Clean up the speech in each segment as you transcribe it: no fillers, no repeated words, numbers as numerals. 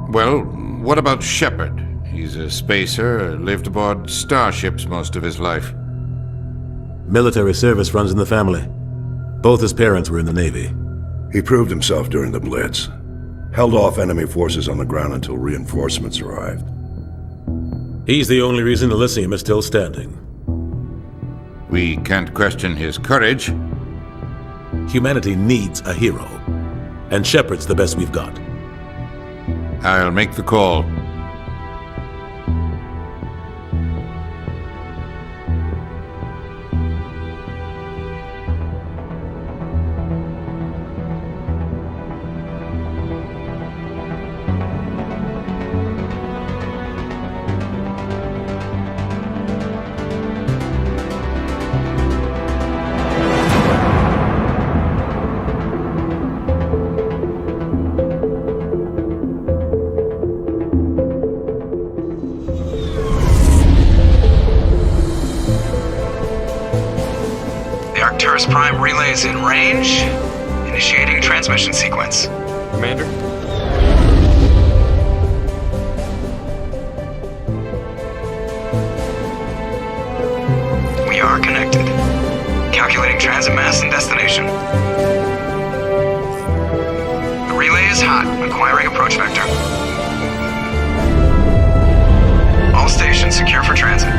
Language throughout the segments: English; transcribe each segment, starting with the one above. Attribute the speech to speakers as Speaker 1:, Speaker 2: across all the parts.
Speaker 1: Well, what about Shepard? He's a spacer, lived aboard starships most of his life.
Speaker 2: Military service runs in the family. Both his parents were in the Navy.
Speaker 3: He proved himself during the Blitz. Held off enemy forces on the ground until reinforcements arrived.
Speaker 2: He's the only reason Elysium is still standing.
Speaker 1: We can't question his courage.
Speaker 2: Humanity needs a hero. And Shepard's the best we've got.
Speaker 1: I'll make the call.
Speaker 4: Arcturus Prime relay is in range. Initiating transmission sequence.
Speaker 5: Commander?
Speaker 4: We are connected. Calculating transit mass and destination. The relay is hot. Acquiring approach vector. All stations secure for transit.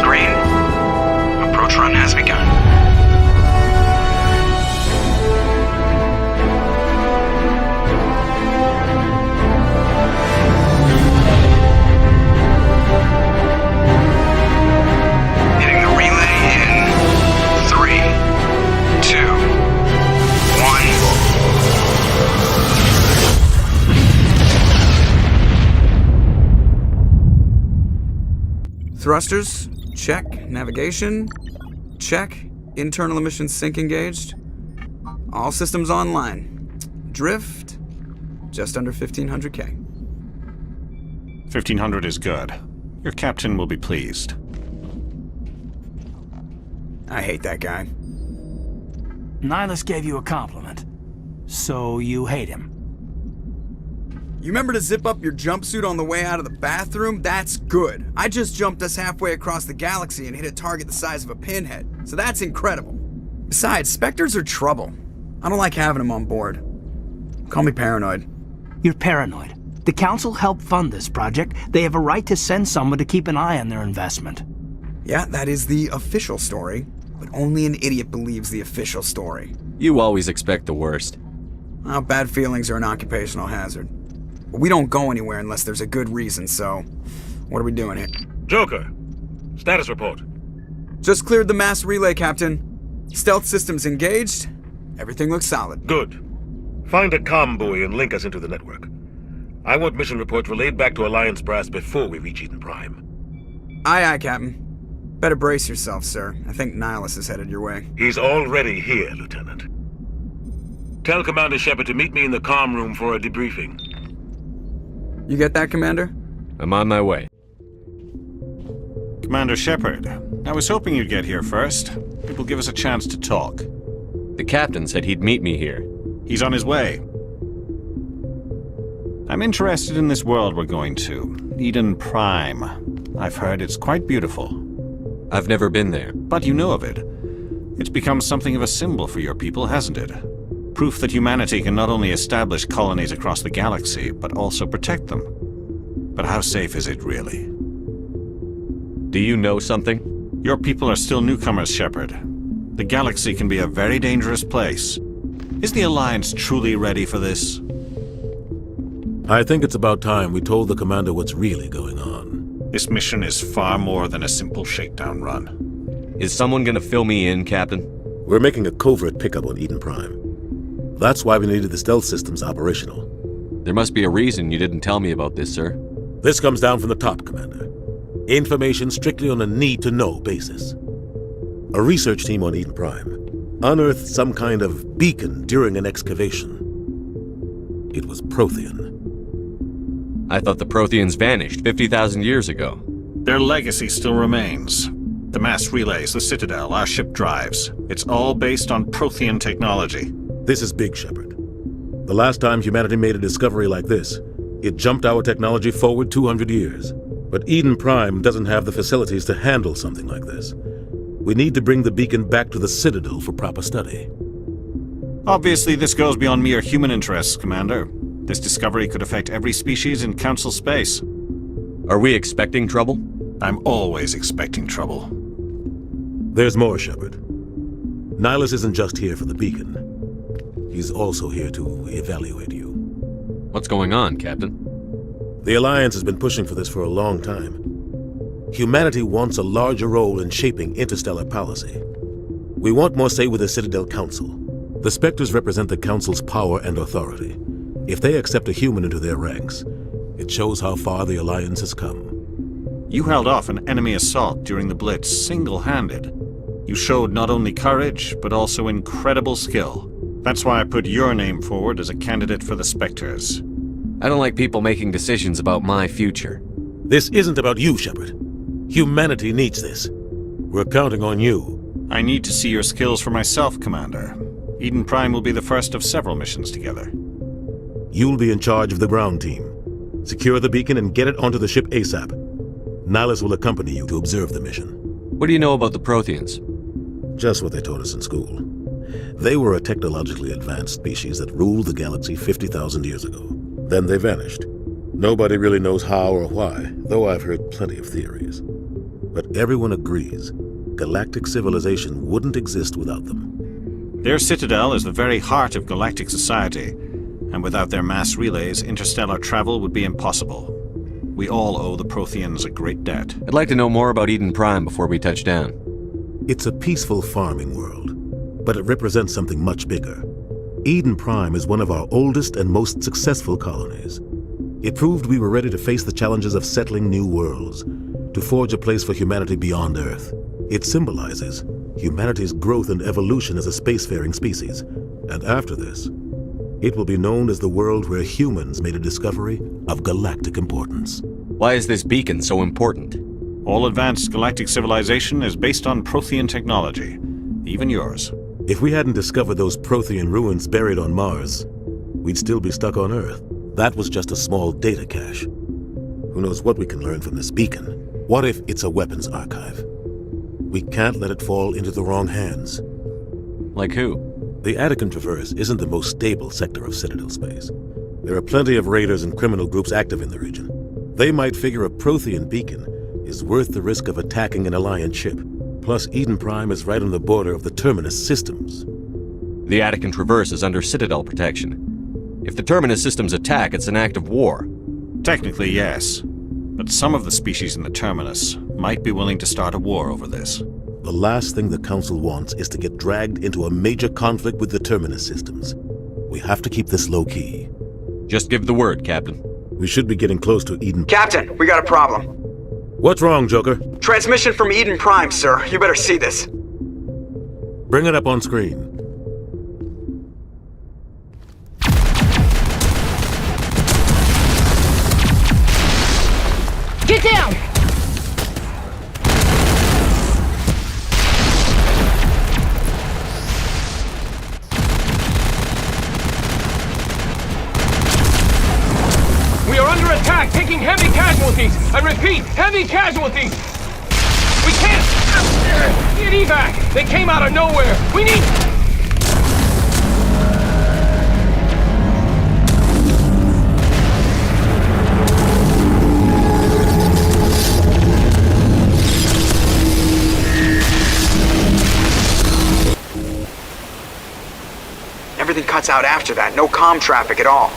Speaker 4: Green. Approach run has begun. Hitting the relay in 3, 2, 1. Thrusters. Check. Navigation. Check. Internal emissions sync engaged. All systems online. Drift. Just under 1500K.
Speaker 6: 1500 is good. Your captain will be pleased.
Speaker 4: I hate that guy.
Speaker 7: Nihilus gave you a compliment. So you hate him.
Speaker 4: You remember to zip up your jumpsuit on the way out of the bathroom? That's good. I just jumped us halfway across the galaxy and hit a target the size of a pinhead, so that's incredible. Besides, Spectres are trouble. I don't like having them on board. Call me paranoid.
Speaker 7: You're paranoid. The Council helped fund this project. They have a right to send someone to keep an eye on their investment.
Speaker 4: Yeah, that is the official story, but only an idiot believes the official story.
Speaker 5: You always expect the worst.
Speaker 4: Well, bad feelings are an occupational hazard. But we don't go anywhere unless there's a good reason, so what are we doing here?
Speaker 8: Joker, status report.
Speaker 4: Just cleared the mass relay, Captain. Stealth systems engaged. Everything looks solid.
Speaker 8: Good. Find a comm buoy and link us into the network. I want mission reports relayed back to Alliance Brass before we reach Eden Prime.
Speaker 4: Aye, aye, Captain. Better brace yourself, sir. I think Nihilus is headed your way.
Speaker 8: He's already here, Lieutenant. Tell Commander Shepard to meet me in the comm room for a debriefing.
Speaker 4: You get that, Commander?
Speaker 5: I'm on my way.
Speaker 6: Commander Shepard, I was hoping you'd get here first. It will give us a chance to talk.
Speaker 5: The captain said he'd meet me here.
Speaker 6: He's on his way. I'm interested in this world we're going to, Eden Prime. I've heard it's quite beautiful.
Speaker 5: I've never been there.
Speaker 6: But you know of it. It's become something of a symbol for your people, hasn't it? Proof that humanity can not only establish colonies across the galaxy, but also protect them. But how safe is it really?
Speaker 5: Do you know something?
Speaker 6: Your people are still newcomers, Shepard. The galaxy can be a very dangerous place. Is the Alliance truly ready for this?
Speaker 2: I think it's about time we told the Commander what's really going on.
Speaker 6: This mission is far more than a simple shakedown run.
Speaker 5: Is someone gonna fill me in, Captain?
Speaker 2: We're making a covert pickup on Eden Prime. That's why we needed the stealth systems operational.
Speaker 5: There must be a reason you didn't tell me about this, sir.
Speaker 2: This comes down from the top, Commander. Information strictly on a need-to-know basis. A research team on Eden Prime unearthed some kind of beacon during an excavation. It was Prothean.
Speaker 5: I thought the Protheans vanished 50,000 years ago.
Speaker 6: Their legacy still remains. The mass relays, the Citadel, our ship drives. It's all based on Prothean technology.
Speaker 2: This is big, Shepard. The last time humanity made a discovery like this, it jumped our technology forward 200 years. But Eden Prime doesn't have the facilities to handle something like this. We need to bring the beacon back to the Citadel for proper study.
Speaker 6: Obviously, this goes beyond mere human interests, Commander. This discovery could affect every species in Council space.
Speaker 5: Are we expecting trouble?
Speaker 6: I'm always expecting trouble.
Speaker 2: There's more, Shepard. Nihilus isn't just here for the beacon. He's also here to evaluate you.
Speaker 5: What's going on, Captain?
Speaker 2: The Alliance has been pushing for this for a long time. Humanity wants a larger role in shaping interstellar policy. We want more say with the Citadel Council. The Spectres represent the Council's power and authority. If they accept a human into their ranks, it shows how far the Alliance has come.
Speaker 6: You held off an enemy assault during the Blitz single-handed. You showed not only courage, but also incredible skill. That's why I put your name forward as a candidate for the Spectres.
Speaker 5: I don't like people making decisions about my future.
Speaker 2: This isn't about you, Shepard. Humanity needs this. We're counting on you.
Speaker 6: I need to see your skills for myself, Commander. Eden Prime will be the first of several missions together.
Speaker 2: You'll be in charge of the ground team. Secure the beacon and get it onto the ship ASAP. Nihilus will accompany you to observe the mission.
Speaker 5: What do you know about the Protheans?
Speaker 2: Just what they taught us in school. They were a technologically advanced species that ruled the galaxy 50,000 years ago. Then they vanished. Nobody really knows how or why, though I've heard plenty of theories. But everyone agrees, galactic civilization wouldn't exist without them.
Speaker 6: Their Citadel is the very heart of galactic society, and without their mass relays, interstellar travel would be impossible. We all owe the Protheans a great debt.
Speaker 5: I'd like to know more about Eden Prime before we touch down.
Speaker 2: It's a peaceful farming world, but it represents something much bigger. Eden Prime is one of our oldest and most successful colonies. It proved we were ready to face the challenges of settling new worlds, to forge a place for humanity beyond Earth. It symbolizes humanity's growth and evolution as a spacefaring species. And after this, it will be known as the world where humans made a discovery of galactic importance.
Speaker 5: Why is this beacon so important?
Speaker 6: All advanced galactic civilization is based on Prothean technology, even yours.
Speaker 2: If we hadn't discovered those Prothean ruins buried on Mars, we'd still be stuck on Earth. That was just a small data cache. Who knows what we can learn from this beacon? What if it's a weapons archive? We can't let it fall into the wrong hands.
Speaker 5: Like who?
Speaker 2: The Attican Traverse isn't the most stable sector of Citadel space. There are plenty of raiders and criminal groups active in the region. They might figure a Prothean beacon is worth the risk of attacking an Alliance ship. Plus, Eden Prime is right on the border of the Terminus systems.
Speaker 5: The Attican Traverse is under Citadel protection. If the Terminus systems attack, it's an act of war.
Speaker 6: Technically, yes. But some of the species in the Terminus might be willing to start a war over this.
Speaker 2: The last thing the Council wants is to get dragged into a major conflict with the Terminus systems. We have to keep this low-key.
Speaker 5: Just give the word, Captain.
Speaker 2: We should be getting close to Eden.
Speaker 4: Captain, we got a problem.
Speaker 2: What's wrong, Joker?
Speaker 4: Transmission from Eden Prime, sir. You better see this.
Speaker 2: Bring it up on screen.
Speaker 9: Get down! We are under attack, taking heavy casualties. I repeat, heavy casualties. We can't get evac. They came out of nowhere. We need...
Speaker 4: Everything cuts out after that. No comm traffic at all.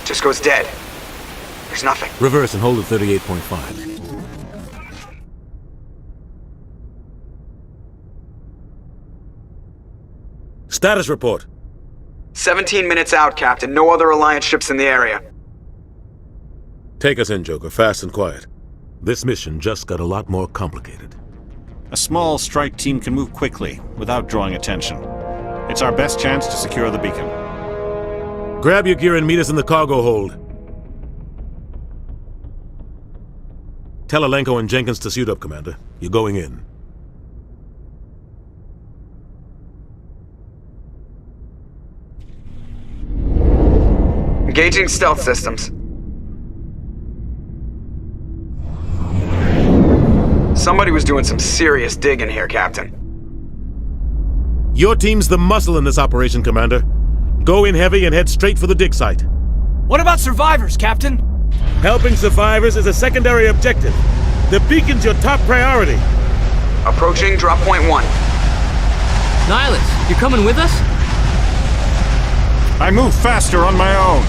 Speaker 4: Just goes dead. There's nothing.
Speaker 2: Reverse and hold at 38.5. Status report.
Speaker 4: 17 minutes out, Captain. No other Alliance ships in the area.
Speaker 2: Take us in, Joker, fast and quiet. This mission just got a lot more complicated.
Speaker 6: A small strike team can move quickly, without drawing attention. It's our best chance to secure the beacon.
Speaker 2: Grab your gear and meet us in the cargo hold. Tell Alenko and Jenkins to suit up, Commander. You're going in.
Speaker 4: Engaging stealth systems. Somebody was doing some serious digging here, Captain.
Speaker 2: Your team's the muscle in this operation, Commander. Go in heavy and head straight for the dig site.
Speaker 7: What about survivors, Captain?
Speaker 2: Helping survivors is a secondary objective. The beacon's your top priority.
Speaker 4: Approaching drop point 1.
Speaker 10: Nihilus, you coming with us?
Speaker 6: I move faster on my own.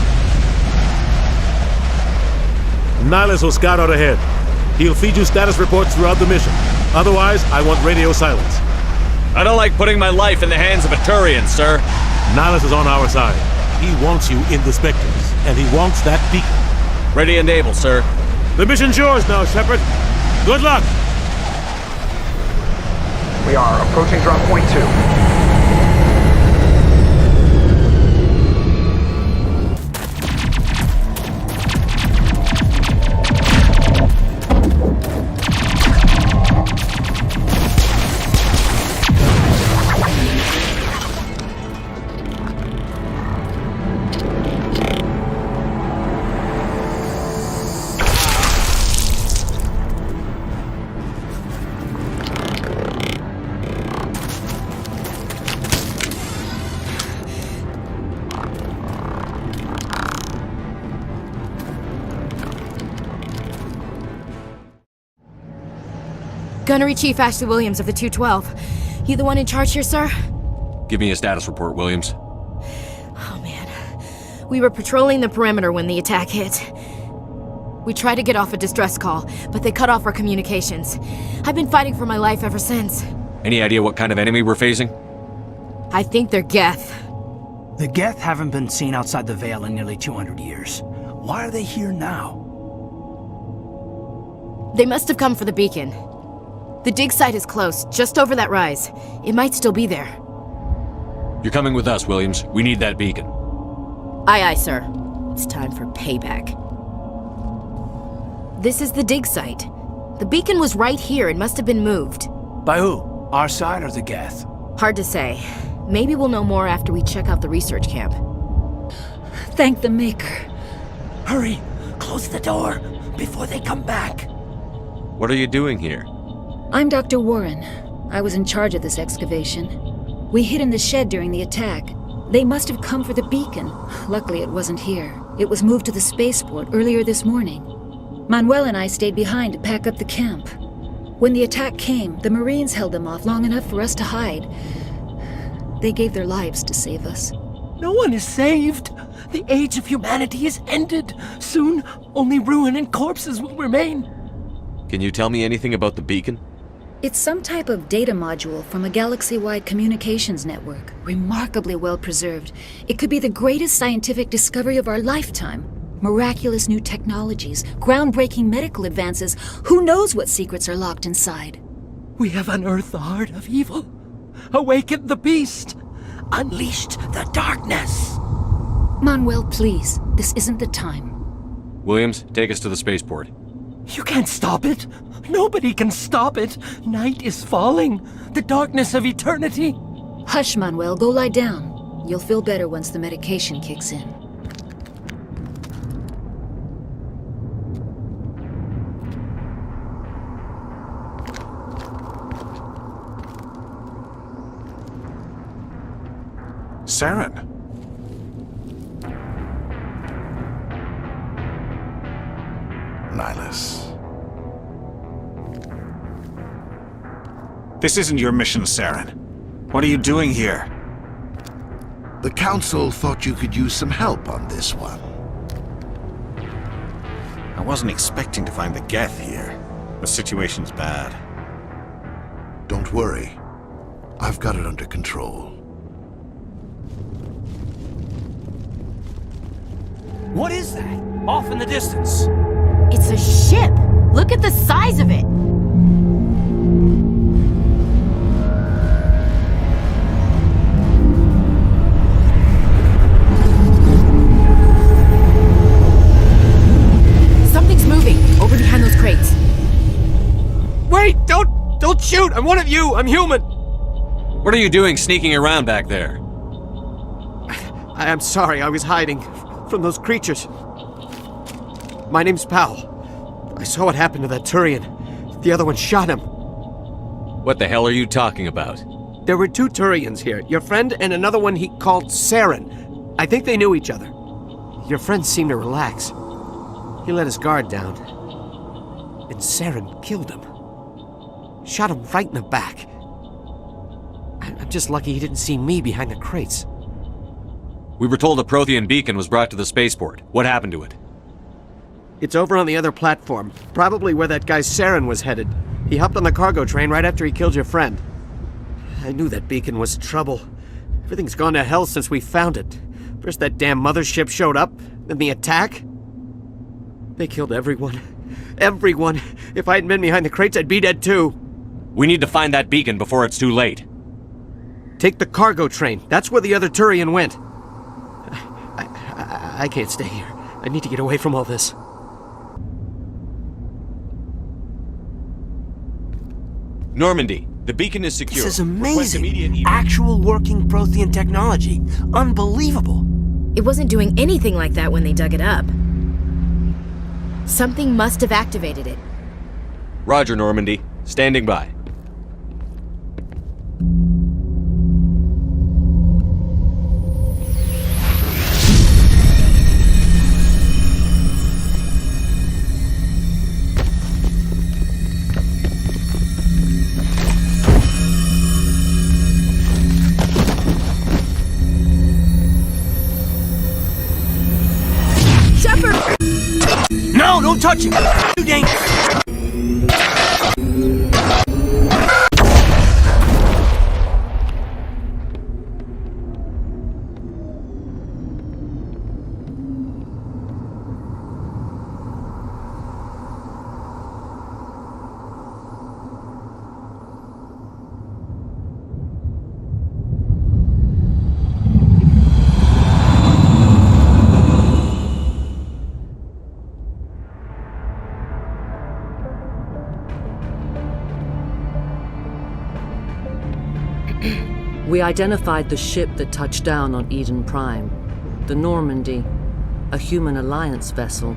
Speaker 2: Nihilus will scout out ahead. He'll feed you status reports throughout the mission. Otherwise, I want radio silence.
Speaker 5: I don't like putting my life in the hands of a Turian, sir.
Speaker 2: Nihilus is on our side. He wants you in the Spectres, and he wants that beacon.
Speaker 5: Ready and able, sir.
Speaker 2: The mission's yours now, Shepard. Good luck!
Speaker 4: We are approaching drop point 2.
Speaker 11: Gunnery Chief Ashley Williams of the 212. You the one in charge here, sir?
Speaker 5: Give me a status report, Williams.
Speaker 11: Oh, man. We were patrolling the perimeter when the attack hit. We tried to get off a distress call, but they cut off our communications. I've been fighting for my life ever since.
Speaker 5: Any idea what kind of enemy we're facing?
Speaker 11: I think they're Geth.
Speaker 7: The Geth haven't been seen outside the Veil in nearly 200 years. Why are they here now?
Speaker 11: They must have come for the beacon. The dig site is close, just over that rise. It might still be there.
Speaker 5: You're coming with us, Williams. We need that beacon.
Speaker 11: Aye, aye, sir. It's time for payback. This is the dig site. The beacon was right here. It must have been moved.
Speaker 7: By who? Our side or the Geth?
Speaker 11: Hard to say. Maybe we'll know more after we check out the research camp.
Speaker 12: Thank the Maker.
Speaker 7: Hurry! Close the door before they come back.
Speaker 5: What are you doing here?
Speaker 12: I'm Dr. Warren. I was in charge of this excavation. We hid in the shed during the attack. They must have come for the beacon. Luckily, it wasn't here. It was moved to the spaceport earlier this morning. Manuel and I stayed behind to pack up the camp. When the attack came, the Marines held them off long enough for us to hide. They gave their lives to save us.
Speaker 7: No one is saved. The age of humanity is ended. Soon, only ruin and corpses will remain.
Speaker 5: Can you tell me anything about the beacon?
Speaker 12: It's some type of data module from a galaxy-wide communications network, remarkably well preserved. It could be the greatest scientific discovery of our lifetime. Miraculous new technologies, groundbreaking medical advances. Who knows what secrets are locked inside?
Speaker 7: We have unearthed the heart of evil, awakened the beast, unleashed the darkness.
Speaker 12: Manuel, please, this isn't the time.
Speaker 5: Williams, take us to the spaceport.
Speaker 7: You can't stop it. Nobody can stop it. Night is falling. The darkness of eternity.
Speaker 12: Hush, Manuel. Go lie down. You'll feel better once the medication kicks in.
Speaker 6: Saren.
Speaker 3: Nihilus.
Speaker 6: This isn't your mission, Saren. What are you doing here?
Speaker 13: The Council thought you could use some help on this one.
Speaker 6: I wasn't expecting to find the Geth here. The situation's bad.
Speaker 13: Don't worry. I've got it under control.
Speaker 7: What is that? Off in the distance.
Speaker 11: It's a ship! Look at the size of it! Something's moving, over behind those crates.
Speaker 14: shoot! I'm one of you! I'm human!
Speaker 5: What are you doing sneaking around back there?
Speaker 14: I am sorry, I was hiding from those creatures. My name's Powell. I saw what happened to that Turian. The other one shot him.
Speaker 5: What the hell are you talking about?
Speaker 14: There were 2 Turians here. Your friend and another one he called Saren. I think they knew each other. Your friend seemed to relax. He let his guard down. And Saren killed him. Shot him right in the back. I'm just lucky he didn't see me behind the crates.
Speaker 5: We were told a Prothean beacon was brought to the spaceport. What happened to it?
Speaker 14: It's over on the other platform. Probably where that guy Saren was headed. He hopped on the cargo train right after he killed your friend. I knew that beacon was trouble. Everything's gone to hell since we found it. First that damn mothership showed up, then the attack. They killed everyone. Everyone. If I hadn't been behind the crates, I'd be dead too.
Speaker 5: We need to find that beacon before it's too late.
Speaker 14: Take the cargo train. That's where the other Turian went. I can't stay here. I need to get away from all this.
Speaker 5: Normandy, the beacon is secure.
Speaker 7: This is amazing. Actual working Prothean technology. Unbelievable.
Speaker 11: It wasn't doing anything like that when they dug it up. Something must have activated it.
Speaker 5: Roger, Normandy. Standing by.
Speaker 7: No, don't touch him! Too dangerous!
Speaker 15: We identified the ship that touched down on Eden Prime, the Normandy, a human alliance vessel.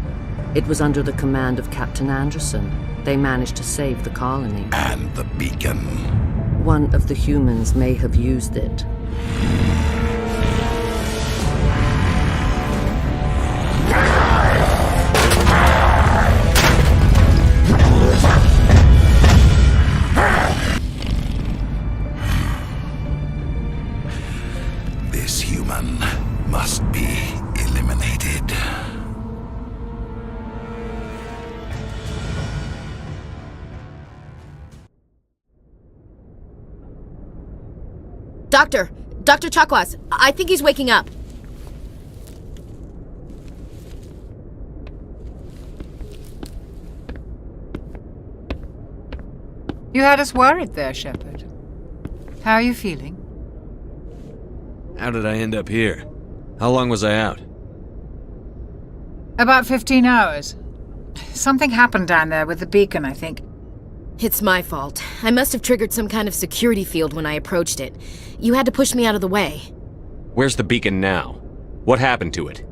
Speaker 15: It was under the command of Captain Anderson. They managed to save the colony.
Speaker 13: And the beacon.
Speaker 15: One of the humans may have used it.
Speaker 13: This human must be eliminated.
Speaker 11: Dr. Chakwas, I think he's waking up.
Speaker 16: You had us worried there, Shepard. How are you feeling?
Speaker 5: How did I end up here? How long was I out?
Speaker 16: About 15 hours. Something happened down there with the beacon, I think.
Speaker 11: It's my fault. I must have triggered some kind of security field when I approached it. You had to push me out of the way.
Speaker 5: Where's the beacon now? What happened to it?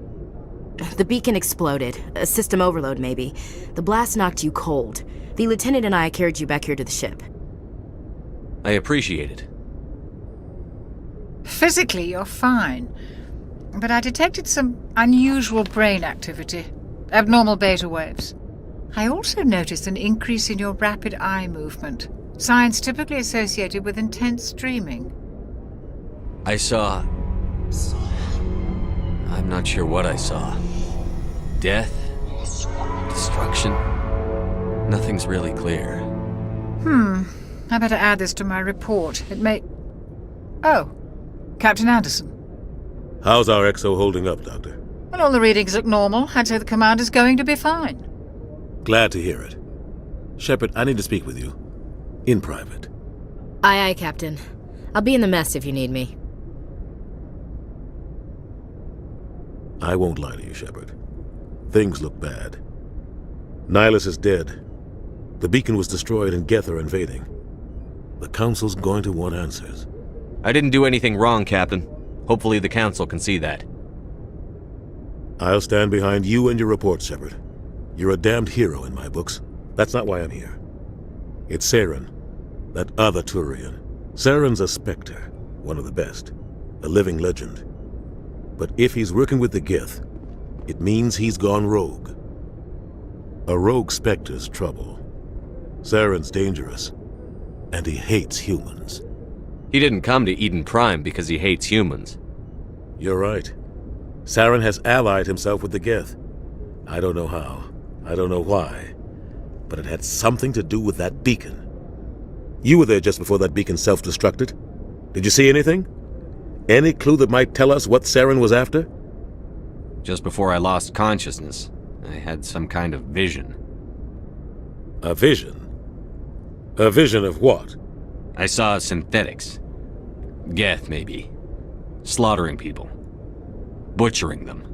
Speaker 11: The beacon exploded. A system overload, maybe. The blast knocked you cold. The lieutenant and I carried you back here to the ship.
Speaker 5: I appreciate it.
Speaker 16: Physically, you're fine. But I detected some unusual brain activity. Abnormal beta waves. I also noticed an increase in your rapid eye movement. Signs typically associated with intense dreaming.
Speaker 5: I saw... I'm not sure what I saw. Death? Destruction? Nothing's really clear.
Speaker 16: I better add this to my report. It may... Oh, Captain Anderson.
Speaker 2: How's our XO holding up, Doctor?
Speaker 16: Well, all the readings look normal. I'd say the commander's going to be fine.
Speaker 2: Glad to hear it. Shepard, I need to speak with you. In private.
Speaker 11: Aye, aye, Captain. I'll be in the mess if you need me.
Speaker 2: I won't lie to you, Shepard. Things look bad. Nihilus is dead. The beacon was destroyed and Geth are invading. The Council's going to want answers.
Speaker 5: I didn't do anything wrong, Captain. Hopefully the Council can see that.
Speaker 2: I'll stand behind you and your report, Shepard. You're a damned hero in my books. That's not why I'm here. It's Saren, that other Turian. Saren's a Spectre, one of the best, a living legend. But if he's working with the Geth, it means he's gone rogue. A rogue Spectre's trouble. Saren's dangerous, and he hates humans.
Speaker 5: He didn't come to Eden Prime because he hates humans.
Speaker 2: You're right. Saren has allied himself with the Geth. I don't know how. I don't know why. But it had something to do with that beacon. You were there just before that beacon self-destructed. Did you see anything? Any clue that might tell us what Saren was after?
Speaker 5: Just before I lost consciousness, I had some kind of vision.
Speaker 2: A vision? A vision of what?
Speaker 5: I saw synthetics. Geth, maybe. Slaughtering people. Butchering them.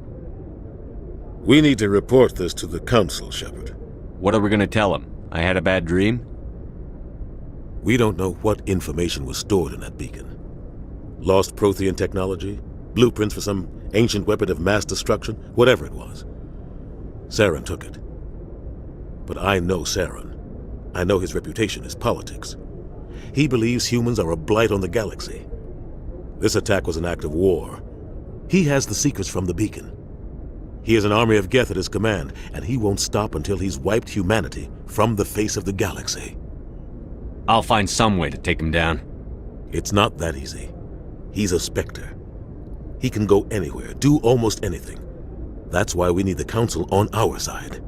Speaker 2: We need to report this to the Council, Shepard.
Speaker 5: What are we gonna tell them? I had a bad dream?
Speaker 2: We don't know what information was stored in that beacon. Lost Prothean technology? Blueprints for some ancient weapon of mass destruction? Whatever it was. Saren took it. But I know Saren. I know his reputation is politics. He believes humans are a blight on the galaxy. This attack was an act of war. He has the secrets from the beacon. He has an army of Geth at his command, and he won't stop until he's wiped humanity from the face of the galaxy.
Speaker 5: I'll find some way to take him down.
Speaker 2: It's not that easy. He's a Spectre. He can go anywhere, do almost anything. That's why we need the Council on our side.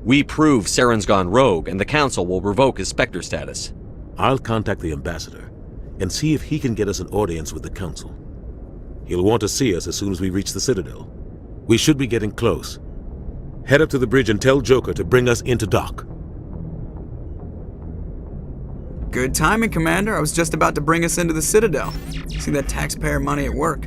Speaker 5: We prove Saren's gone rogue, and the Council will revoke his Spectre status.
Speaker 2: I'll contact the Ambassador and see if he can get us an audience with the Council. He'll want to see us as soon as we reach the Citadel. We should be getting close. Head up to the bridge and tell Joker to bring us into dock.
Speaker 4: Good timing, Commander. I was just about to bring us into the Citadel. See that taxpayer money at work.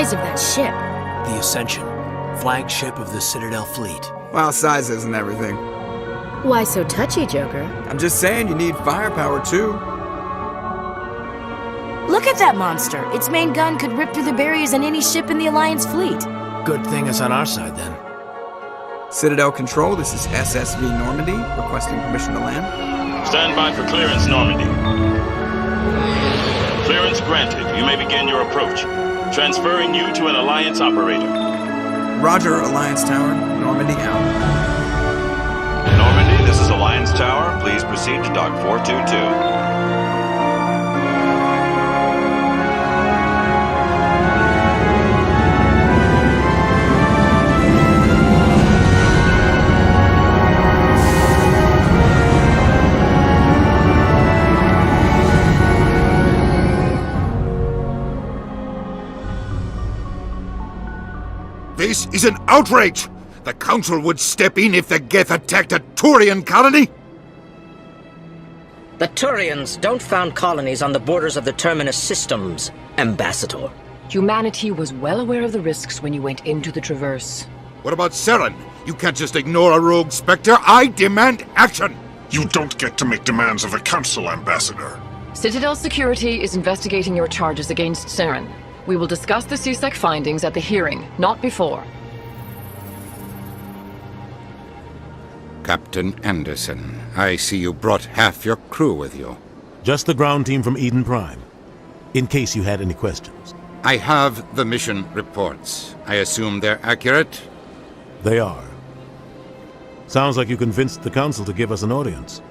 Speaker 11: Of that ship.
Speaker 7: The Ascension, flagship of the Citadel fleet.
Speaker 4: Well, size isn't everything.
Speaker 11: Why so touchy, Joker?
Speaker 4: I'm just saying you need firepower too.
Speaker 11: Look at that monster. Its main gun could rip through the barriers in any ship in the Alliance fleet.
Speaker 7: Good thing it's on our side then.
Speaker 4: Citadel Control, this is SSV Normandy, requesting permission to land.
Speaker 17: Stand by for clearance, Normandy. Clearance granted. You may begin your approach. Transferring you to an Alliance operator.
Speaker 4: Roger, Alliance Tower. Normandy out.
Speaker 17: Normandy, this is Alliance Tower. Please proceed to Dock 422.
Speaker 18: This is an outrage! The Council would step in if the Geth attacked a Turian colony?
Speaker 19: The Turians don't found colonies on the borders of the Terminus systems, Ambassador.
Speaker 20: Humanity was well aware of the risks when you went into the Traverse.
Speaker 18: What about Saren? You can't just ignore a rogue Spectre. I demand action!
Speaker 21: You don't get to make demands of the Council, Ambassador.
Speaker 20: Citadel Security is investigating your charges against Saren. We will discuss the CSEC findings at the hearing, not before.
Speaker 1: Captain Anderson, I see you brought half your crew with you.
Speaker 2: Just the ground team from Eden Prime, in case you had any questions.
Speaker 1: I have the mission reports. I assume they're accurate?
Speaker 2: They are. Sounds like you convinced the Council to give us an audience.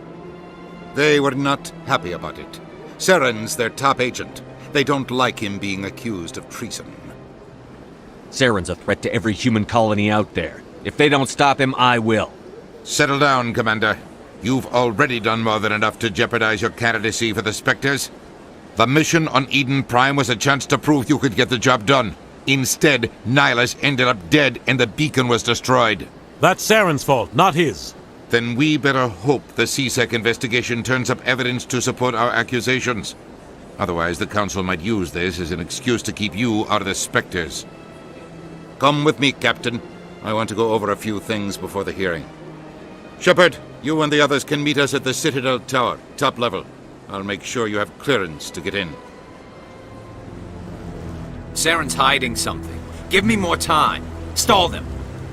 Speaker 1: They were not happy about it. Saren's their top agent. They don't like him being accused of treason.
Speaker 5: Saren's a threat to every human colony out there. If they don't stop him, I will.
Speaker 1: Settle down, Commander. You've already done more than enough to jeopardize your candidacy for the Spectres. The mission on Eden Prime was a chance to prove you could get the job done. Instead, Nihilus ended up dead and the beacon was destroyed.
Speaker 8: That's Saren's fault, not his.
Speaker 1: Then we better hope the C-Sec investigation turns up evidence to support our accusations. Otherwise, the Council might use this as an excuse to keep you out of the Spectres. Come with me, Captain. I want to go over a few things before the hearing. Shepard, you and the others can meet us at the Citadel Tower, top level. I'll make sure you have clearance to get in.
Speaker 22: Saren's hiding something. Give me more time. Stall them.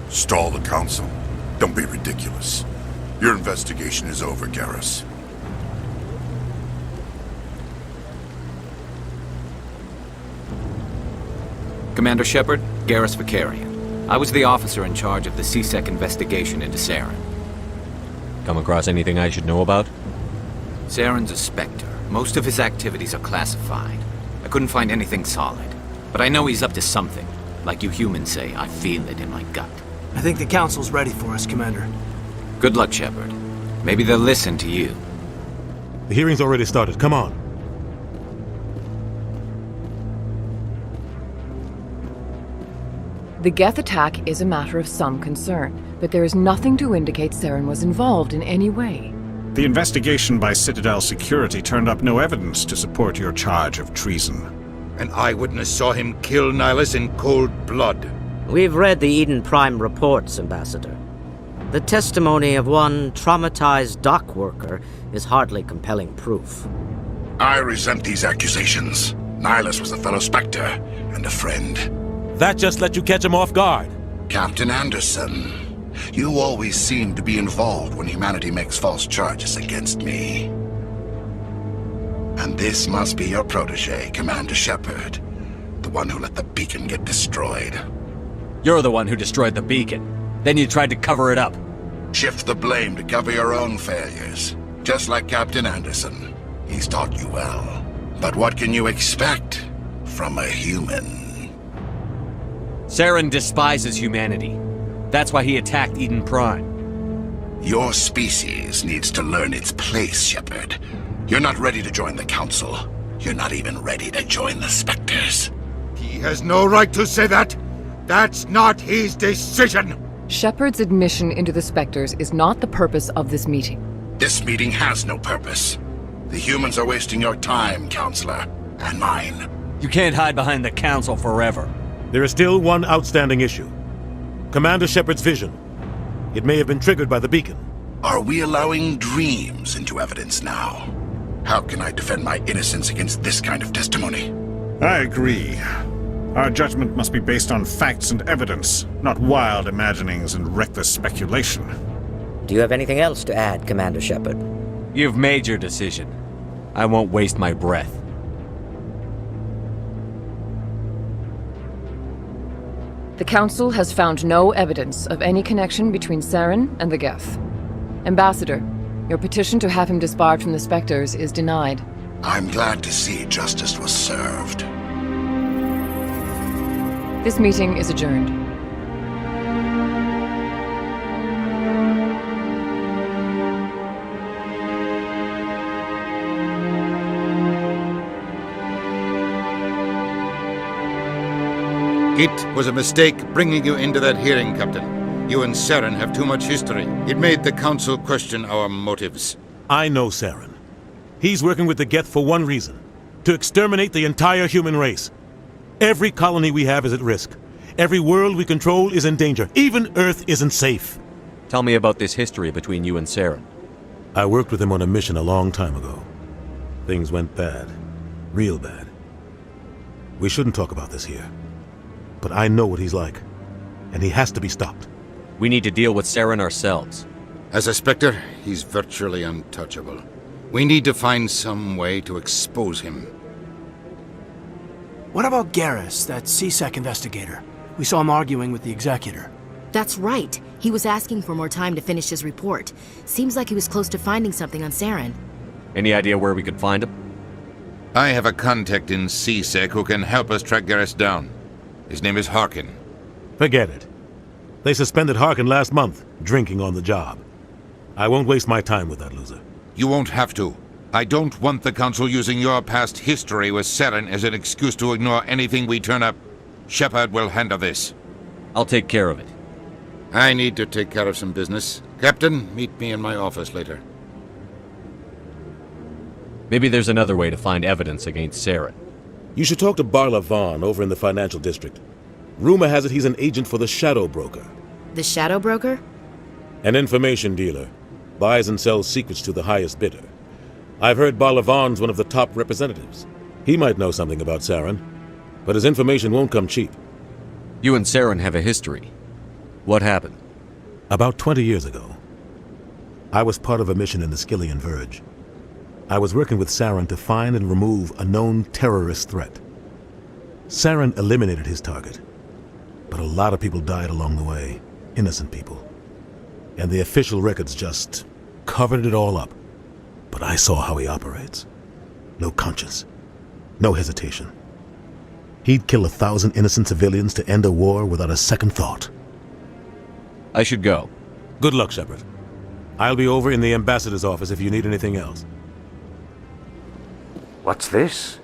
Speaker 21: Stall the Council? Don't be ridiculous. Your investigation is over, Garrus.
Speaker 22: Commander Shepard, Garrus Vakarian. I was the officer in charge of the C-Sec investigation into Saren.
Speaker 5: Come across anything I should know about?
Speaker 22: Saren's a Spectre. Most of his activities are classified. I couldn't find anything solid. But I know he's up to something. Like you humans say, I feel it in my gut.
Speaker 7: I think the Council's ready for us, Commander.
Speaker 22: Good luck, Shepard. Maybe they'll listen to you.
Speaker 2: The hearing's already started. Come on.
Speaker 20: The Geth attack is a matter of some concern, but there is nothing to indicate Saren was involved in any way.
Speaker 6: The investigation by Citadel Security turned up no evidence to support your charge of treason.
Speaker 1: An eyewitness saw him kill Nihilus in cold blood.
Speaker 19: We've read the Eden Prime reports, Ambassador. The testimony of one traumatized dock worker is hardly compelling proof.
Speaker 21: I resent these accusations. Nihilus was a fellow Spectre and a friend.
Speaker 8: That just let you catch him off guard.
Speaker 21: Captain Anderson, you always seem to be involved when humanity makes false charges against me. And this must be your protege, Commander Shepard. The one who let the beacon get destroyed.
Speaker 5: You're the one who destroyed the beacon. Then you tried to cover it up.
Speaker 21: Shift the blame to cover your own failures. Just like Captain Anderson. He's taught you well. But what can you expect from a human?
Speaker 5: Saren despises humanity. That's why he attacked Eden Prime.
Speaker 21: Your species needs to learn its place, Shepard. You're not ready to join the Council. You're not even ready to join the Spectres.
Speaker 1: He has no right to say that. That's not his decision.
Speaker 20: Shepard's admission into the Spectres is not the purpose of this meeting.
Speaker 21: This meeting has no purpose. The humans are wasting your time, Counselor, and mine.
Speaker 5: You can't hide behind the Council forever.
Speaker 2: There is still one outstanding issue. Commander Shepard's vision. It may have been triggered by the beacon.
Speaker 21: Are we allowing dreams into evidence now? How can I defend my innocence against this kind of testimony?
Speaker 6: I agree. Our judgment must be based on facts and evidence, not wild imaginings and reckless speculation.
Speaker 19: Do you have anything else to add, Commander Shepard?
Speaker 5: You've made your decision. I won't waste my breath.
Speaker 20: The Council has found no evidence of any connection between Saren and the Geth. Ambassador, your petition to have him disbarred from the Spectres is denied.
Speaker 21: I'm glad to see justice was served.
Speaker 20: This meeting is adjourned.
Speaker 1: It was a mistake bringing you into that hearing, Captain. You and Saren have too much history. It made the Council question our motives.
Speaker 2: I know Saren. He's working with the Geth for one reason. To exterminate the entire human race. Every colony we have is at risk. Every world we control is in danger. Even Earth isn't safe.
Speaker 5: Tell me about this history between you and Saren.
Speaker 2: I worked with him on a mission a long time ago. Things went bad. Real bad. We shouldn't talk about this here. But I know what he's like. And he has to be stopped.
Speaker 5: We need to deal with Saren ourselves.
Speaker 1: As a Spectre, he's virtually untouchable. We need to find some way to expose him.
Speaker 7: What about Garrus, that C-Sec investigator? We saw him arguing with the Executor.
Speaker 11: That's right. He was asking for more time to finish his report. Seems like he was close to finding something on Saren.
Speaker 5: Any idea where we could find him?
Speaker 1: I have a contact in C-Sec who can help us track Garrus down. His name is Harkin.
Speaker 2: Forget it. They suspended Harkin last month, drinking on the job. I won't waste my time with that loser.
Speaker 1: You won't have to. I don't want the Council using your past history with Saren as an excuse to ignore anything we turn up. Shepard will handle this.
Speaker 5: I'll take care of it.
Speaker 18: I need to take care of some business. Captain, meet me in my office later.
Speaker 5: Maybe there's another way to find evidence against Saren.
Speaker 2: You should talk to Barla Vaughn over in the financial district. Rumor has it he's an agent for the Shadow Broker.
Speaker 11: The Shadow Broker?
Speaker 2: An information dealer. Buys and sells secrets to the highest bidder. I've heard Barla Vaughn's one of the top representatives. He might know something about Saren, but his information won't come cheap.
Speaker 5: You and Saren have a history. What happened?
Speaker 2: About 20 years ago, I was part of a mission in the Skillian Verge. I was working with Saren to find and remove a known terrorist threat. Saren eliminated his target, but a lot of people died along the way, innocent people. And the official records just covered it all up. But I saw how he operates. No conscience, no hesitation. He'd kill 1,000 innocent civilians to end a war without a second thought.
Speaker 5: I should go.
Speaker 2: Good luck, Shepard. I'll be over in the ambassador's office if you need anything else.
Speaker 9: What's this?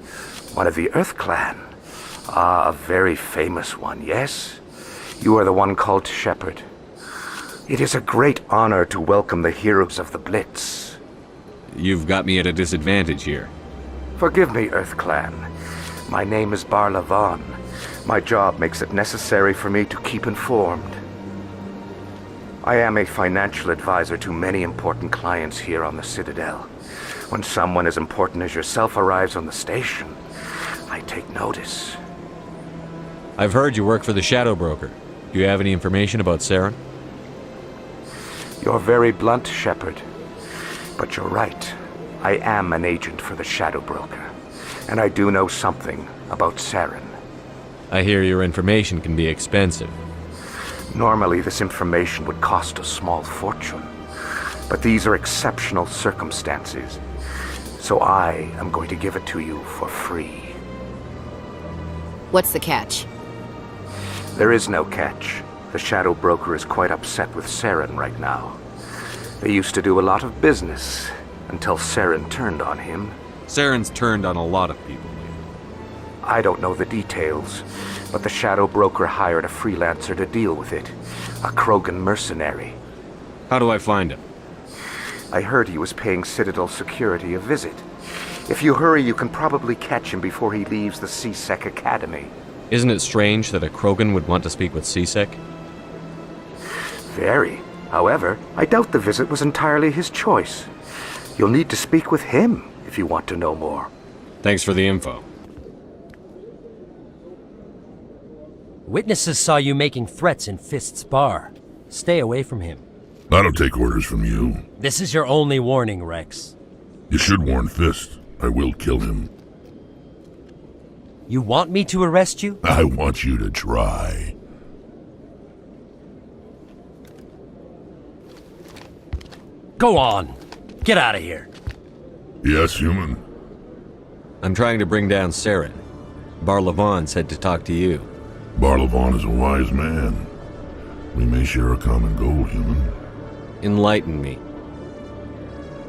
Speaker 9: One of the Earth Clan. Ah, a very famous one, yes? You are the one called Shepard. It is a great honor to welcome the heroes of the Blitz.
Speaker 5: You've got me at a disadvantage here.
Speaker 9: Forgive me, Earth Clan. My name is Barla Vaughn. My job makes it necessary for me to keep informed. I am a financial advisor to many important clients here on the Citadel. When someone as important as yourself arrives on the station, I take notice.
Speaker 5: I've heard you work for the Shadow Broker. Do you have any information about Saren?
Speaker 9: You're very blunt, Shepard. But you're right. I am an agent for the Shadow Broker. And I do know something about Saren.
Speaker 5: I hear your information can be expensive.
Speaker 9: Normally, this information would cost a small fortune. But these are exceptional circumstances. So I am going to give it to you for free.
Speaker 11: What's the catch?
Speaker 9: There is no catch. The Shadow Broker is quite upset with Saren right now. They used to do a lot of business until Saren turned on him.
Speaker 5: Saren's turned on a lot of people.
Speaker 9: I don't know the details, but the Shadow Broker hired a freelancer to deal with it. A Krogan mercenary.
Speaker 5: How do I find him?
Speaker 9: I heard he was paying Citadel security a visit. If you hurry, you can probably catch him before he leaves the C-Sec Academy.
Speaker 5: Isn't it strange that a Krogan would want to speak with C-Sec?
Speaker 9: Very. However, I doubt the visit was entirely his choice. You'll need to speak with him if you want to know more.
Speaker 5: Thanks for the info.
Speaker 10: Witnesses saw you making threats in Fist's bar. Stay away from him.
Speaker 3: I don't take orders from you.
Speaker 10: This is your only warning, Rex.
Speaker 3: You should warn Fist. I will kill him.
Speaker 10: You want me to arrest you?
Speaker 3: I want you to try.
Speaker 10: Go on. Get out of here.
Speaker 3: Yes, human.
Speaker 5: I'm trying to bring down Saren. Barla Vaughn said to talk to you.
Speaker 3: Barla Vaughn is a wise man. We may share a common goal, human.
Speaker 5: Enlighten me.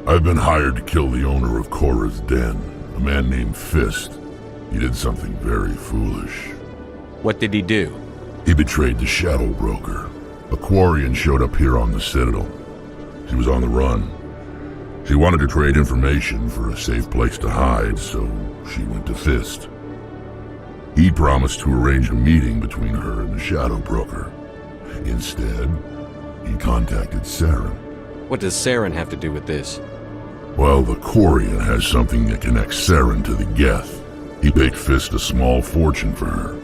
Speaker 3: I've been hired to kill the owner of Korra's Den, a man named Fist. He did something very foolish.
Speaker 5: What did he do?
Speaker 3: He betrayed the Shadow Broker. A Quarian showed up here on the Citadel. She was on the run. She wanted to trade information for a safe place to hide, so she went to Fist. He promised to arrange a meeting between her and the Shadow Broker. Instead, he contacted Saren.
Speaker 5: What does Saren have to do with this?
Speaker 3: Well, the Quarian has something that connects Saren to the Geth. He paid Fist a small fortune for her.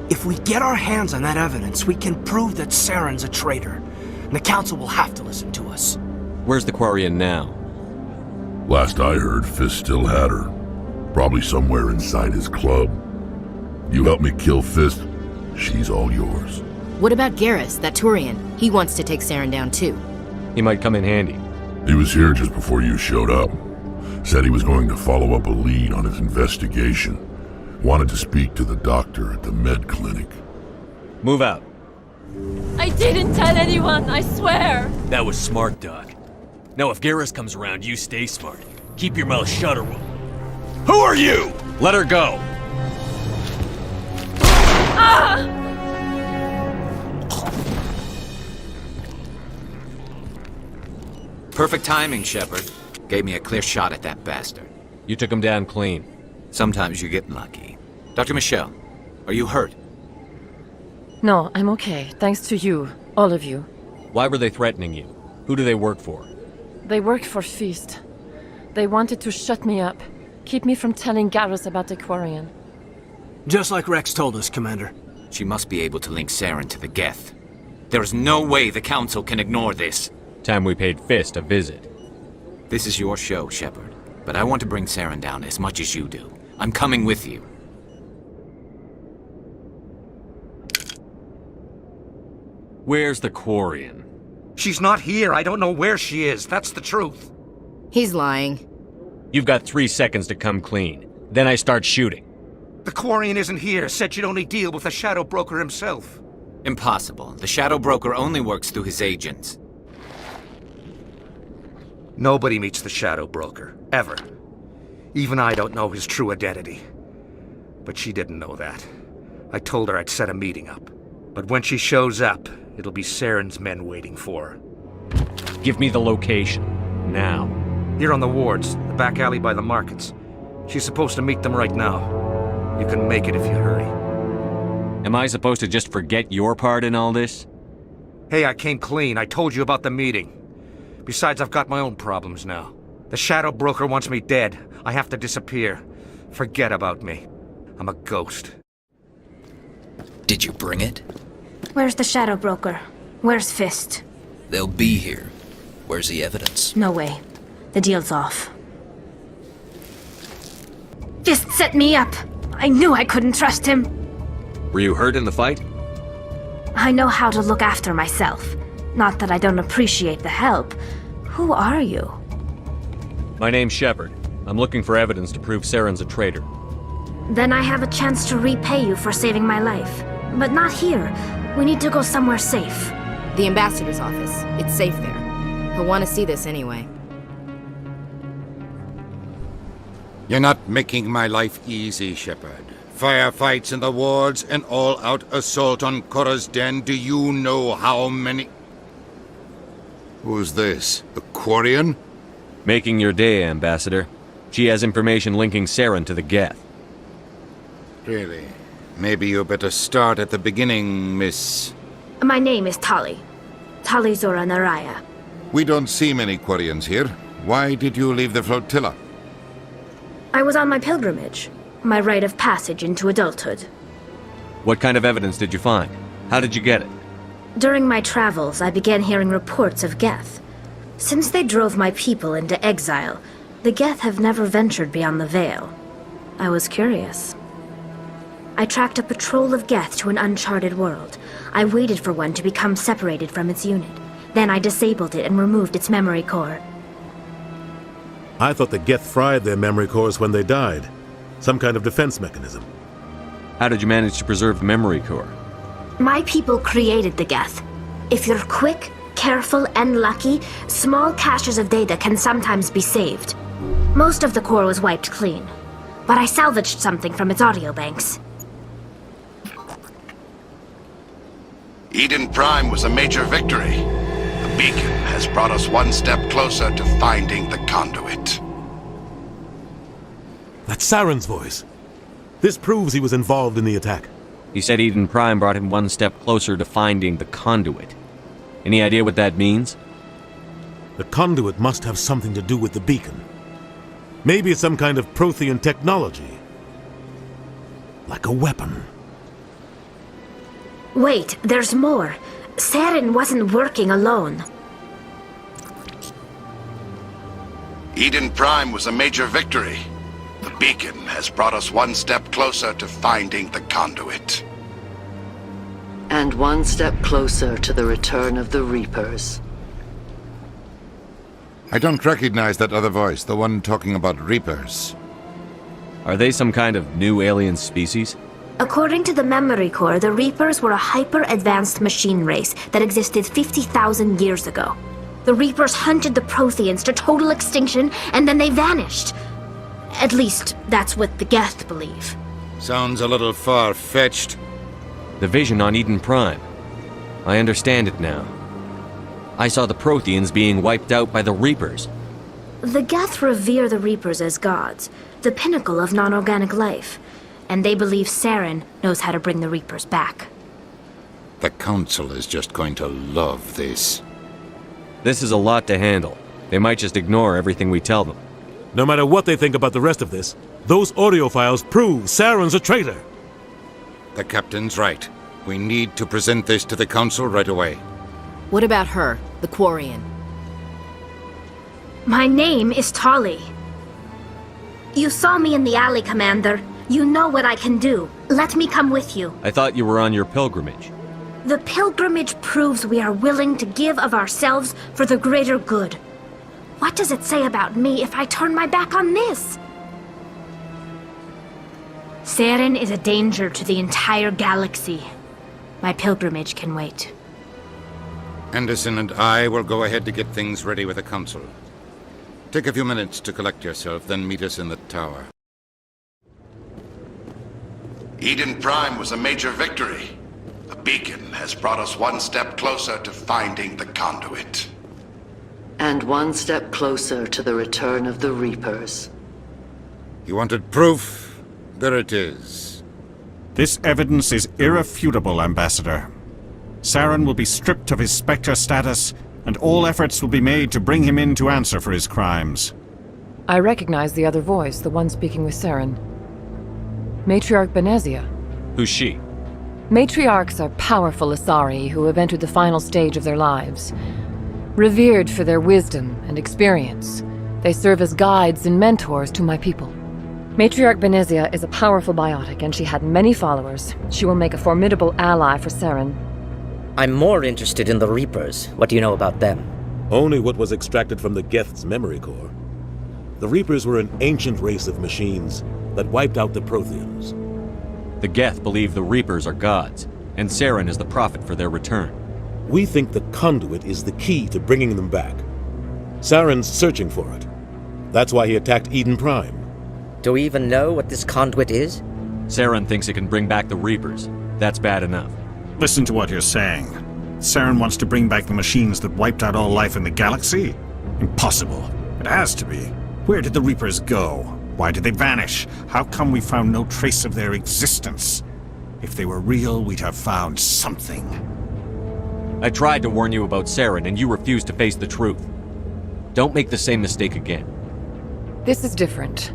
Speaker 7: If we get our hands on that evidence, we can prove that Saren's a traitor. And the Council will have to listen to us.
Speaker 5: Where's the Quarian now?
Speaker 3: Last I heard, Fist still had her. Probably somewhere inside his club. You help me kill Fist, she's all yours.
Speaker 11: What about Garrus, that Turian? He wants to take Saren down too.
Speaker 5: He might come in handy.
Speaker 3: He was here just before you showed up. Said he was going to follow up a lead on his investigation. Wanted to speak to the doctor at the med clinic.
Speaker 5: Move out.
Speaker 11: I didn't tell anyone, I swear.
Speaker 10: That was smart, Doc.
Speaker 5: Now if Garrus comes around, you stay smart. Keep your mouth shut or we'll... Who are you? Let her go!
Speaker 22: Perfect timing, Shepard. Gave me a clear shot at that bastard.
Speaker 5: You took him down clean.
Speaker 22: Sometimes you get lucky. Dr. Michelle, are you hurt?
Speaker 20: No, I'm okay. Thanks to you. All of you.
Speaker 5: Why were they threatening you? Who do they work for?
Speaker 20: They worked for Feast. They wanted to shut me up. Keep me from telling Garrus about the Quarian.
Speaker 7: Just like Rex told us, Commander.
Speaker 22: She must be able to link Saren to the Geth. There is no way the Council can ignore this.
Speaker 5: Time we paid Fist a visit.
Speaker 22: This is your show, Shepard. But I want to bring Saren down as much as you do. I'm coming with you.
Speaker 5: Where's the Quarian?
Speaker 9: She's not here. I don't know where she is. That's the truth.
Speaker 11: He's lying.
Speaker 5: You've got 3 seconds to come clean. Then I start shooting.
Speaker 9: The Quarian isn't here. Said she'd only deal with the Shadow Broker himself.
Speaker 22: Impossible. The Shadow Broker only works through his agents.
Speaker 9: Nobody meets the Shadow Broker. Ever. Even I don't know his true identity. But she didn't know that. I told her I'd set a meeting up. But when she shows up, it'll be Saren's men waiting for her.
Speaker 5: Give me the location. Now.
Speaker 9: Here on the wards, the back alley by the markets. She's supposed to meet them right now. You can make it if you hurry.
Speaker 5: Am I supposed to just forget your part in all this?
Speaker 9: Hey, I came clean. I told you about the meeting. Besides, I've got my own problems now. The Shadow Broker wants me dead. I have to disappear. Forget about me. I'm a ghost.
Speaker 12: Did you bring it?
Speaker 14: Where's the Shadow Broker? Where's Fist?
Speaker 12: They'll be here. Where's the evidence?
Speaker 14: No way. The deal's off. Fist set me up. I knew I couldn't trust him.
Speaker 5: Were you hurt in the fight?
Speaker 14: I know how to look after myself. Not that I don't appreciate the help. Who are you?
Speaker 5: My name's Shepard. I'm looking for evidence to prove Saren's a traitor.
Speaker 14: Then I have a chance to repay you for saving my life. But not here. We need to go somewhere safe.
Speaker 11: The ambassador's office. It's safe there. He'll want to see this anyway.
Speaker 1: You're not making my life easy, Shepard. Firefights in the wards, an all-out assault on Korra's den. Do you know how many... Who's this? The Quarian?
Speaker 5: Making your day, Ambassador. She has information linking Saren to the Geth.
Speaker 1: Really? Maybe you better start at the beginning, Miss...
Speaker 14: My name is Tali. Tali Zora Naraya.
Speaker 1: We don't see many Quarians here. Why did you leave the flotilla?
Speaker 14: I was on my pilgrimage. My rite of passage into adulthood.
Speaker 5: What kind of evidence did you find? How did you get it?
Speaker 14: During my travels, I began hearing reports of Geth. Since they drove my people into exile, the Geth have never ventured beyond the Veil. I was curious. I tracked a patrol of Geth to an uncharted world. I waited for one to become separated from its unit. Then I disabled it and removed its memory core.
Speaker 2: I thought the Geth fried their memory cores when they died. Some kind of defense mechanism.
Speaker 5: How did you manage to preserve the memory core?
Speaker 14: My people created the Geth. If you're quick, careful, and lucky, small caches of data can sometimes be saved. Most of the core was wiped clean, but I salvaged something from its audio banks.
Speaker 21: Eden Prime was a major victory. The beacon has brought us one step closer to finding the conduit.
Speaker 2: That's Saren's voice. This proves he was involved in the attack.
Speaker 5: He said Eden Prime brought him one step closer to finding the conduit. Any idea what that means?
Speaker 2: The conduit must have something to do with the beacon. Maybe it's some kind of Prothean technology. Like a weapon.
Speaker 14: Wait, there's more. Saren wasn't working alone.
Speaker 21: Eden Prime was a major victory. The beacon has brought us one step closer to finding the conduit.
Speaker 15: And one step closer to the return of the Reapers.
Speaker 1: I don't recognize that other voice, the one talking about Reapers.
Speaker 5: Are they some kind of new alien species?
Speaker 14: According to the memory core, the Reapers were a hyper-advanced machine race that existed 50,000 years ago. The Reapers hunted the Protheans to total extinction, and then they vanished. At least, that's what the Geth believe.
Speaker 1: Sounds a little far-fetched.
Speaker 5: The vision on Eden Prime. I understand it now. I saw the Protheans being wiped out by the Reapers.
Speaker 14: The Geth revere the Reapers as gods, the pinnacle of non-organic life. And they believe Saren knows how to bring the Reapers back.
Speaker 1: The Council is just going to love this.
Speaker 5: This is a lot to handle. They might just ignore everything we tell them.
Speaker 8: No matter what they think about the rest of this, those audio files prove Saren's a traitor.
Speaker 1: The Captain's right. We need to present this to the Council right away.
Speaker 11: What about her, the Quarian?
Speaker 14: My name is Tali. You saw me in the alley, Commander. You know what I can do. Let me come with you.
Speaker 5: I thought you were on your pilgrimage.
Speaker 14: The pilgrimage proves we are willing to give of ourselves for the greater good. What does it say about me if I turn my back on this? Saren is a danger to the entire galaxy. My pilgrimage can wait.
Speaker 1: Anderson and I will go ahead to get things ready with the Council. Take a few minutes to collect yourself, then meet us in the tower.
Speaker 21: Eden Prime was a major victory. The beacon has brought us one step closer to finding the conduit.
Speaker 15: And one step closer to the return of the Reapers.
Speaker 1: You wanted proof? There it is.
Speaker 6: This evidence is irrefutable, Ambassador. Saren will be stripped of his Spectre status, and all efforts will be made to bring him in to answer for his crimes.
Speaker 20: I recognize the other voice, the one speaking with Saren. Matriarch Benezia.
Speaker 5: Who's she?
Speaker 20: Matriarchs are powerful Asari who have entered the final stage of their lives. Revered for their wisdom and experience, they serve as guides and mentors to my people. Matriarch Benezia is a powerful biotic, and she had many followers. She will make a formidable ally for Saren.
Speaker 19: I'm more interested in the Reapers. What do you know about them?
Speaker 2: Only what was extracted from the Geth's memory core. The Reapers were an ancient race of machines that wiped out the Protheans.
Speaker 5: The Geth believe the Reapers are gods, and Saren is the prophet for their return.
Speaker 2: We think the conduit is the key to bringing them back. Saren's searching for it. That's why he attacked Eden Prime.
Speaker 19: Do we even know what this conduit is?
Speaker 5: Saren thinks it can bring back the Reapers. That's bad enough.
Speaker 6: Listen to what you're saying. Saren wants to bring back the machines that wiped out all life in the galaxy? Impossible. It has to be. Where did the Reapers go? Why did they vanish? How come we found no trace of their existence? If they were real, we'd have found something.
Speaker 5: I tried to warn you about Saren, and you refused to face the truth. Don't make the same mistake again.
Speaker 20: This is different.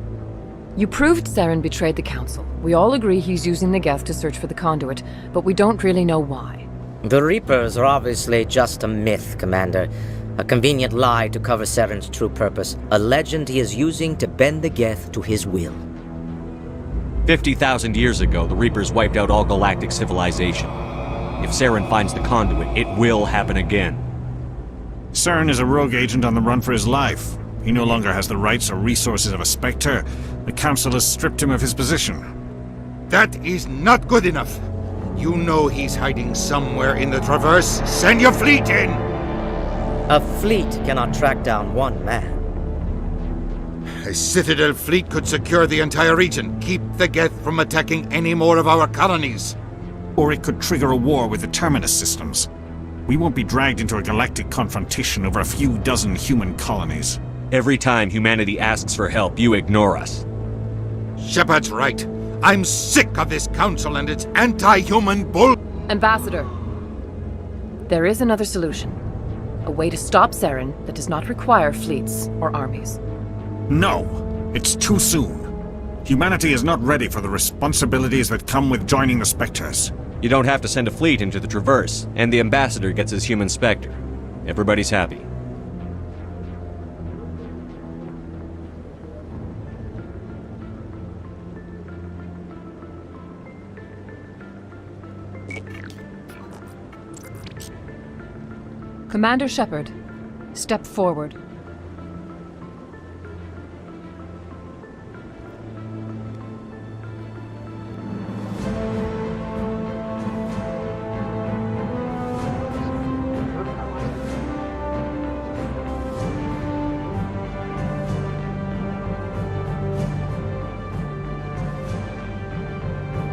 Speaker 20: You proved Saren betrayed the Council. We all agree he's using the Geth to search for the conduit, but we don't really know why.
Speaker 19: The Reapers are obviously just a myth, Commander. A convenient lie to cover Saren's true purpose. A legend he is using to bend the Geth to his will.
Speaker 5: 50,000 years ago, the Reapers wiped out all galactic civilization. If Saren finds the conduit, it will happen again.
Speaker 6: Saren is a rogue agent on the run for his life. He no longer has the rights or resources of a Spectre. The Council has stripped him of his position.
Speaker 18: That is not good enough. You know he's hiding somewhere in the Traverse. Send your fleet in!
Speaker 19: A fleet cannot track down one man.
Speaker 18: A Citadel fleet could secure the entire region, keep the Geth from attacking any more of our colonies.
Speaker 6: Or it could trigger a war with the Terminus systems. We won't be dragged into a galactic confrontation over a few dozen human colonies.
Speaker 5: Every time humanity asks for help, you ignore us.
Speaker 18: Shepard's right. I'm sick of this council and its anti-human bull...
Speaker 20: Ambassador, there is another solution. A way to stop Saren that does not require fleets or armies.
Speaker 6: No, it's too soon. Humanity is not ready for the responsibilities that come with joining the Spectres.
Speaker 5: You don't have to send a fleet into the Traverse, and the Ambassador gets his human Spectre. Everybody's happy.
Speaker 20: Commander Shepard, step forward.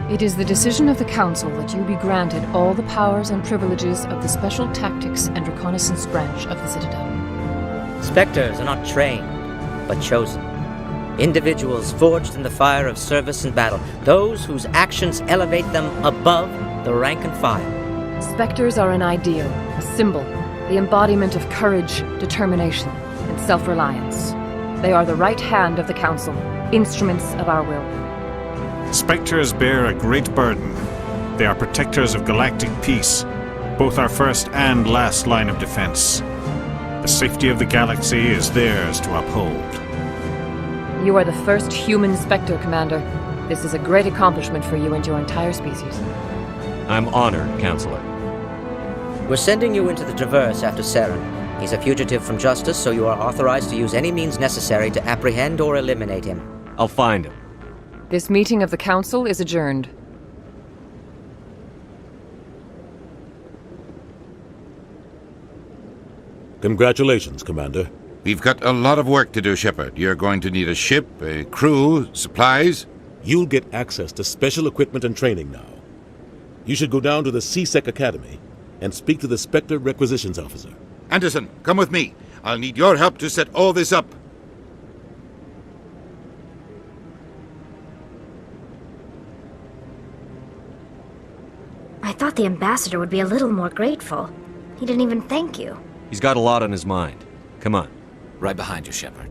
Speaker 20: It is the decision of the Council that you be granted all the powers and privileges of the Special Tactics and Reconnaissance Branch of the Citadel.
Speaker 19: Spectres are not trained, but chosen. Individuals forged in the fire of service and battle. Those whose actions elevate them above the rank and file.
Speaker 20: Spectres are an ideal, a symbol, the embodiment of courage, determination, and self-reliance. They are the right hand of the Council, instruments of our will.
Speaker 6: Spectres bear a great burden. They are protectors of galactic peace, both our first and last line of defense. The safety of the galaxy is theirs to uphold.
Speaker 20: You are the first human Spectre, Commander. This is a great accomplishment for you and your entire species.
Speaker 5: I'm honored, Counselor.
Speaker 19: We're sending you into the Traverse after Saren. He's a fugitive from justice, so you are authorized to use any means necessary to apprehend or eliminate him.
Speaker 5: I'll find him.
Speaker 20: This meeting of the Council is adjourned.
Speaker 2: Congratulations, Commander.
Speaker 1: We've got a lot of work to do, Shepard. You're going to need a ship, a crew, supplies.
Speaker 2: You'll get access to special equipment and training now. You should go down to the C-Sec Academy and speak to the Spectre Requisitions Officer.
Speaker 1: Anderson, come with me. I'll need your help to set all this up.
Speaker 14: I thought the ambassador would be a little more grateful. He didn't even thank you.
Speaker 5: He's got a lot on his mind. Come on.
Speaker 22: Right behind you, Shepard.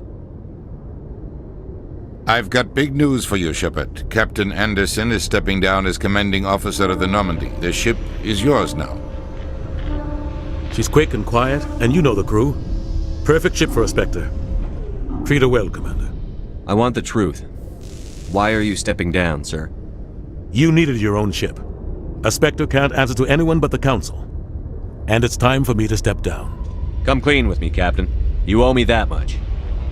Speaker 1: I've got big news for you, Shepard. Captain Anderson is stepping down as commanding officer of the Normandy. The ship is yours now.
Speaker 2: She's quick and quiet, and you know the crew. Perfect ship for a Spectre. Treat her well, Commander.
Speaker 5: I want the truth. Why are you stepping down, sir?
Speaker 2: You needed your own ship. A Spectre can't answer to anyone but the Council. And it's time for me to step down.
Speaker 5: Come clean with me, Captain. You owe me that much.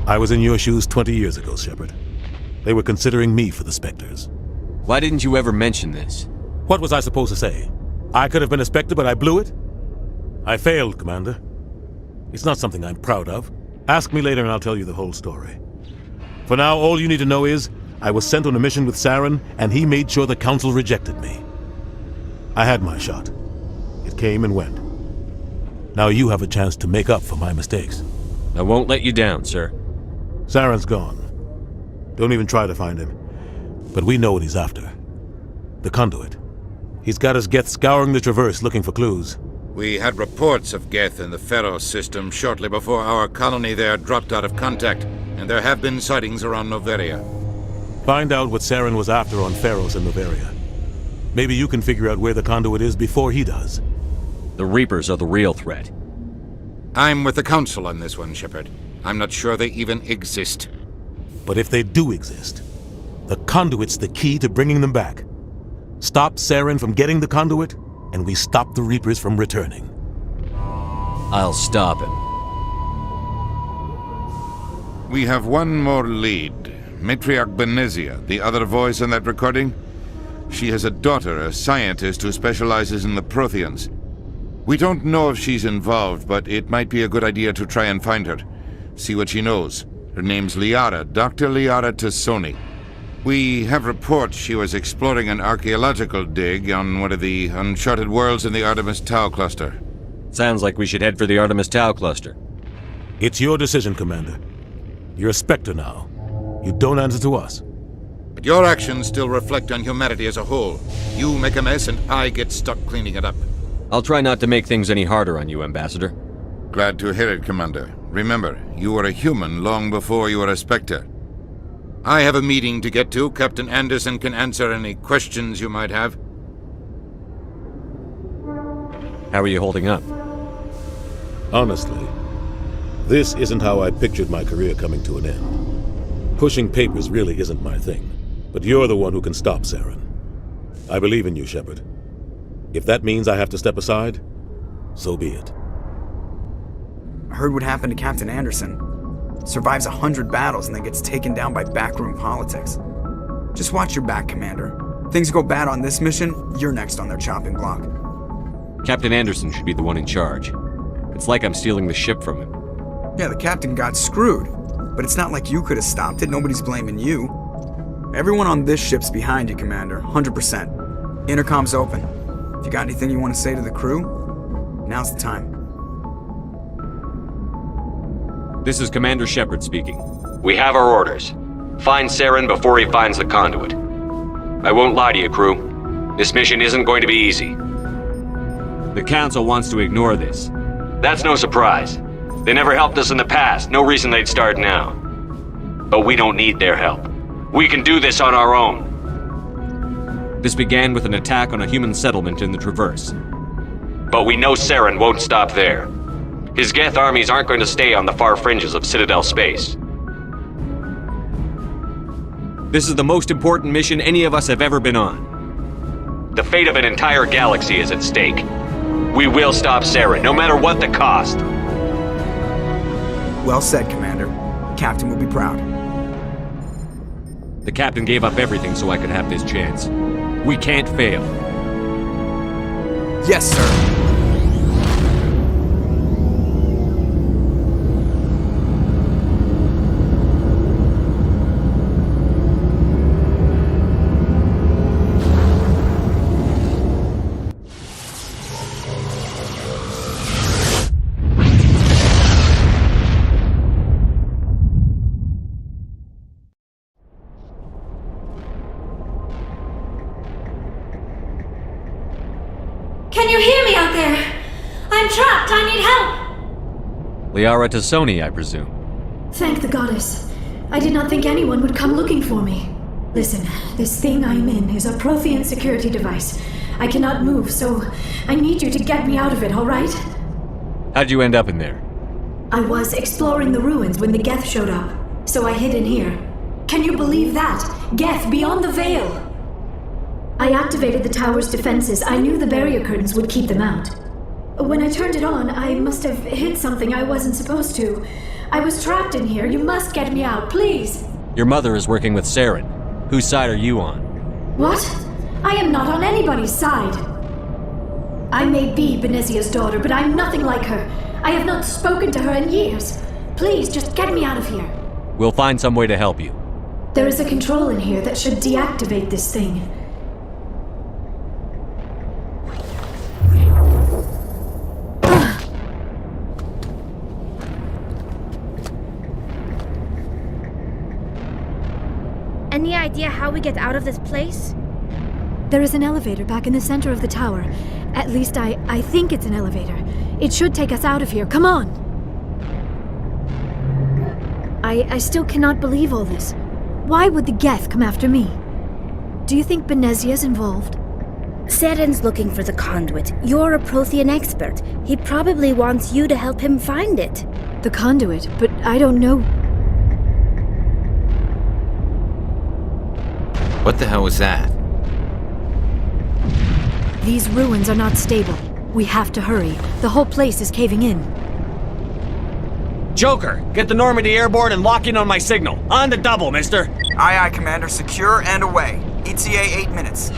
Speaker 2: I was in your shoes 20 years ago, Shepard. They were considering me for the Spectres.
Speaker 5: Why didn't you ever mention this?
Speaker 2: What was I supposed to say? I could have been a Spectre, but I blew it? I failed, Commander. It's not something I'm proud of. Ask me later and I'll tell you the whole story. For now, all you need to know is, I was sent on a mission with Saren, and he made sure the Council rejected me. I had my shot. It came and went. Now you have a chance to make up for my mistakes.
Speaker 5: I won't let you down, sir.
Speaker 2: Saren's gone. Don't even try to find him. But we know what he's after. The Conduit. He's got his Geth scouring the Traverse looking for clues.
Speaker 1: We had reports of Geth in the Pharos system shortly before our colony there dropped out of contact, and there have been sightings around Noveria.
Speaker 2: Find out what Saren was after on Pharos and Noveria. Maybe you can figure out where the Conduit is before he does.
Speaker 5: The Reapers are the real threat.
Speaker 1: I'm with the Council on this one, Shepard. I'm not sure they even exist.
Speaker 2: But if they do exist, the Conduit's the key to bringing them back. Stop Saren from getting the Conduit, and we stop the Reapers from returning.
Speaker 5: I'll stop him.
Speaker 1: We have one more lead. Matriarch Benezia, the other voice in that recording. She has a daughter, a scientist who specializes in the Protheans. We don't know if she's involved, but it might be a good idea to try and find her. See what she knows. Her name's Liara, Dr. Liara Tassoni. We have reports she was exploring an archaeological dig on one of the uncharted worlds in the Artemis Tau cluster.
Speaker 5: Sounds like we should head for the Artemis Tau cluster.
Speaker 2: It's your decision, Commander. You're a Spectre now. You don't answer to us.
Speaker 1: But your actions still reflect on humanity as a whole. You make a mess and I get stuck cleaning it up.
Speaker 5: I'll try not to make things any harder on you, Ambassador.
Speaker 1: Glad to hear it, Commander. Remember, you were a human long before you were a Spectre. I have a meeting to get to. Captain Anderson can answer any questions you might have.
Speaker 5: How are you holding up?
Speaker 2: Honestly, this isn't how I pictured my career coming to an end. Pushing papers really isn't my thing, but you're the one who can stop Saren. I believe in you, Shepard. If that means I have to step aside, so be it.
Speaker 4: I heard what happened to Captain Anderson. Survives 100 battles and then gets taken down by backroom politics. Just watch your back, Commander. Things go bad on this mission, you're next on their chopping block.
Speaker 5: Captain Anderson should be the one in charge. It's like I'm stealing the ship from him.
Speaker 4: Yeah, the captain got screwed. But it's not like you could have stopped it. Nobody's blaming you. Everyone on this ship's behind you, Commander. 100%. Intercom's open. If you got anything you want to say to the crew, now's the time.
Speaker 13: This is Commander Shepard speaking. We have our orders. Find Saren before he finds the conduit. I won't lie to you, crew. This mission isn't going to be easy. The Council wants to ignore this. That's no surprise. They never helped us in the past, no reason they'd start now. But we don't need their help. We can do this on our own. This began with an attack on a human settlement in the Traverse. But we know Saren won't stop there. His Geth armies aren't going to stay on the far fringes of Citadel space. This is the most important mission any of us have ever been on. The fate of an entire galaxy is at stake. We will stop Saren, no matter what the cost.
Speaker 4: Well said, Commander. Captain will be proud.
Speaker 13: The Captain gave up everything so I could have this chance. We can't fail.
Speaker 4: Yes, sir.
Speaker 16: Can you hear me out there? I'm trapped. I need help.
Speaker 13: Liara Tassoni, I presume.
Speaker 16: Thank the goddess. I did not think anyone would come looking for me. Listen, this thing I'm in is a Prothean security device. I cannot move, so I need you to get me out of it, all right?
Speaker 13: How'd you end up in there?
Speaker 16: I was exploring the ruins when the Geth showed up, so I hid in here. Can you believe that? Geth beyond the veil! I activated the tower's defenses. I knew the barrier curtains would keep them out. When I turned it on, I must have hit something I wasn't supposed to. I was trapped in here. You must get me out, please!
Speaker 13: Your mother is working with Saren. Whose side are you on?
Speaker 16: What? I am not on anybody's side. I may be Benezia's daughter, but I'm nothing like her. I have not spoken to her in years. Please, just get me out of here.
Speaker 13: We'll find some way to help you.
Speaker 16: There is a control in here that should deactivate this thing.
Speaker 11: Any idea how we get out of this place?
Speaker 16: There is an elevator back in the center of the tower. At least I think it's an elevator. It should take us out of here. Come on! I still cannot believe all this. Why would the Geth come after me? Do you think Benezia's involved?
Speaker 11: Saren's looking for the conduit. You're a Prothean expert. He probably wants you to help him find it.
Speaker 16: The conduit? But I don't know.
Speaker 22: What the hell was that?
Speaker 16: These ruins are not stable. We have to hurry. The whole place is caving in.
Speaker 13: Joker, get the Normandy airborne and lock in on my signal. On the double, mister.
Speaker 4: Aye, aye, Commander. Secure and away. ETA 8 minutes.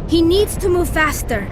Speaker 11: He needs to move faster.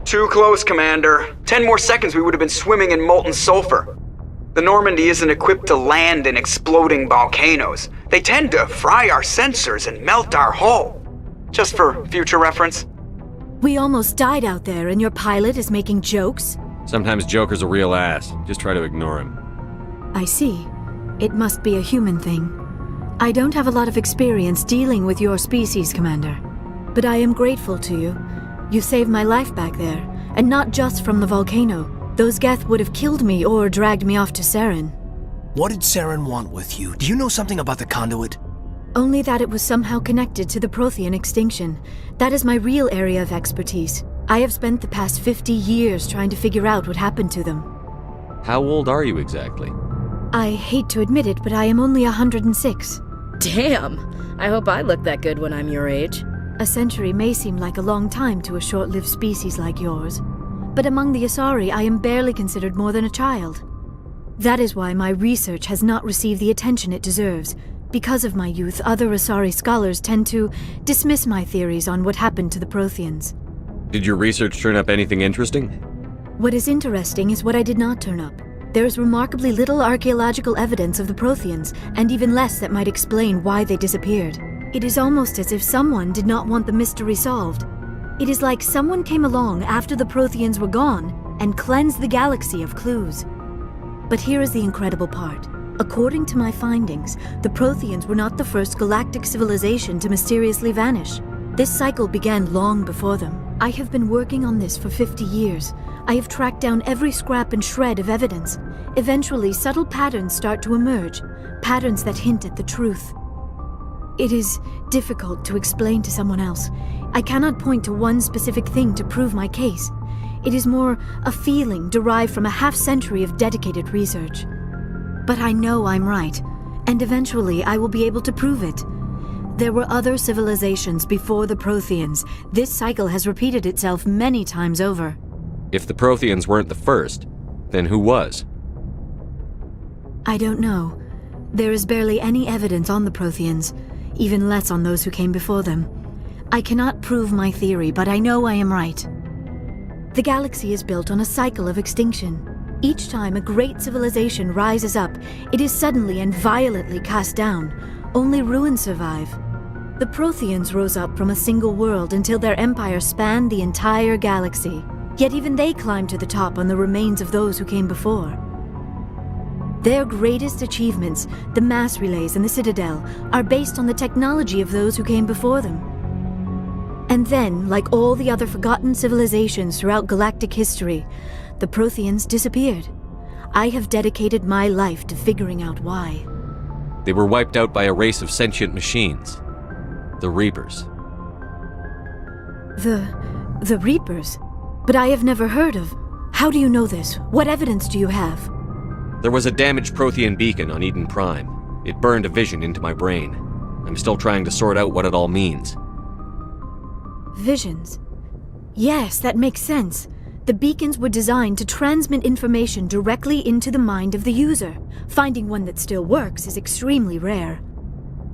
Speaker 4: Too close, Commander. 10 more seconds we would have been swimming in molten sulfur. The Normandy isn't equipped to land in exploding volcanoes. They tend to fry our sensors and melt our hull. Just for future reference.
Speaker 16: We almost died out there and your pilot is making jokes?
Speaker 13: Sometimes Joker's a real ass. Just try to ignore him.
Speaker 16: I see. It must be a human thing. I don't have a lot of experience dealing with your species, Commander. But I am grateful to you. You saved my life back there, and not just from the volcano. Those Geth would have killed me or dragged me off to Saren.
Speaker 7: What did Saren want with you? Do you know something about the conduit?
Speaker 16: Only that it was somehow connected to the Prothean extinction. That is my real area of expertise. I have spent the past 50 years trying to figure out what happened to them.
Speaker 13: How old are you exactly?
Speaker 16: I hate to admit it, but I am only 106.
Speaker 11: Damn! I hope I look that good when I'm your age.
Speaker 16: A century may seem like a long time to a short-lived species like yours, but among the Asari I am barely considered more than a child. That is why my research has not received the attention it deserves. Because of my youth, other Asari scholars tend to dismiss my theories on what happened to the Protheans.
Speaker 13: Did your research turn up anything interesting?
Speaker 16: What is interesting is what I did not turn up. There is remarkably little archaeological evidence of the Protheans, and even less that might explain why they disappeared. It is almost as if someone did not want the mystery solved. It is like someone came along after the Protheans were gone and cleansed the galaxy of clues. But here is the incredible part. According to my findings, the Protheans were not the first galactic civilization to mysteriously vanish. This cycle began long before them. I have been working on this for 50 years. I have tracked down every scrap and shred of evidence. Eventually, subtle patterns start to emerge, patterns that hint at the truth. It is difficult to explain to someone else. I cannot point to one specific thing to prove my case. It is more a feeling derived from a half-century of dedicated research. But I know I'm right, and eventually I will be able to prove it. There were other civilizations before the Protheans. This cycle has repeated itself many times over.
Speaker 13: If the Protheans weren't the first, then who was?
Speaker 16: I don't know. There is barely any evidence on the Protheans, even less on those who came before them. I cannot prove my theory, but I know I am right. The galaxy is built on a cycle of extinction. Each time a great civilization rises up, it is suddenly and violently cast down. Only ruins survive. The Protheans rose up from a single world until their empire spanned the entire galaxy. Yet even they climbed to the top on the remains of those who came before. Their greatest achievements, the mass relays and the Citadel, are based on the technology of those who came before them. And then, like all the other forgotten civilizations throughout galactic history, the Protheans disappeared. I have dedicated my life to figuring out why.
Speaker 13: They were wiped out by a race of sentient machines. The Reapers.
Speaker 16: The Reapers? But I have never heard of. How do you know this? What evidence do you have?
Speaker 13: There was a damaged Prothean beacon on Eden Prime. It burned a vision into my brain. I'm still trying to sort out what it all means.
Speaker 16: Visions? Yes, that makes sense. The beacons were designed to transmit information directly into the mind of the user. Finding one that still works is extremely rare.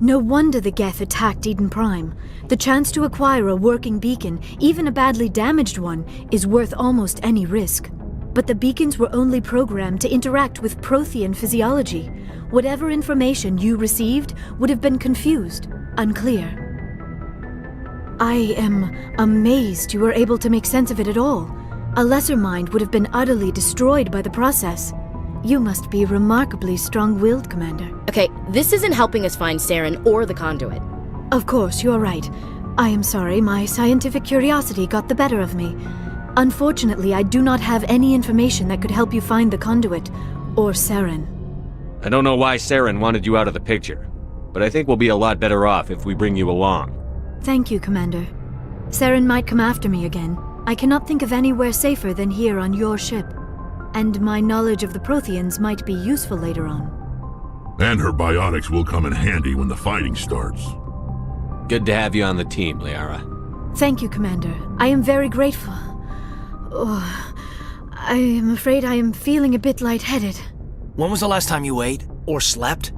Speaker 16: No wonder the Geth attacked Eden Prime. The chance to acquire a working beacon, even a badly damaged one, is worth almost any risk. But the beacons were only programmed to interact with Prothean physiology. Whatever information you received would have been confused, unclear. I am amazed you were able to make sense of it at all. A lesser mind would have been utterly destroyed by the process. You must be remarkably strong-willed, Commander.
Speaker 11: Okay, this isn't helping us find Saren or the conduit.
Speaker 16: Of course, you are right. I am sorry, my scientific curiosity got the better of me. Unfortunately, I do not have any information that could help you find the conduit, or Saren.
Speaker 13: I don't know why Saren wanted you out of the picture, but I think we'll be a lot better off if we bring you along.
Speaker 16: Thank you, Commander. Saren might come after me again. I cannot think of anywhere safer than here on your ship. And my knowledge of the Protheans might be useful later on.
Speaker 3: And her biotics will come in handy when the fighting starts.
Speaker 13: Good to have you on the team, Liara.
Speaker 16: Thank you, Commander. I am very grateful. Oh, I am afraid I am feeling a bit lightheaded.
Speaker 7: When was the last time you ate? Or slept?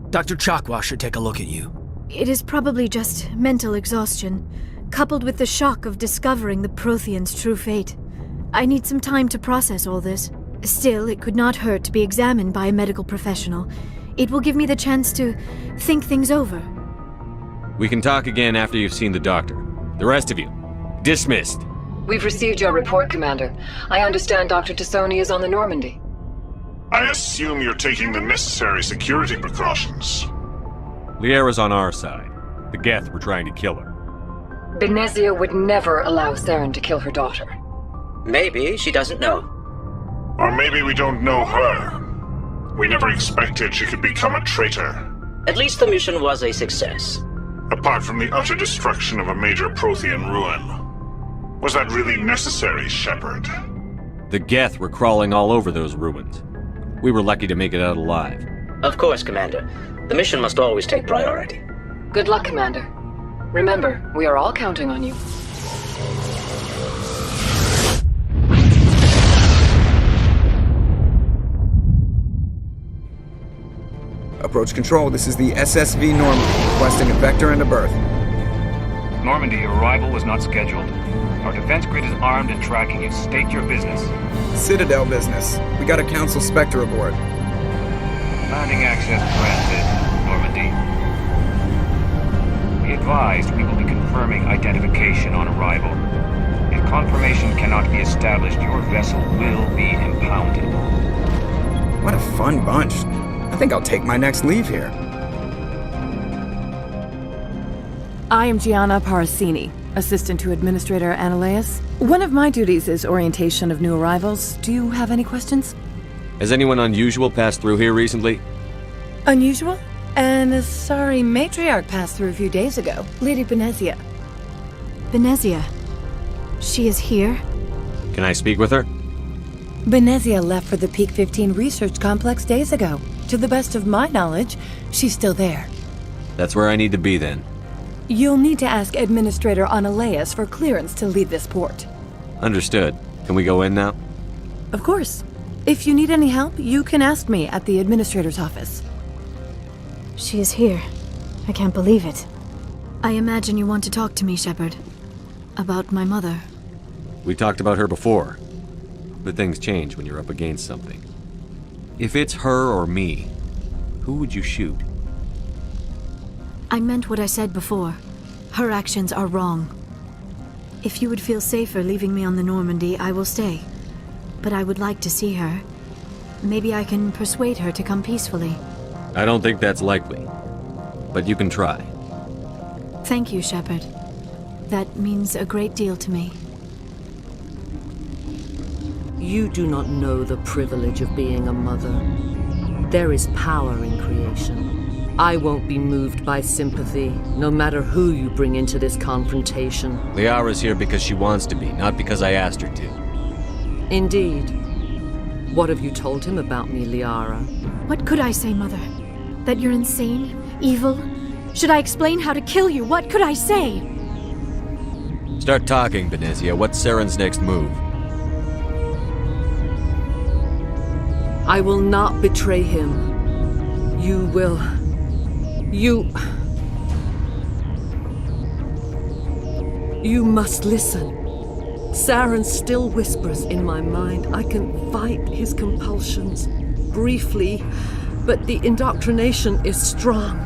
Speaker 7: Dr. Chakwa should take a look at you.
Speaker 16: It is probably just mental exhaustion, coupled with the shock of discovering the Protheans' true fate. I need some time to process all this. Still, it could not hurt to be examined by a medical professional. It will give me the chance to think things over.
Speaker 13: We can talk again after you've seen the doctor. The rest of you, dismissed.
Speaker 20: We've received your report, Commander. I understand Dr. Tassoni is on the Normandy.
Speaker 10: I assume you're taking the necessary security precautions.
Speaker 13: Liara's on our side. The Geth were trying to kill her.
Speaker 20: Benezia would never allow Saren to kill her daughter.
Speaker 19: Maybe she doesn't know.
Speaker 10: Or maybe we don't know her. We never expected she could become a traitor.
Speaker 19: At least the mission was a success.
Speaker 10: Apart from the utter destruction of a major Prothean ruin. Was that really necessary, Shepard?
Speaker 13: The Geth were crawling all over those ruins. We were lucky to make it out alive.
Speaker 19: Of course, Commander. The mission must always take priority.
Speaker 20: Good luck, Commander. Remember, we are all counting on you.
Speaker 4: Approach control, this is the SSV Normandy, requesting a vector and a berth.
Speaker 17: Normandy, your arrival was not scheduled. Our defense grid is armed and tracking you. State your business.
Speaker 4: Citadel business. We got a Council Spectre aboard.
Speaker 17: Landing access granted, Normandy. Be advised, we will be confirming identification on arrival. If confirmation cannot be established, your vessel will be impounded.
Speaker 4: What a fun bunch. I think I'll take my next leave here.
Speaker 23: I am Gianna Parasini, assistant to Administrator Ananias. One of my duties is orientation of new arrivals. Do you have any questions?
Speaker 13: Has anyone unusual passed through here recently?
Speaker 23: Unusual? And sorry, matriarch passed through a few days ago. Lady Benezia.
Speaker 16: Benezia? She is here?
Speaker 13: Can I speak with her?
Speaker 23: Benezia left for the Peak 15 research complex days ago. To the best of my knowledge, she's still there.
Speaker 13: That's where I need to be then.
Speaker 23: You'll need to ask Administrator Ananias for clearance to leave this port.
Speaker 13: Understood. Can we go in now?
Speaker 23: Of course. If you need any help, you can ask me at the Administrator's office.
Speaker 16: She is here. I can't believe it. I imagine you want to talk to me, Shepard. About my mother.
Speaker 13: We talked about her before. But things change when you're up against something. If it's her or me, who would you shoot?
Speaker 16: I meant what I said before. Her actions are wrong. If you would feel safer leaving me on the Normandy, I will stay. But I would like to see her. Maybe I can persuade her to come peacefully.
Speaker 13: I don't think that's likely. But you can try.
Speaker 16: Thank you, Shepard. That means a great deal to me.
Speaker 15: You do not know the privilege of being a mother. There is power in creation. I won't be moved by sympathy, no matter who you bring into this confrontation.
Speaker 13: Liara's here because she wants to be, not because I asked her to.
Speaker 15: Indeed. What have you told him about me, Liara?
Speaker 16: What could I say, Mother? That you're insane? Evil? Should I explain how to kill you? What could I say?
Speaker 13: Start talking, Benezia. What's Saren's next move?
Speaker 15: I will not betray him. You will... You must listen. Saren still whispers in my mind. I can fight his compulsions, briefly, but the indoctrination is strong.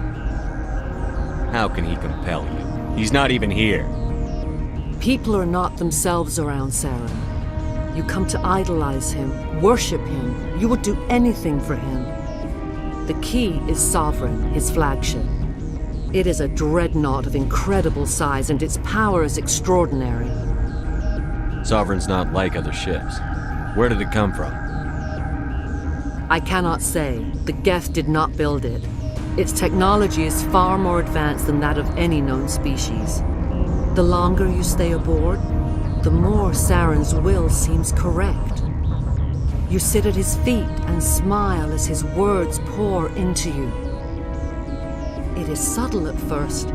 Speaker 13: How can he compel you? He's not even here.
Speaker 15: People are not themselves around Saren. You come to idolize him, worship him. You would do anything for him. The key is Sovereign, his flagship. It is a dreadnought of incredible size, and its power is extraordinary.
Speaker 13: Sovereign's not like other ships. Where did it come from?
Speaker 15: I cannot say. The Geth did not build it. Its technology is far more advanced than that of any known species. The longer you stay aboard, the more Saren's will seems correct. You sit at his feet and smile as his words pour into you. It is subtle at first.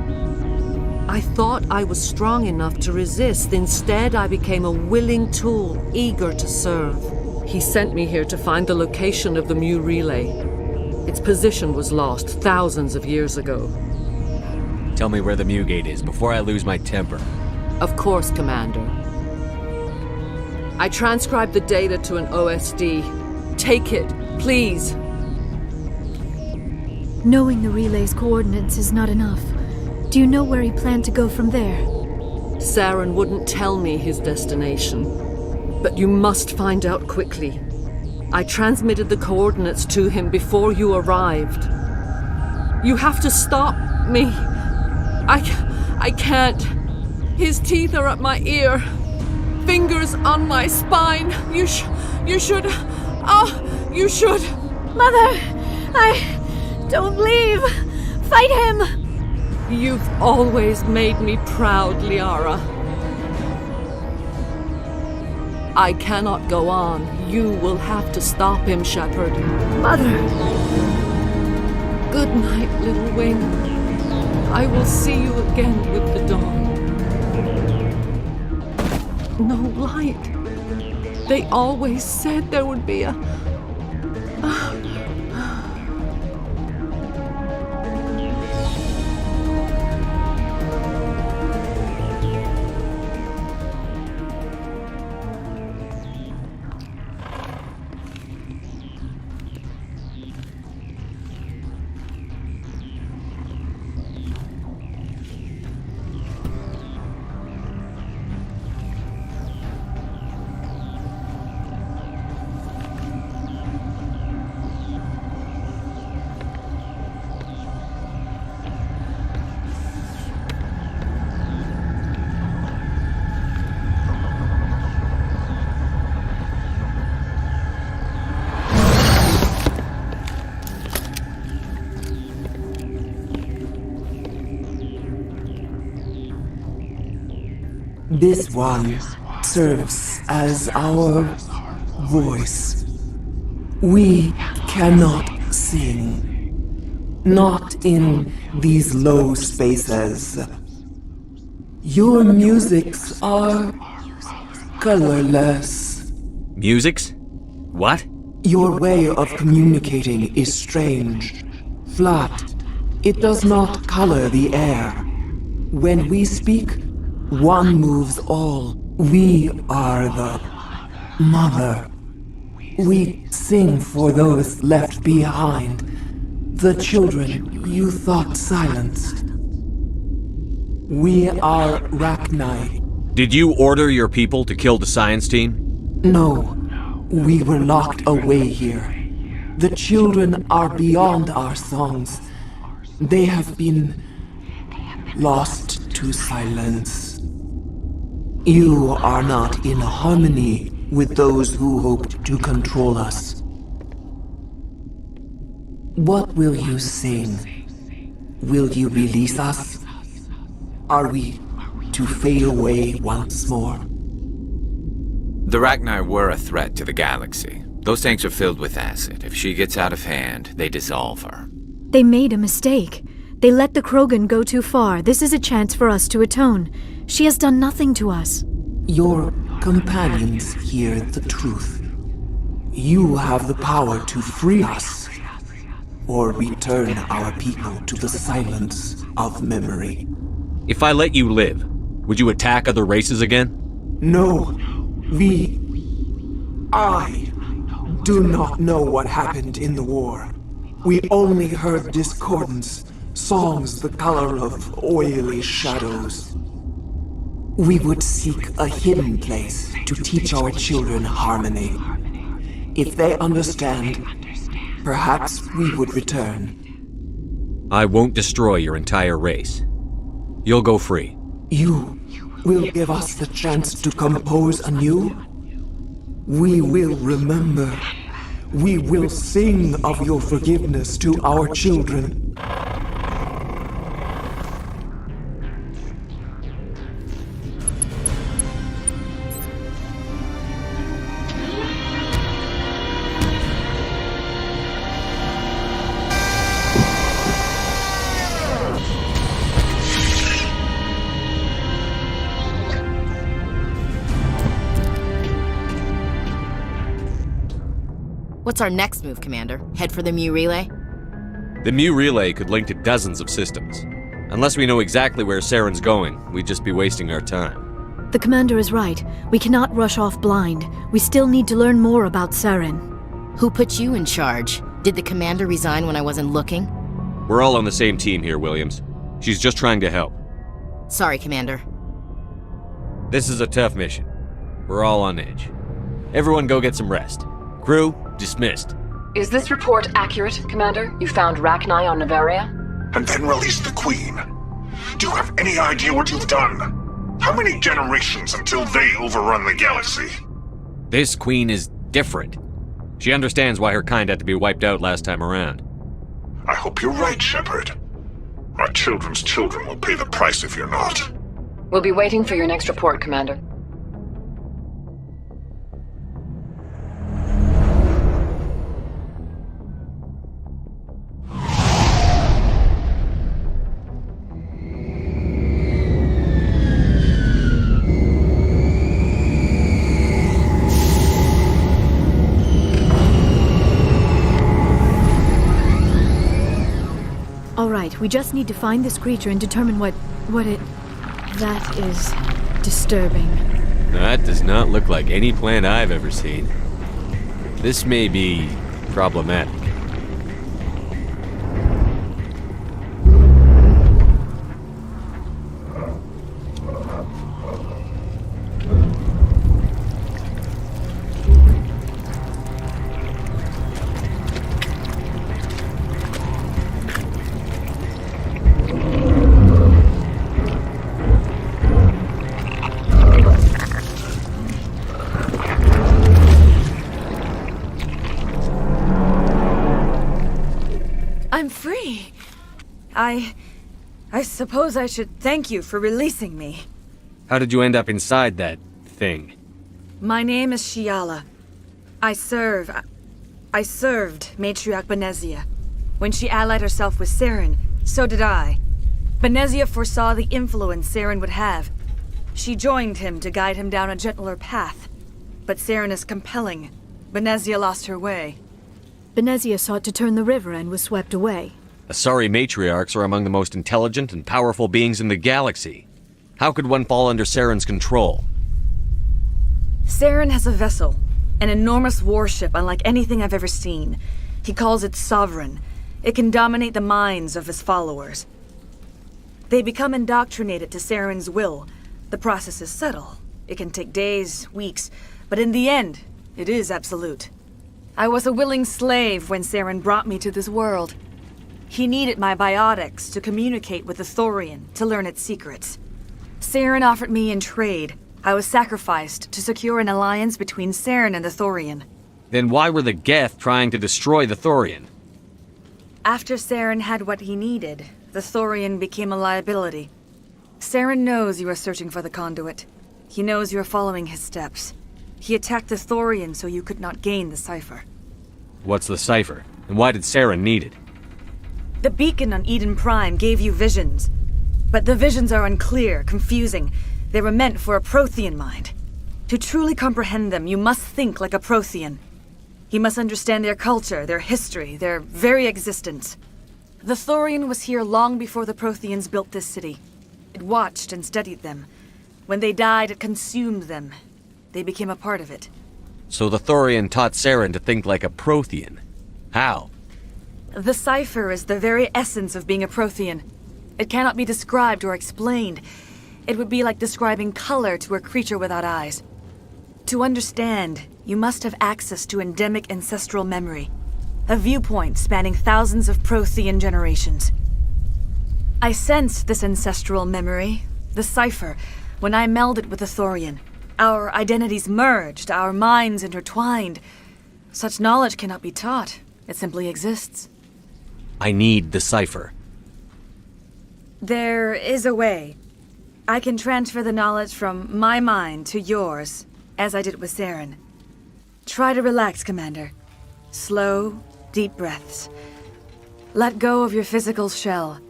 Speaker 15: I thought I was strong enough to resist. Instead, I became a willing tool, eager to serve. He sent me here to find the location of the Mu relay. Its position was lost thousands of years ago.
Speaker 13: Tell me where the Mu gate is before I lose my temper.
Speaker 15: Of course, Commander. I transcribed the data to an OSD. Take it, please.
Speaker 16: Knowing the relay's coordinates is not enough. Do you know where he planned to go from there?
Speaker 15: Saren wouldn't tell me his destination. But you must find out quickly. I transmitted the coordinates to him before you arrived. You have to stop me. I can't. His teeth are at my ear. Fingers on my spine. You should... Oh, you should...
Speaker 16: Mother! Don't leave! Fight him!
Speaker 15: You've always made me proud, Liara. I cannot go on. You will have to stop him, Shepard.
Speaker 16: Mother!
Speaker 15: Good night, little wing. I will see you again with the dawn. No light. They always said there would be a...
Speaker 8: This one serves as our voice. We cannot sing. Not in these low spaces. Your musics are colorless.
Speaker 13: Musics? What?
Speaker 8: Your way of communicating is strange. Flat. It does not color the air. When we speak, one moves all. We are the mother. We sing for those left behind. The children you thought silenced. We are Rachni.
Speaker 13: Did you order your people to kill the science team?
Speaker 8: No. We were locked away here. The children are beyond our songs. They have been lost to silence. You are not in harmony with those who hoped to control us. What will you sing? Will you release us? Are we to fade away once more?
Speaker 22: The Rachni were a threat to the galaxy. Those tanks are filled with acid. If she gets out of hand, they dissolve her.
Speaker 16: They made a mistake. They let the Krogan go too far. This is a chance for us to atone. She has done nothing to us.
Speaker 8: Your companions hear the truth. You have the power to free us, or return our people to the silence of memory.
Speaker 13: If I let you live, would you attack other races again?
Speaker 8: No. I do not know what happened in the war. We only heard discordance, songs the color of oily shadows. We would seek a hidden place to teach our children harmony. If they understand, perhaps we would return.
Speaker 13: I won't destroy your entire race. You'll go free.
Speaker 8: You will give us the chance to compose anew? We will remember. We will sing of your forgiveness to our children.
Speaker 11: What's our next move, Commander? Head for the Mu Relay?
Speaker 13: The Mu Relay could link to dozens of systems. Unless we know exactly where Saren's going, we'd just be wasting our time.
Speaker 16: The Commander is right. We cannot rush off blind. We still need to learn more about Saren.
Speaker 11: Who put you in charge? Did the Commander resign when I wasn't looking?
Speaker 13: We're all on the same team here, Williams. She's just trying to help.
Speaker 11: Sorry, Commander.
Speaker 13: This is a tough mission. We're all on edge. Everyone go get some rest. Crew, dismissed.
Speaker 20: Is this report accurate, Commander? You found Rachni on Nevaria?
Speaker 10: And then released the Queen. Do you have any idea what you've done? How many generations until they overrun the galaxy?
Speaker 13: This Queen is different. She understands why her kind had to be wiped out last time around.
Speaker 10: I hope you're right, Shepard. Our children's children will pay the price if you're not.
Speaker 20: We'll be waiting for your next report, Commander.
Speaker 16: All right, we just need to find this creature and determine what it... That is disturbing.
Speaker 13: That does not look like any plant I've ever seen. This may be problematic.
Speaker 9: I'm free. I suppose I should thank you for releasing me.
Speaker 13: How did you end up inside that thing?
Speaker 9: My name is Shiala. I served Matriarch Benezia. When she allied herself with Saren, so did I. Benezia foresaw the influence Saren would have. She joined him to guide him down a gentler path. But Saren is compelling. Benezia lost her way.
Speaker 16: Benezia sought to turn the river and was swept away.
Speaker 13: Asari matriarchs are among the most intelligent and powerful beings in the galaxy. How could one fall under Saren's control?
Speaker 9: Saren has a vessel, an enormous warship unlike anything I've ever seen. He calls it Sovereign. It can dominate the minds of his followers. They become indoctrinated to Saren's will. The process is subtle. It can take days, weeks, but in the end, it is absolute. I was a willing slave when Saren brought me to this world. He needed my biotics to communicate with the Thorian, to learn its secrets. Saren offered me in trade. I was sacrificed to secure an alliance between Saren and the Thorian.
Speaker 13: Then why were the Geth trying to destroy the Thorian?
Speaker 9: After Saren had what he needed, the Thorian became a liability. Saren knows you are searching for the conduit. He knows you are following his steps. He attacked the Thorian so you could not gain the cipher.
Speaker 13: What's the cipher? And why did Saren need it?
Speaker 9: The beacon on Eden Prime gave you visions. But the visions are unclear, confusing. They were meant for a Prothean mind. To truly comprehend them, you must think like a Prothean. You must understand their culture, their history, their very existence. The Thorian was here long before the Protheans built this city. It watched and studied them. When they died, it consumed them. They became a part of it.
Speaker 13: So the Thorian taught Saren to think like a Prothean. How?
Speaker 9: The cipher is the very essence of being a Prothean. It cannot be described or explained. It would be like describing color to a creature without eyes. To understand, you must have access to endemic ancestral memory, a viewpoint spanning thousands of Prothean generations. I sensed this ancestral memory, the cipher, when I melded with the Thorian. Our identities merged, our minds intertwined. Such knowledge cannot be taught. It simply exists.
Speaker 13: I need the cipher.
Speaker 9: There is a way. I can transfer the knowledge from my mind to yours, as I did with Saren. Try to relax, Commander. Slow, deep breaths. Let go of your physical shell.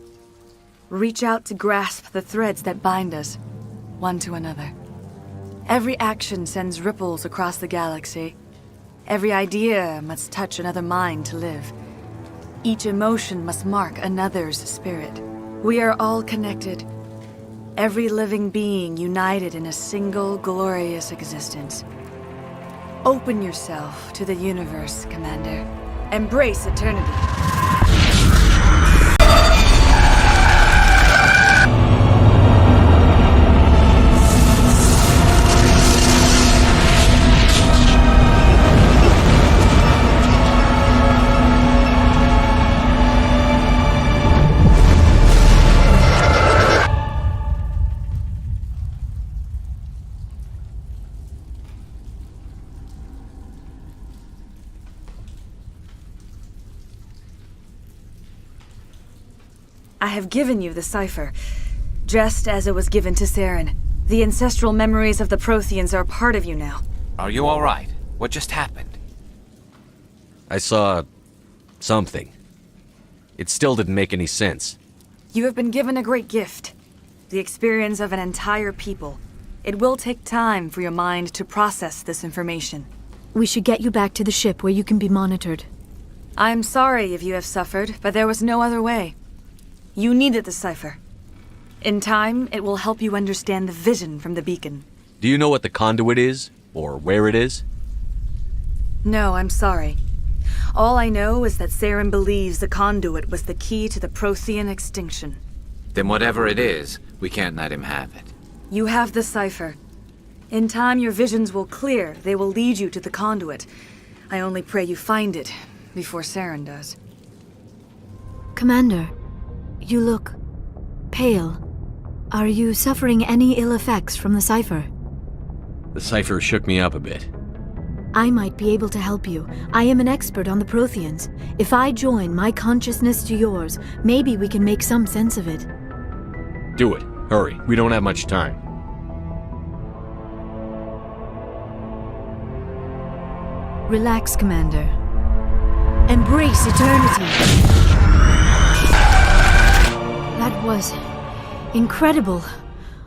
Speaker 9: Reach out to grasp the threads that bind us, one to another. Every action sends ripples across the galaxy. Every idea must touch another mind to live. Each emotion must mark another's spirit. We are all connected. Every living being united in a single glorious existence. Open yourself to the universe, Commander. Embrace eternity. I have given you the cipher, just as it was given to Saren. The ancestral memories of the Protheans are part of you now.
Speaker 22: Are you alright? What just happened?
Speaker 5: I saw something. It still didn't make any sense.
Speaker 9: You have been given a great gift. The experience of an entire people. It will take time for your mind to process this information.
Speaker 16: We should get you back to the ship where you can be monitored.
Speaker 9: I'm sorry if you have suffered, but there was no other way. You needed the cipher. In time, it will help you understand the vision from the beacon.
Speaker 5: Do you know what the conduit is? Or where it is?
Speaker 9: No, I'm sorry. All I know is that Saren believes the conduit was the key to the Prothean extinction.
Speaker 22: Then whatever it is, we can't let him have it.
Speaker 9: You have the cipher. In time, your visions will clear. They will lead you to the conduit. I only pray you find it before Saren does.
Speaker 16: Commander, you look pale. Are you suffering any ill effects from the cipher?
Speaker 5: The cipher shook me up a bit.
Speaker 16: I might be able to help you. I am an expert on the Protheans. If I join my consciousness to yours, maybe we can make some sense of it.
Speaker 5: Do it. Hurry. We don't have much time.
Speaker 16: Relax, Commander. Embrace eternity. That was incredible.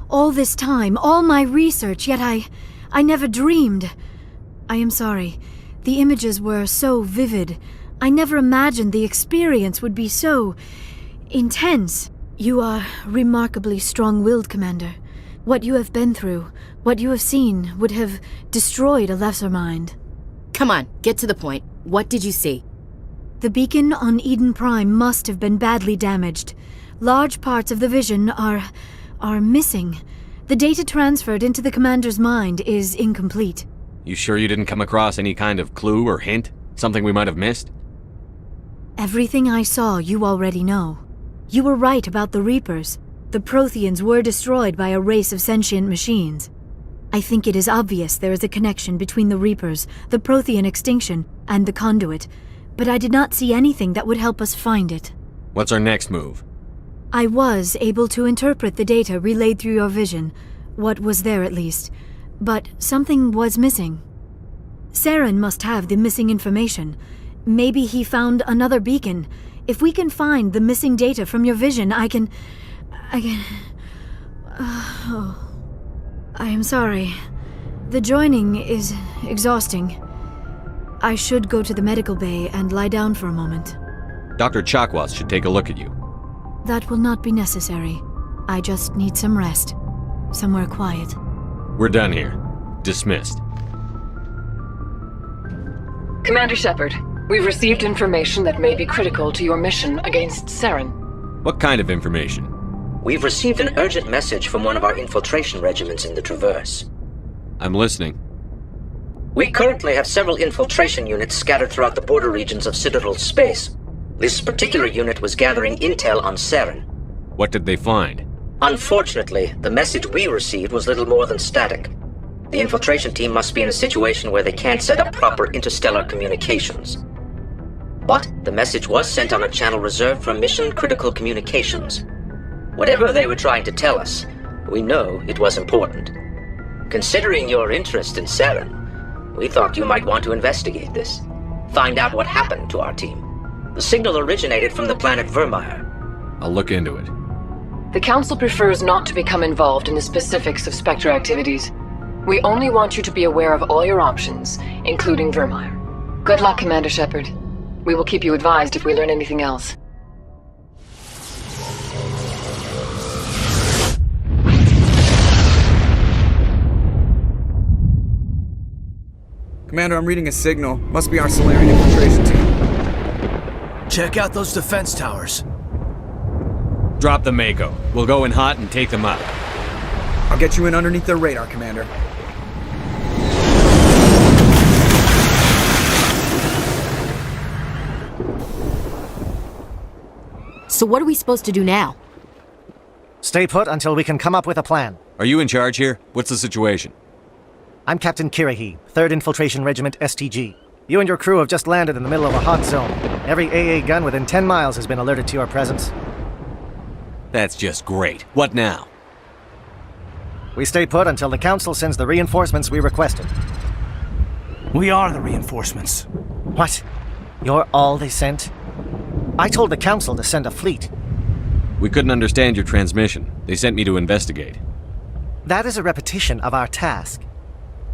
Speaker 16: All this time, all my research, yet I never dreamed. I am sorry. The images were so vivid. I never imagined the experience would be so intense. You are remarkably strong-willed, Commander. What you have been through, what you have seen, would have destroyed a lesser mind.
Speaker 11: Come on, get to the point. What did you see?
Speaker 16: The beacon on Eden Prime must have been badly damaged. Large parts of the vision are missing. The data transferred into the Commander's mind is incomplete.
Speaker 5: You sure you didn't come across any kind of clue or hint? Something we might have missed?
Speaker 16: Everything I saw you already know. You were right about the Reapers. The Protheans were destroyed by a race of sentient machines. I think it is obvious there is a connection between the Reapers, the Prothean extinction, and the conduit, but I did not see anything that would help us find it.
Speaker 5: What's our next move?
Speaker 16: I was able to interpret the data relayed through your vision, what was there at least, but something was missing. Saren must have the missing information. Maybe he found another beacon. If we can find the missing data from your vision, I can... I am sorry. The joining is exhausting. I should go to the medical bay and lie down for a moment.
Speaker 5: Dr. Chakwas should take a look at you.
Speaker 16: That will not be necessary. I just need some rest. Somewhere quiet.
Speaker 5: We're done here. Dismissed.
Speaker 20: Commander Shepard, we've received information that may be critical to your mission against Saren.
Speaker 5: What kind of information?
Speaker 19: We've received an urgent message from one of our infiltration regiments in the Traverse.
Speaker 5: I'm listening.
Speaker 19: We currently have several infiltration units scattered throughout the border regions of Citadel space. This particular unit was gathering intel on Saren.
Speaker 5: What did they find?
Speaker 19: Unfortunately, the message we received was little more than static. The infiltration team must be in a situation where they can't set up proper interstellar communications. But the message was sent on a channel reserved for mission-critical communications. Whatever they were trying to tell us, we know it was important. Considering your interest in Saren, we thought you might want to investigate this. Find out what happened to our team. The signal originated from the planet Vermeer.
Speaker 5: I'll look into it.
Speaker 20: The Council prefers not to become involved in the specifics of Spectre activities. We only want you to be aware of all your options, including Vermeer. Good luck, Commander Shepard. We will keep you advised if we learn anything else.
Speaker 4: Commander, I'm reading a signal. Must be our Solarian infiltration team.
Speaker 12: Check out those defense towers.
Speaker 5: Drop the Mako. We'll go in hot and take them out.
Speaker 4: I'll get you in underneath their radar, Commander.
Speaker 11: So what are we supposed to do now?
Speaker 12: Stay put until we can come up with a plan.
Speaker 5: Are you in charge here? What's the situation?
Speaker 12: I'm Captain Kirahi, 3rd Infiltration Regiment STG. You and your crew have just landed in the middle of a hot zone. Every AA gun within 10 miles has been alerted to your presence.
Speaker 13: That's just great. What now?
Speaker 12: We stay put until the Council sends the reinforcements we requested.
Speaker 7: We are the reinforcements.
Speaker 12: What? You're all they sent? I told the Council to send a fleet.
Speaker 13: We couldn't understand your transmission. They sent me to investigate.
Speaker 12: That is a repetition of our task.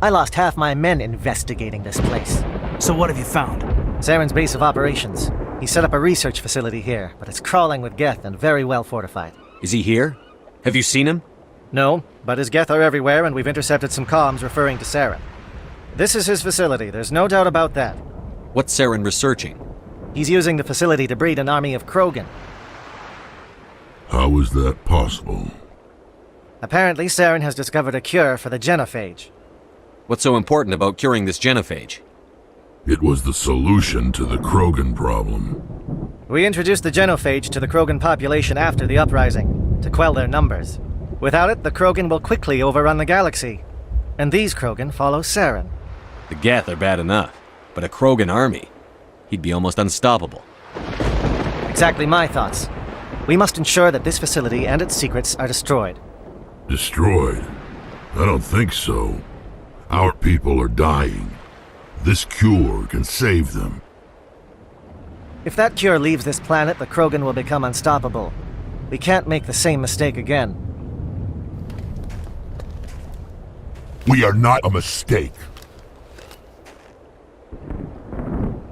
Speaker 12: I lost half my men investigating this place.
Speaker 7: So what have you found?
Speaker 12: Saren's base of operations. He set up a research facility here, but it's crawling with Geth and very well fortified.
Speaker 13: Is he here? Have you seen him?
Speaker 12: No, but his Geth are everywhere and we've intercepted some comms referring to Saren. This is his facility, there's no doubt about that.
Speaker 13: What's Saren researching?
Speaker 12: He's using the facility to breed an army of Krogan.
Speaker 3: How is that possible?
Speaker 12: Apparently, Saren has discovered a cure for the genophage.
Speaker 13: What's so important about curing this genophage?
Speaker 3: It was the solution to the Krogan problem.
Speaker 12: We introduced the genophage to the Krogan population after the uprising, to quell their numbers. Without it, the Krogan will quickly overrun the galaxy. And these Krogan follow Saren.
Speaker 13: The Geth are bad enough, but a Krogan army? He'd be almost unstoppable.
Speaker 12: Exactly my thoughts. We must ensure that this facility and its secrets are destroyed.
Speaker 3: Destroyed? I don't think so. Our people are dying. This cure can save them.
Speaker 12: If that cure leaves this planet, the Krogan will become unstoppable. We can't make the same mistake again.
Speaker 3: We are not a mistake.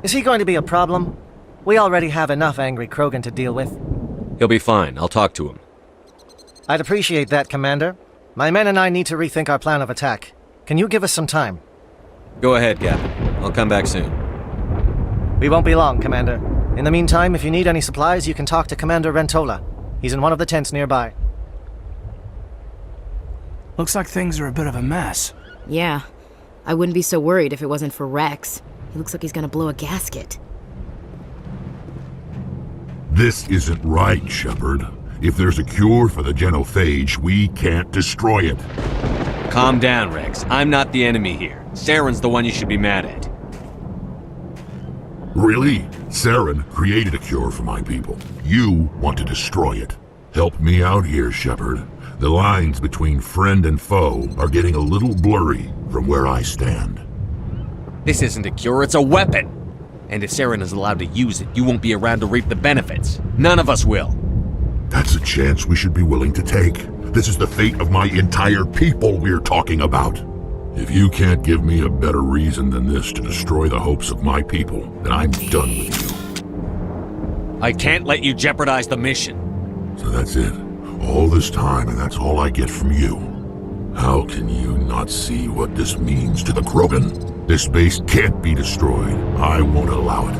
Speaker 12: Is he going to be a problem? We already have enough angry Krogan to deal with.
Speaker 13: He'll be fine. I'll talk to him.
Speaker 12: I'd appreciate that, Commander. My men and I need to rethink our plan of attack. Can you give us some time?
Speaker 13: Go ahead, Captain. I'll come back soon.
Speaker 12: We won't be long, Commander. In the meantime, if you need any supplies, you can talk to Commander Rentola. He's in one of the tents nearby.
Speaker 7: Looks like things are a bit of a mess.
Speaker 11: Yeah. I wouldn't be so worried if it wasn't for Rex. He looks like he's gonna blow a gasket.
Speaker 3: This isn't right, Shepard. If there's a cure for the genophage, we can't destroy it.
Speaker 13: Calm down, Rex. I'm not the enemy here. Saren's the one you should be mad at.
Speaker 3: Really? Saren created a cure for my people. You want to destroy it. Help me out here, Shepard. The lines between friend and foe are getting a little blurry from where I stand.
Speaker 13: This isn't a cure, it's a weapon! And if Saren is allowed to use it, you won't be around to reap the benefits. None of us will.
Speaker 3: That's a chance we should be willing to take. This is the fate of my entire people we're talking about. If you can't give me a better reason than this to destroy the hopes of my people, then I'm done with you.
Speaker 13: I can't let you jeopardize the mission.
Speaker 3: So that's it. All this time, and that's all I get from you. How can you not see what this means to the Krogan? This base can't be destroyed. I won't allow it.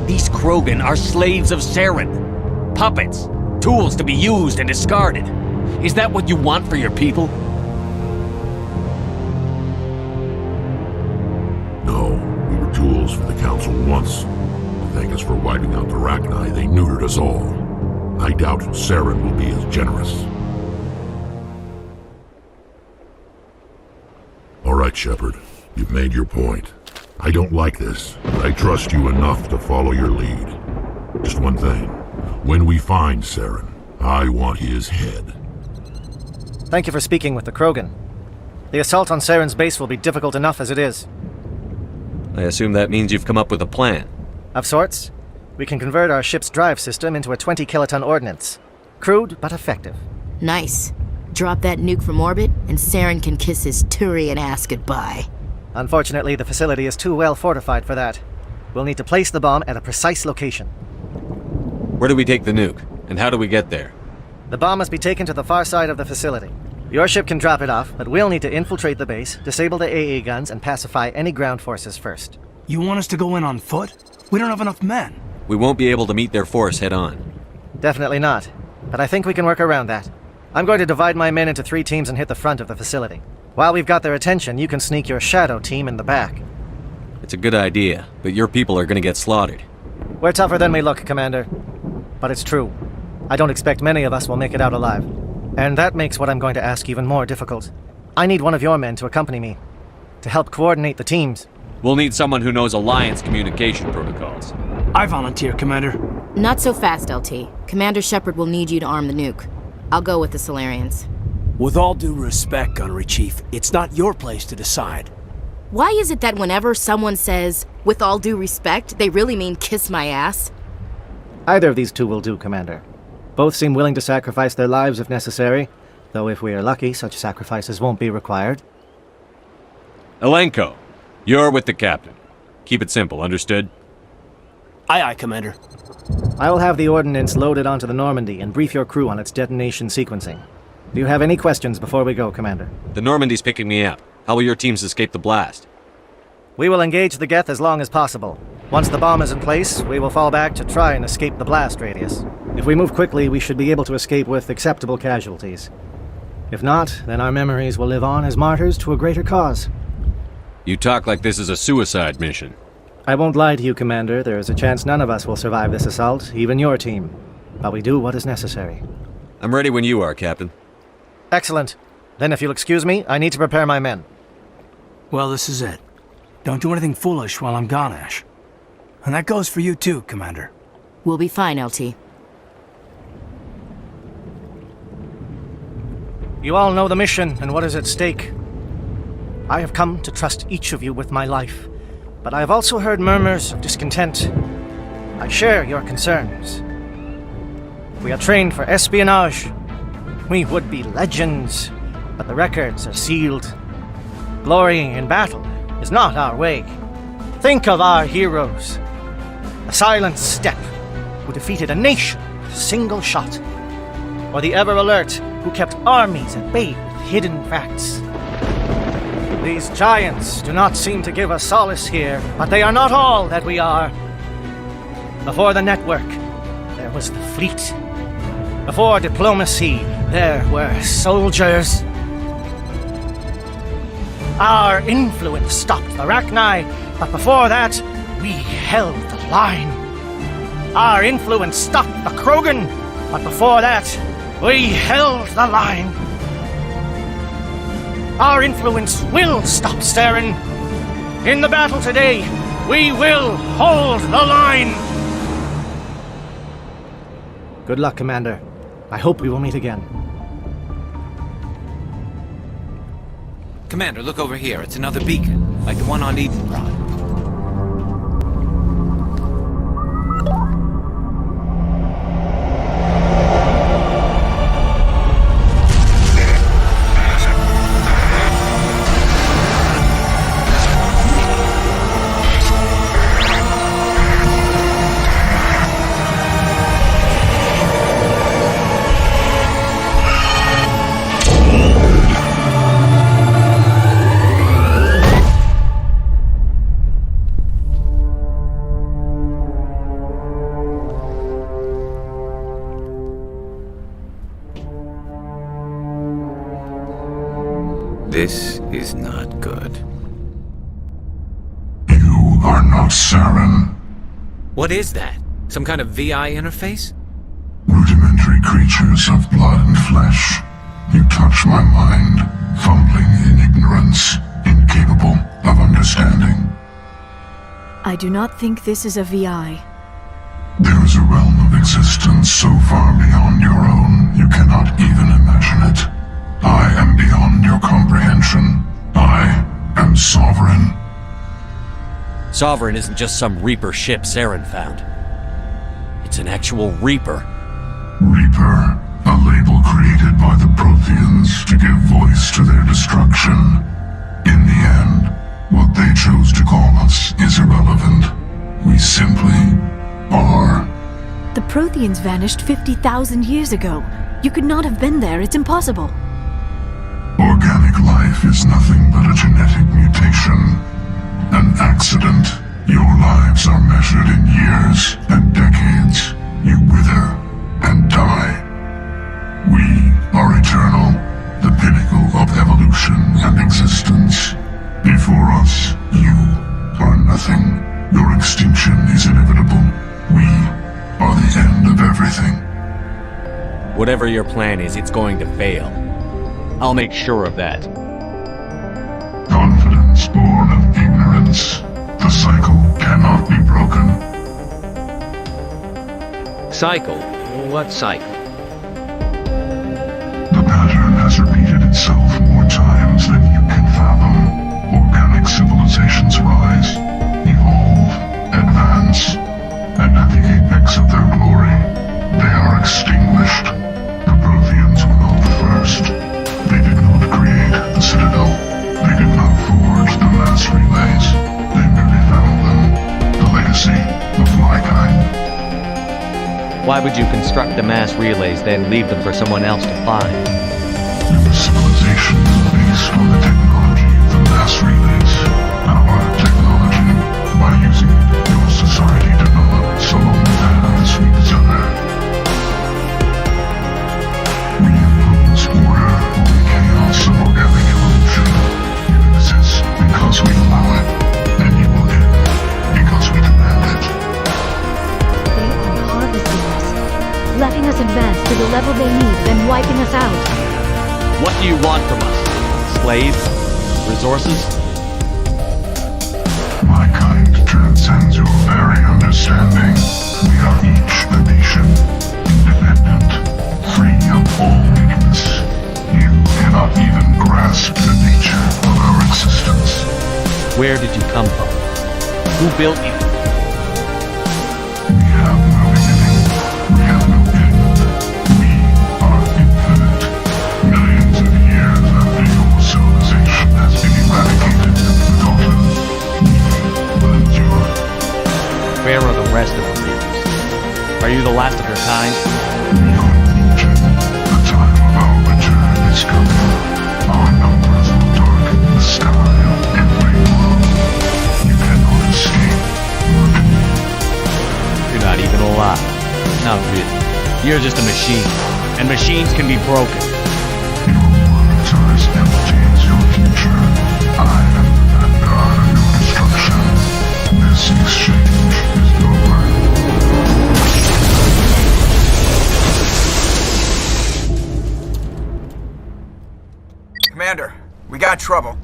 Speaker 13: These Krogan are slaves of Saren. Puppets. Tools to be used and discarded. Is that what you want for your people?
Speaker 3: No, we were tools for the Council once. To thank us for wiping out the Rachni, they neutered us all. I doubt Saren will be as generous. All right, Shepard. You've made your point. I don't like this, but I trust you enough to follow your lead. Just one thing. When we find Saren, I want his head.
Speaker 12: Thank you for speaking with the Krogan. The assault on Saren's base will be difficult enough as it is.
Speaker 13: I assume that means you've come up with a plan.
Speaker 12: Of sorts. We can convert our ship's drive system into a 20-kiloton ordnance. Crude, but effective.
Speaker 11: Nice. Drop that nuke from orbit, and Saren can kiss his Turian ass goodbye.
Speaker 12: Unfortunately, the facility is too well fortified for that. We'll need to place the bomb at a precise location.
Speaker 13: Where do we take the nuke? And how do we get there?
Speaker 12: The bomb must be taken to the far side of the facility. Your ship can drop it off, but we'll need to infiltrate the base, disable the AA guns, and pacify any ground forces first.
Speaker 7: You want us to go in on foot? We don't have enough men.
Speaker 13: We won't be able to meet their force head-on.
Speaker 12: Definitely not. But I think we can work around that. I'm going to divide my men into 3 teams and hit the front of the facility. While we've got their attention, you can sneak your shadow team in the back.
Speaker 13: It's a good idea, but your people are gonna get slaughtered.
Speaker 12: We're tougher than we look, Commander. But it's true. I don't expect many of us will make it out alive. And that makes what I'm going to ask even more difficult. I need one of your men to accompany me, to help coordinate the teams.
Speaker 13: We'll need someone who knows Alliance communication protocols.
Speaker 7: I volunteer, Commander.
Speaker 11: Not so fast, LT. Commander Shepard will need you to arm the nuke. I'll go with the Solarians.
Speaker 7: With all due respect, Gunnery Chief, it's not your place to decide.
Speaker 11: Why is it that whenever someone says, with all due respect, they really mean kiss my ass?
Speaker 12: Either of these two will do, Commander. Both seem willing to sacrifice their lives if necessary, though if we are lucky, such sacrifices won't be required.
Speaker 13: Alenko, you're with the captain. Keep it simple, understood?
Speaker 7: Aye, aye, Commander.
Speaker 12: I will have the ordnance loaded onto the Normandy and brief your crew on its detonation sequencing. Do you have any questions before we go, Commander?
Speaker 13: The Normandy's picking me up. How will your teams escape the blast?
Speaker 12: We will engage the Geth as long as possible. Once the bomb is in place, we will fall back to try and escape the blast radius. If we move quickly, we should be able to escape with acceptable casualties. If not, then our memories will live on as martyrs to a greater cause.
Speaker 13: You talk like this is a suicide mission.
Speaker 12: I won't lie to you, Commander. There is a chance none of us will survive this assault, even your team. But we do what is necessary.
Speaker 13: I'm ready when you are, Captain.
Speaker 12: Excellent. Then if you'll excuse me, I need to prepare my men.
Speaker 7: Well, this is it. Don't do anything foolish while I'm gone, Ash. And that goes for you too, Commander.
Speaker 11: We'll be fine, LT.
Speaker 12: You all know the mission and what is at stake. I have come to trust each of you with my life, but I have also heard murmurs of discontent. I share your concerns. We are trained for espionage. We would be legends, but the records are sealed. Glorying in battle is not our way. Think of our heroes. The Silent Step, who defeated a nation with a single shot. Or the Ever Alert, who kept armies at bay with hidden facts. These giants do not seem to give us solace here, but they are not all that we are. Before the network, there was the fleet. Before diplomacy, there were soldiers. Our influence stopped the Rachni, but before that, we held the line. Our influence stopped the Krogan, but before that, we held the line. Our influence will stop Saren. In the battle today, we will hold the line. Good luck, Commander. I hope we will meet again.
Speaker 22: Commander, look over here. It's another beacon, like the one on Eden Prime. This is not good.
Speaker 3: You are not Saren.
Speaker 22: What is that? Some kind of VI interface?
Speaker 3: Rudimentary creatures of blood and flesh. You touch my mind, fumbling in ignorance, incapable of understanding.
Speaker 16: I do not think this is a VI.
Speaker 3: There is a realm of existence so far beyond your own, you cannot even imagine it. I am beyond your comprehension. I am Sovereign.
Speaker 5: Sovereign isn't just some Reaper ship Saren found. It's an actual Reaper.
Speaker 3: Reaper, a label created by the Protheans to give voice to their destruction. In the end, what they chose to call us is irrelevant. We simply are.
Speaker 16: The Protheans vanished 50,000 years ago. You could not have been there. It's impossible.
Speaker 3: Organic life is nothing but a genetic mutation. An accident. Your lives are measured in years and decades. You wither and die. We are eternal, the pinnacle of evolution and existence. Before us, you are nothing. Your extinction is inevitable. We are the end of everything.
Speaker 5: Whatever your plan is, it's going to fail. I'll make sure of that.
Speaker 3: Confidence born of ignorance. The cycle cannot be broken.
Speaker 6: Cycle? What cycle?
Speaker 10: The pattern has repeated itself more times than you can fathom. Organic civilizations rise, evolve, advance, and at the apex of their glory, they are extinguished. The Protheans were not the first. They did not create the Citadel. They did not forge the mass relays. They merely found them. The legacy of my kind.
Speaker 6: Why would you construct the mass relays, then leave them for someone else to find?
Speaker 10: Your civilization is based on the technology of the mass relays. Our technology, by using it, your society developed some of the paths we desire. We impose order on the chaos of organic evolution. It exists because we allow it, and you will get it because we demand it.
Speaker 14: They are harvesting us, letting us advance to the level they need, then wiping us out.
Speaker 6: What do you want from us? Slaves? Resources?
Speaker 10: My kind transcends your very understanding. We are each a nation, independent, free of all weakness. You cannot even grasp the nature of our existence.
Speaker 6: Where did you come from? Who built you?
Speaker 10: We have no beginning. We have no end. We are infinite. Millions of years after your civilization has been eradicated and forgotten, we will endure.
Speaker 6: Where are the rest of the Reapers? Are you the last of your kind?
Speaker 10: The time of our return is coming. Our numbers will darken the sky of every world. You cannot escape.
Speaker 6: You're not even alive. Not really. You're just a machine. And machines can be broken.
Speaker 10: Your words are as empty as your future. I am the vanguard of your destruction. This exchange is over.
Speaker 4: Commander, we got trouble.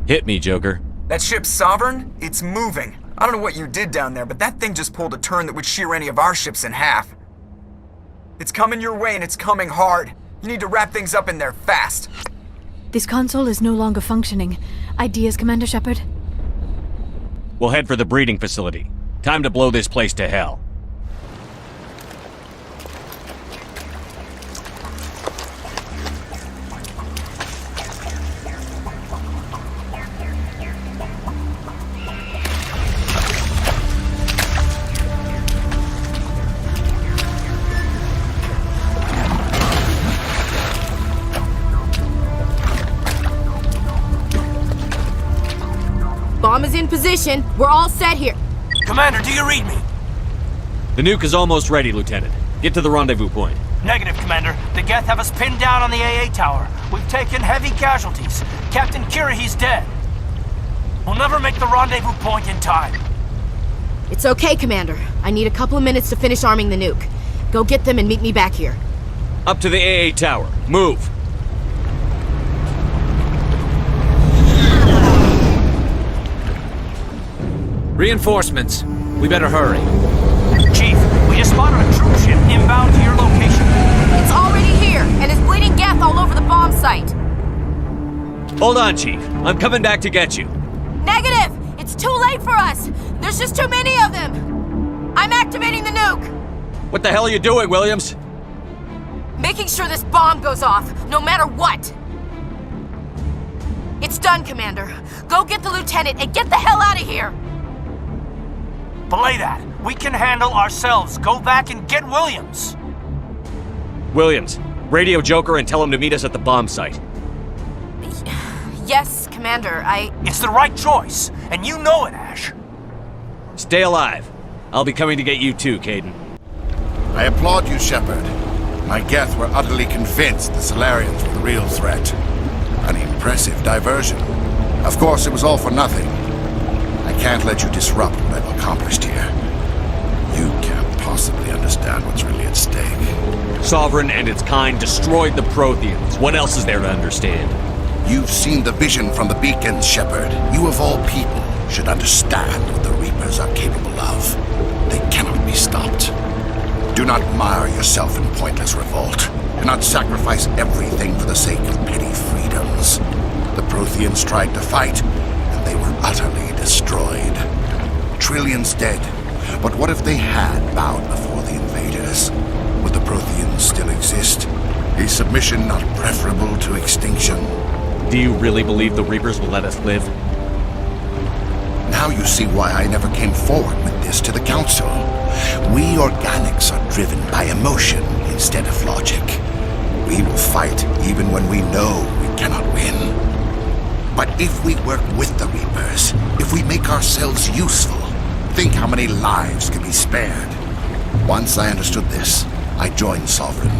Speaker 5: Hit me, Joker.
Speaker 4: That ship's Sovereign? It's moving. I don't know what you did down there, but that thing just pulled a turn that would shear any of our ships in half. It's coming your way and it's coming hard. You need to wrap things up in there fast.
Speaker 16: This console is no longer functioning. Ideas, Commander Shepard?
Speaker 5: We'll head for the breeding facility. Time to blow this place to hell.
Speaker 11: Bomb is in position. We're all set here.
Speaker 7: Commander, do you read me?
Speaker 5: The nuke is almost ready, Lieutenant. Get to the rendezvous point.
Speaker 7: Negative, Commander. The Geth have us pinned down on the AA tower. We've taken heavy casualties. Captain Kirahi's dead. We'll never make the rendezvous point in time.
Speaker 11: It's okay, Commander. I need a couple of minutes to finish arming the nuke. Go get them and meet me back here.
Speaker 5: Up to the AA tower. Move!
Speaker 22: Reinforcements. We better hurry.
Speaker 7: Chief, we just spotted a troop ship inbound to your location.
Speaker 11: It's already here, and it's bleeding Geth all over the bomb site.
Speaker 5: Hold on, Chief. I'm coming back to get you.
Speaker 11: Negative! It's too late for us! There's just too many of them! I'm activating the nuke!
Speaker 5: What the hell are you doing, Williams?
Speaker 11: Making sure this bomb goes off, no matter what! It's done, Commander. Go get the lieutenant and get the hell out of here!
Speaker 7: Belay that. We can handle ourselves. Go back and get Williams.
Speaker 5: Williams, radio Joker and tell him to meet us at the bomb site.
Speaker 11: Yes, Commander,
Speaker 7: It's the right choice, and you know it, Ash.
Speaker 5: Stay alive. I'll be coming to get you too, Kaidan.
Speaker 18: I applaud you, Shepard. My Geth were utterly convinced the Solarians were the real threat. An impressive diversion. Of course, it was all for nothing. I can't let you disrupt what I've accomplished here. You can't possibly understand what's really at stake.
Speaker 5: Sovereign and its kind destroyed the Protheans. What else is there to understand?
Speaker 18: You've seen the vision from the beacons, Shepard. You of all people should understand what the Reapers are capable of. They cannot be stopped. Do not mire yourself in pointless revolt. Do not sacrifice everything for the sake of petty freedoms. The Protheans tried to fight, and they were utterly destroyed. Trillions dead. But what if they had bowed before the invaders? Would the Protheans still exist? Is submission not preferable to extinction?
Speaker 6: Do you really believe the Reapers will let us live?
Speaker 18: Now you see why I never came forward with this to the Council. We organics are driven by emotion instead of logic. We will fight even when we know we cannot win. But if we work with the Reapers, if we make ourselves useful, think how many lives could be spared. Once I understood this, I joined Sovereign,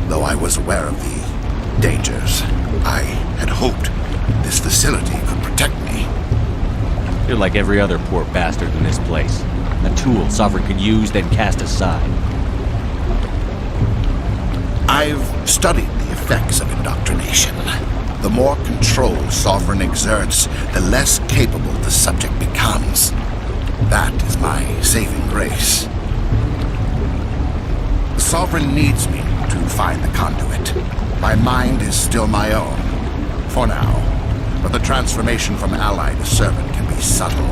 Speaker 18: though I was aware of the dangers. I had hoped this facility could protect me.
Speaker 6: You're like every other poor bastard in this place. A tool Sovereign could use, then cast aside.
Speaker 18: I've studied the effects of indoctrination. The more control Sovereign exerts, the less capable the subject becomes. That is my saving grace. The Sovereign needs me to find the conduit. My mind is still my own, for now. But the transformation from ally to servant can be subtle.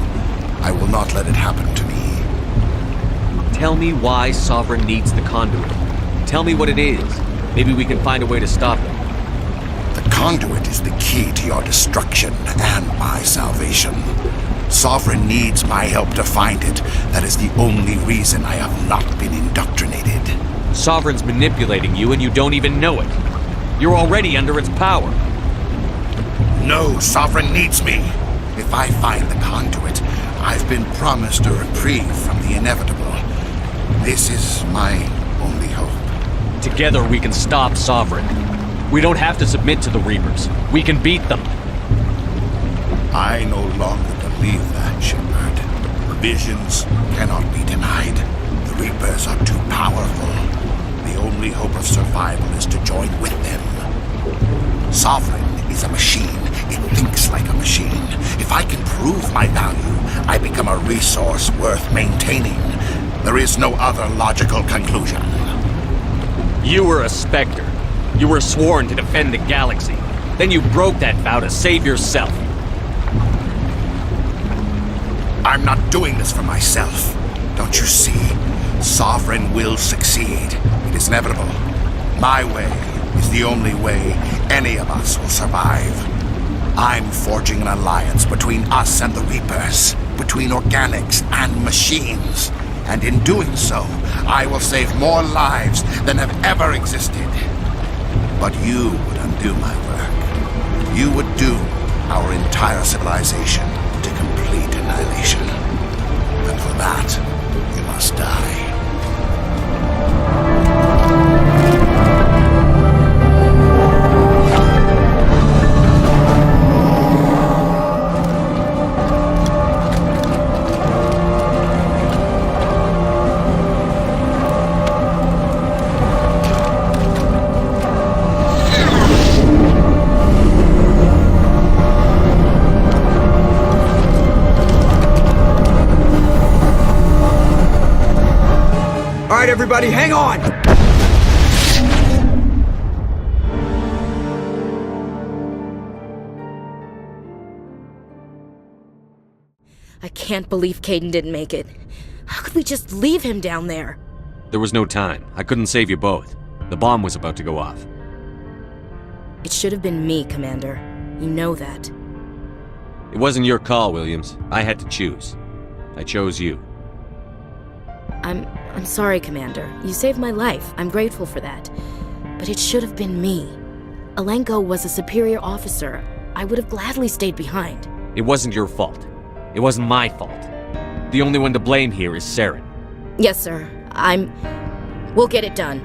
Speaker 18: I will not let it happen to me.
Speaker 6: Tell me why Sovereign needs the conduit. Tell me what it is. Maybe we can find a way to stop it.
Speaker 18: The conduit is the key to your destruction and my salvation. Sovereign needs my help to find it. That is the only reason I have not been indoctrinated.
Speaker 6: Sovereign's manipulating you and you don't even know it. You're already under its power.
Speaker 18: No, Sovereign needs me. If I find the conduit, I've been promised a reprieve from the inevitable. This is my only hope.
Speaker 6: Together we can stop Sovereign. We don't have to submit to the Reapers. We can beat them.
Speaker 18: I no longer believe that, Shepard. Visions cannot be denied. The Reapers are too powerful. The only hope of survival is to join with them. Sovereign is a machine. It thinks like a machine. If I can prove my value, I become a resource worth maintaining. There is no other logical conclusion.
Speaker 6: You were a Spectre. You were sworn to defend the galaxy. Then you broke that vow to save yourself.
Speaker 18: I'm not doing this for myself. Don't you see? Sovereign will succeed. It is inevitable. My way is the only way any of us will survive. I'm forging an alliance between us and the Reapers, between organics and machines. And in doing so, I will save more lives than have ever existed. But you would undo my work. You would doom our entire civilization to complete annihilation. And for that, you must die.
Speaker 4: Alright, everybody, hang on!
Speaker 11: I can't believe Kaidan didn't make it. How could we just leave him down there?
Speaker 6: There was no time. I couldn't save you both. The bomb was about to go off.
Speaker 11: It should have been me, Commander. You know that.
Speaker 6: It wasn't your call, Williams. I had to choose. I chose you.
Speaker 11: I'm sorry, Commander. You saved my life. I'm grateful for that. But it should have been me. Alenko was a superior officer. I would have gladly stayed behind.
Speaker 6: It wasn't your fault. It wasn't my fault. The only one to blame here is Saren.
Speaker 11: Yes, sir. We'll get it done.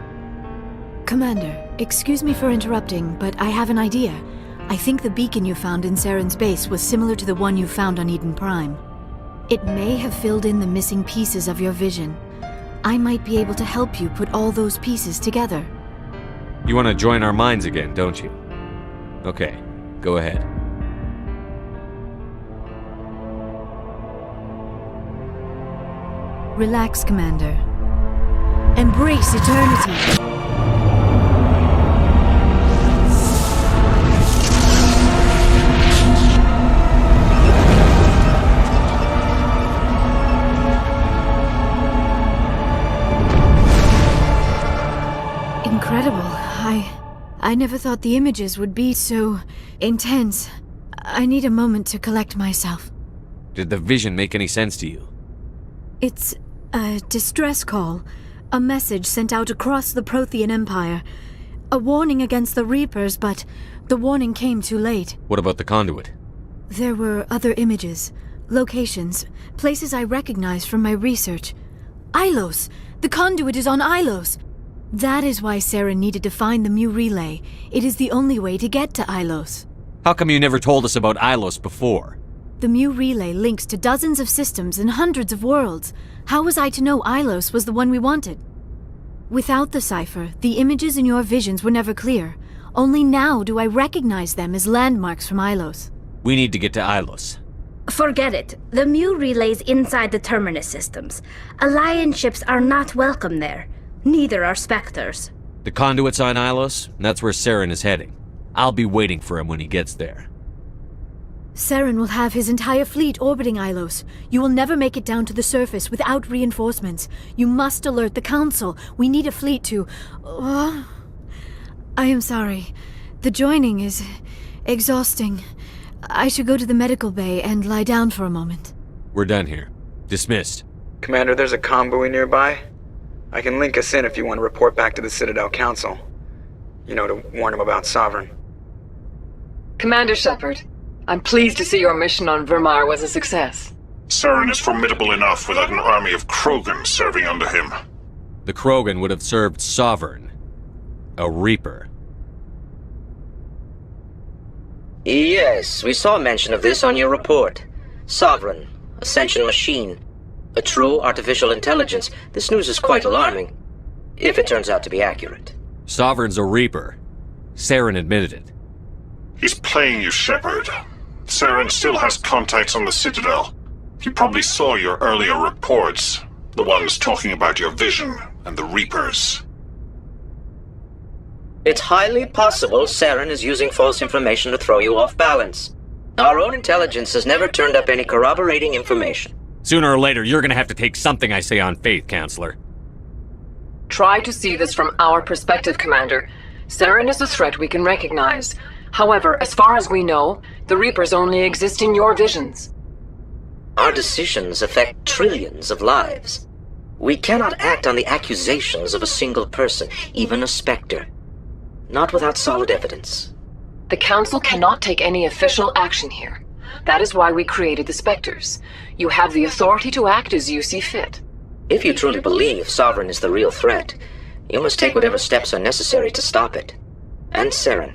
Speaker 16: Commander, excuse me for interrupting, but I have an idea. I think the beacon you found in Saren's base was similar to the one you found on Eden Prime. It may have filled in the missing pieces of your vision. I might be able to help you put all those pieces together.
Speaker 6: You want to join our minds again, don't you? Okay, go ahead.
Speaker 16: Relax, Commander.
Speaker 11: Embrace eternity. Incredible. I never thought the images would be so intense. I need a moment to collect myself.
Speaker 6: Did the vision make any sense to you?
Speaker 16: It's a distress call. A message sent out across the Prothean Empire. A warning against the Reapers, but the warning came too late.
Speaker 6: What about the conduit?
Speaker 16: There were other images, locations, places I recognized from my research. Ilos! The conduit is on Ilos! That is why Saren needed to find the Mu Relay. It is the only way to get to Ilos.
Speaker 6: How come you never told us about Ilos before?
Speaker 16: The Mu Relay links to dozens of systems and hundreds of worlds. How was I to know Ilos was the one we wanted? Without the cipher, the images in your visions were never clear. Only now do I recognize them as landmarks from Ilos.
Speaker 6: We need to get to Ilos.
Speaker 14: Forget it. The Mu Relay's inside the Terminus systems. Alliance ships are not welcome there. Neither are Spectres.
Speaker 6: The conduit's on Ilos, and that's where Saren is heading. I'll be waiting for him when he gets there.
Speaker 16: Saren will have his entire fleet orbiting Ilos. You will never make it down to the surface without reinforcements. You must alert the Council. We need a fleet to... I am sorry. The joining is exhausting. I should go to the medical bay and lie down for a moment.
Speaker 6: We're done here. Dismissed.
Speaker 4: Commander, there's a convoy nearby. I can link us in if you want to report back to the Citadel Council. You know, to warn them about Sovereign.
Speaker 20: Commander Shepard, I'm pleased to see your mission on Vermar was a success.
Speaker 10: Saren is formidable enough without an army of Krogan serving under him.
Speaker 6: The Krogan would have served Sovereign. A Reaper.
Speaker 19: Yes, we saw mention of this on your report. Sovereign, Ascension machine. A true artificial intelligence. This news is quite alarming. If it turns out to be accurate.
Speaker 6: Sovereign's a Reaper. Saren admitted it.
Speaker 10: He's playing you, Shepard. Saren still has contacts on the Citadel. He probably saw your earlier reports. The ones talking about your vision and the Reapers.
Speaker 19: It's highly possible Saren is using false information to throw you off balance. Our own intelligence has never turned up any corroborating information.
Speaker 6: Sooner or later, you're gonna have to take something I say on faith, Counselor.
Speaker 20: Try to see this from our perspective, Commander. Saren is a threat we can recognize. However, as far as we know, the Reapers only exist in your visions.
Speaker 19: Our decisions affect trillions of lives. We cannot act on the accusations of a single person, even a Spectre. Not without solid evidence.
Speaker 20: The Council cannot take any official action here. That is why we created the Spectres. You have the authority to act as you see fit.
Speaker 19: If you truly believe Sovereign is the real threat, you must take whatever steps are necessary to stop it. And Saren.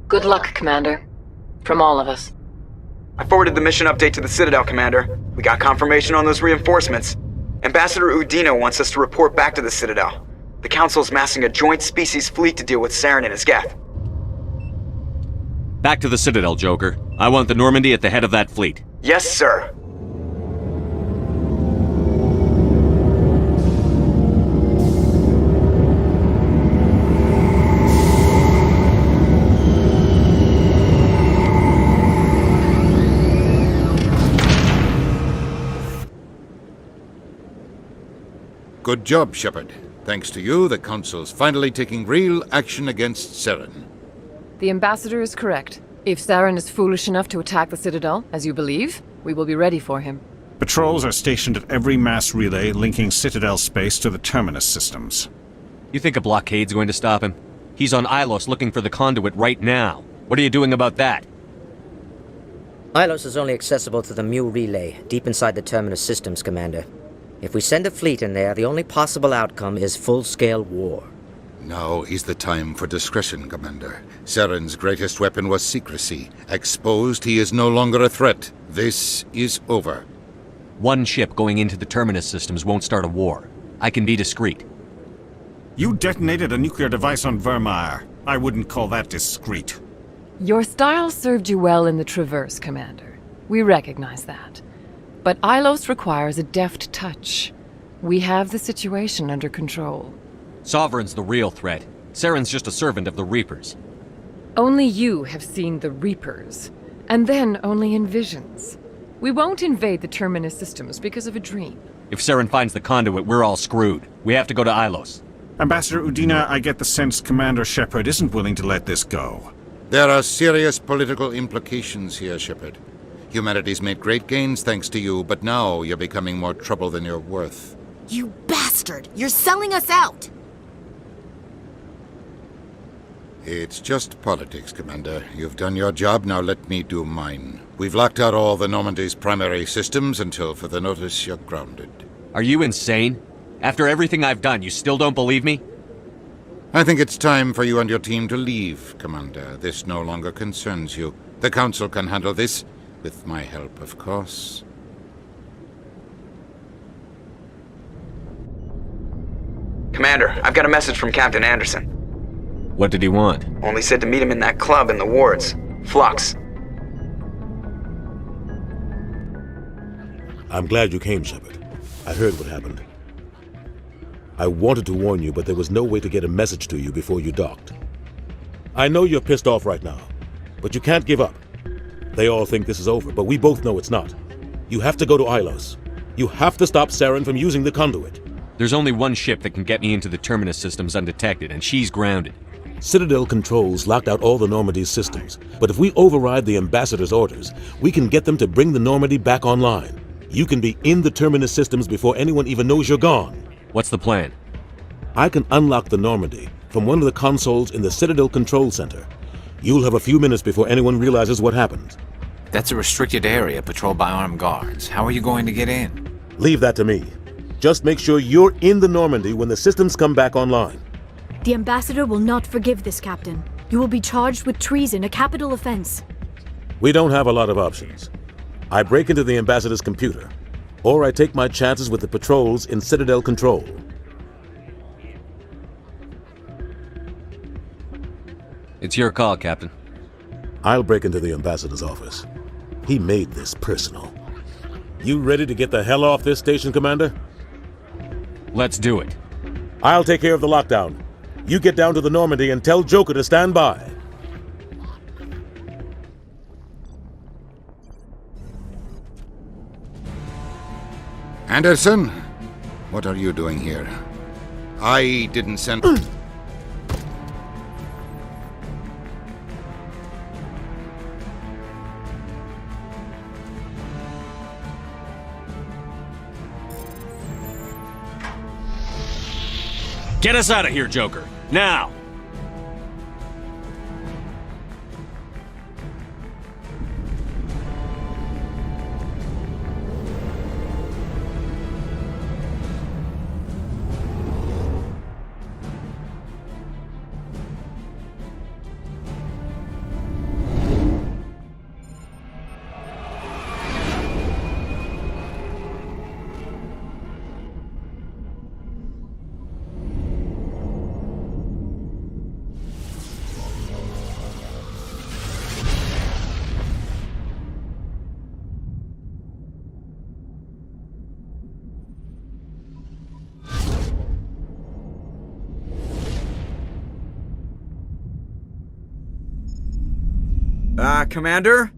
Speaker 20: Good luck, Commander. From all of us.
Speaker 4: I forwarded the mission update to the Citadel, Commander. We got confirmation on those reinforcements. Ambassador Udina wants us to report back to the Citadel. The Council's massing a joint species fleet to deal with Saren and his Geth.
Speaker 6: Back to the Citadel, Joker. I want the Normandy at the head of that fleet.
Speaker 4: Yes, sir.
Speaker 18: Good job, Shepard. Thanks to you, the Council's finally taking real action against Saren.
Speaker 20: The Ambassador is correct. If Saren is foolish enough to attack the Citadel, as you believe, we will be ready for him.
Speaker 1: Patrols are stationed at every mass relay linking Citadel space to the Terminus systems.
Speaker 6: You think a blockade's going to stop him? He's on Ilos looking for the conduit right now. What are you doing about that?
Speaker 19: Ilos is only accessible to the Mu Relay, deep inside the Terminus systems, Commander. If we send a fleet in there, the only possible outcome is full-scale war.
Speaker 18: Now is the time for discretion, Commander. Saren's greatest weapon was secrecy. Exposed, he is no longer a threat. This is over.
Speaker 6: One ship going into the Terminus systems won't start a war. I can be discreet.
Speaker 1: You detonated a nuclear device on Vermar. I wouldn't call that discreet.
Speaker 20: Your style served you well in the Traverse, Commander. We recognize that. But Ilos requires a deft touch. We have the situation under control.
Speaker 6: Sovereign's the real threat. Saren's just a servant of the Reapers.
Speaker 20: Only you have seen the Reapers, and then only in visions. We won't invade the Terminus systems because of a dream.
Speaker 6: If Saren finds the conduit, we're all screwed. We have to go to Ilos.
Speaker 1: Ambassador Udina, I get the sense Commander Shepard isn't willing to let this go.
Speaker 18: There are serious political implications here, Shepard. Humanity's made great gains thanks to you, but now you're becoming more trouble than you're worth.
Speaker 11: You bastard! You're selling us out!
Speaker 18: It's just politics, Commander. You've done your job, now let me do mine. We've locked out all the Normandy's primary systems until further notice you're grounded.
Speaker 6: Are you insane? After everything I've done, you still don't believe me?
Speaker 18: I think it's time for you and your team to leave, Commander. This no longer concerns you. The Council can handle this, with my help, of course.
Speaker 4: Commander, I've got a message from Captain Anderson.
Speaker 6: What did he want?
Speaker 4: Only said to meet him in that club in the wards. Flux.
Speaker 2: I'm glad you came, Shepard. I heard what happened. I wanted to warn you, but there was no way to get a message to you before you docked. I know you're pissed off right now, but you can't give up. They all think this is over, but we both know it's not. You have to go to Ilos. You have to stop Saren from using the conduit.
Speaker 6: There's only one ship that can get me into the Terminus systems undetected, and she's grounded.
Speaker 2: Citadel controls locked out all the Normandy's systems, but if we override the Ambassador's orders, we can get them to bring the Normandy back online. You can be in the Terminus systems before anyone even knows you're gone.
Speaker 6: What's the plan?
Speaker 2: I can unlock the Normandy from one of the consoles in the Citadel Control Center. You'll have a few minutes before anyone realizes what happened.
Speaker 22: That's a restricted area patrolled by armed guards. How are you going to get in?
Speaker 2: Leave that to me. Just make sure you're in the Normandy when the systems come back online.
Speaker 16: The Ambassador will not forgive this, Captain. You will be charged with treason, a capital offense.
Speaker 2: We don't have a lot of options. I break into the Ambassador's computer, or I take my chances with the patrols in Citadel Control.
Speaker 6: It's your call, Captain.
Speaker 2: I'll break into the Ambassador's office. He made this personal. You ready to get the hell off this station, Commander?
Speaker 6: Let's do it.
Speaker 2: I'll take care of the lockdown. You get down to the Normandy and tell Joker to stand by.
Speaker 18: Anderson? What are you doing here? I didn't send...
Speaker 6: Get us out of here, Joker. Now!
Speaker 4: Commander?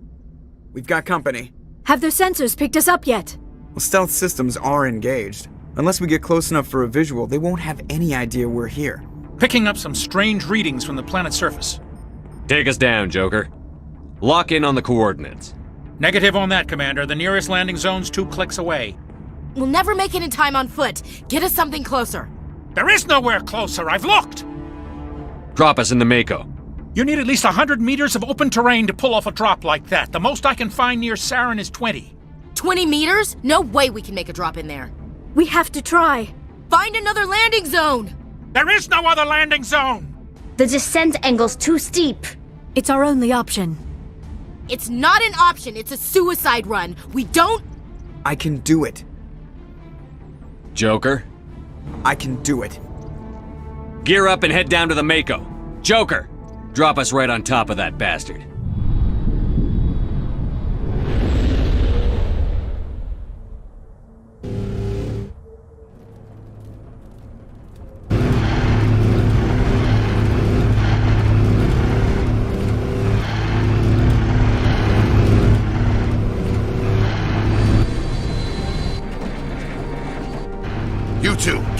Speaker 4: We've got company.
Speaker 16: Have their sensors picked us up yet?
Speaker 4: Well, stealth systems are engaged. Unless we get close enough for a visual, they won't have any idea we're here.
Speaker 17: Picking up some strange readings from the planet's surface.
Speaker 6: Take us down, Joker. Lock in on the coordinates.
Speaker 17: Negative on that, Commander. The nearest landing zone's 2 clicks away.
Speaker 11: We'll never make it in time on foot. Get us something closer.
Speaker 17: There is nowhere closer. I've looked.
Speaker 6: Drop us in the Mako.
Speaker 17: You need at least 100 meters of open terrain to pull off a drop like that. The most I can find near Saren is 20.
Speaker 11: 20 meters? No way we can make a drop in there.
Speaker 16: We have to try.
Speaker 11: Find another landing zone!
Speaker 17: There is no other landing zone!
Speaker 14: The descent angle's too steep.
Speaker 16: It's our only option.
Speaker 11: It's not an option, it's a suicide run. We don't...
Speaker 4: I can do it.
Speaker 6: Joker?
Speaker 4: I can do it.
Speaker 6: Gear up and head down to the Mako. Joker! Drop us right on top of that bastard.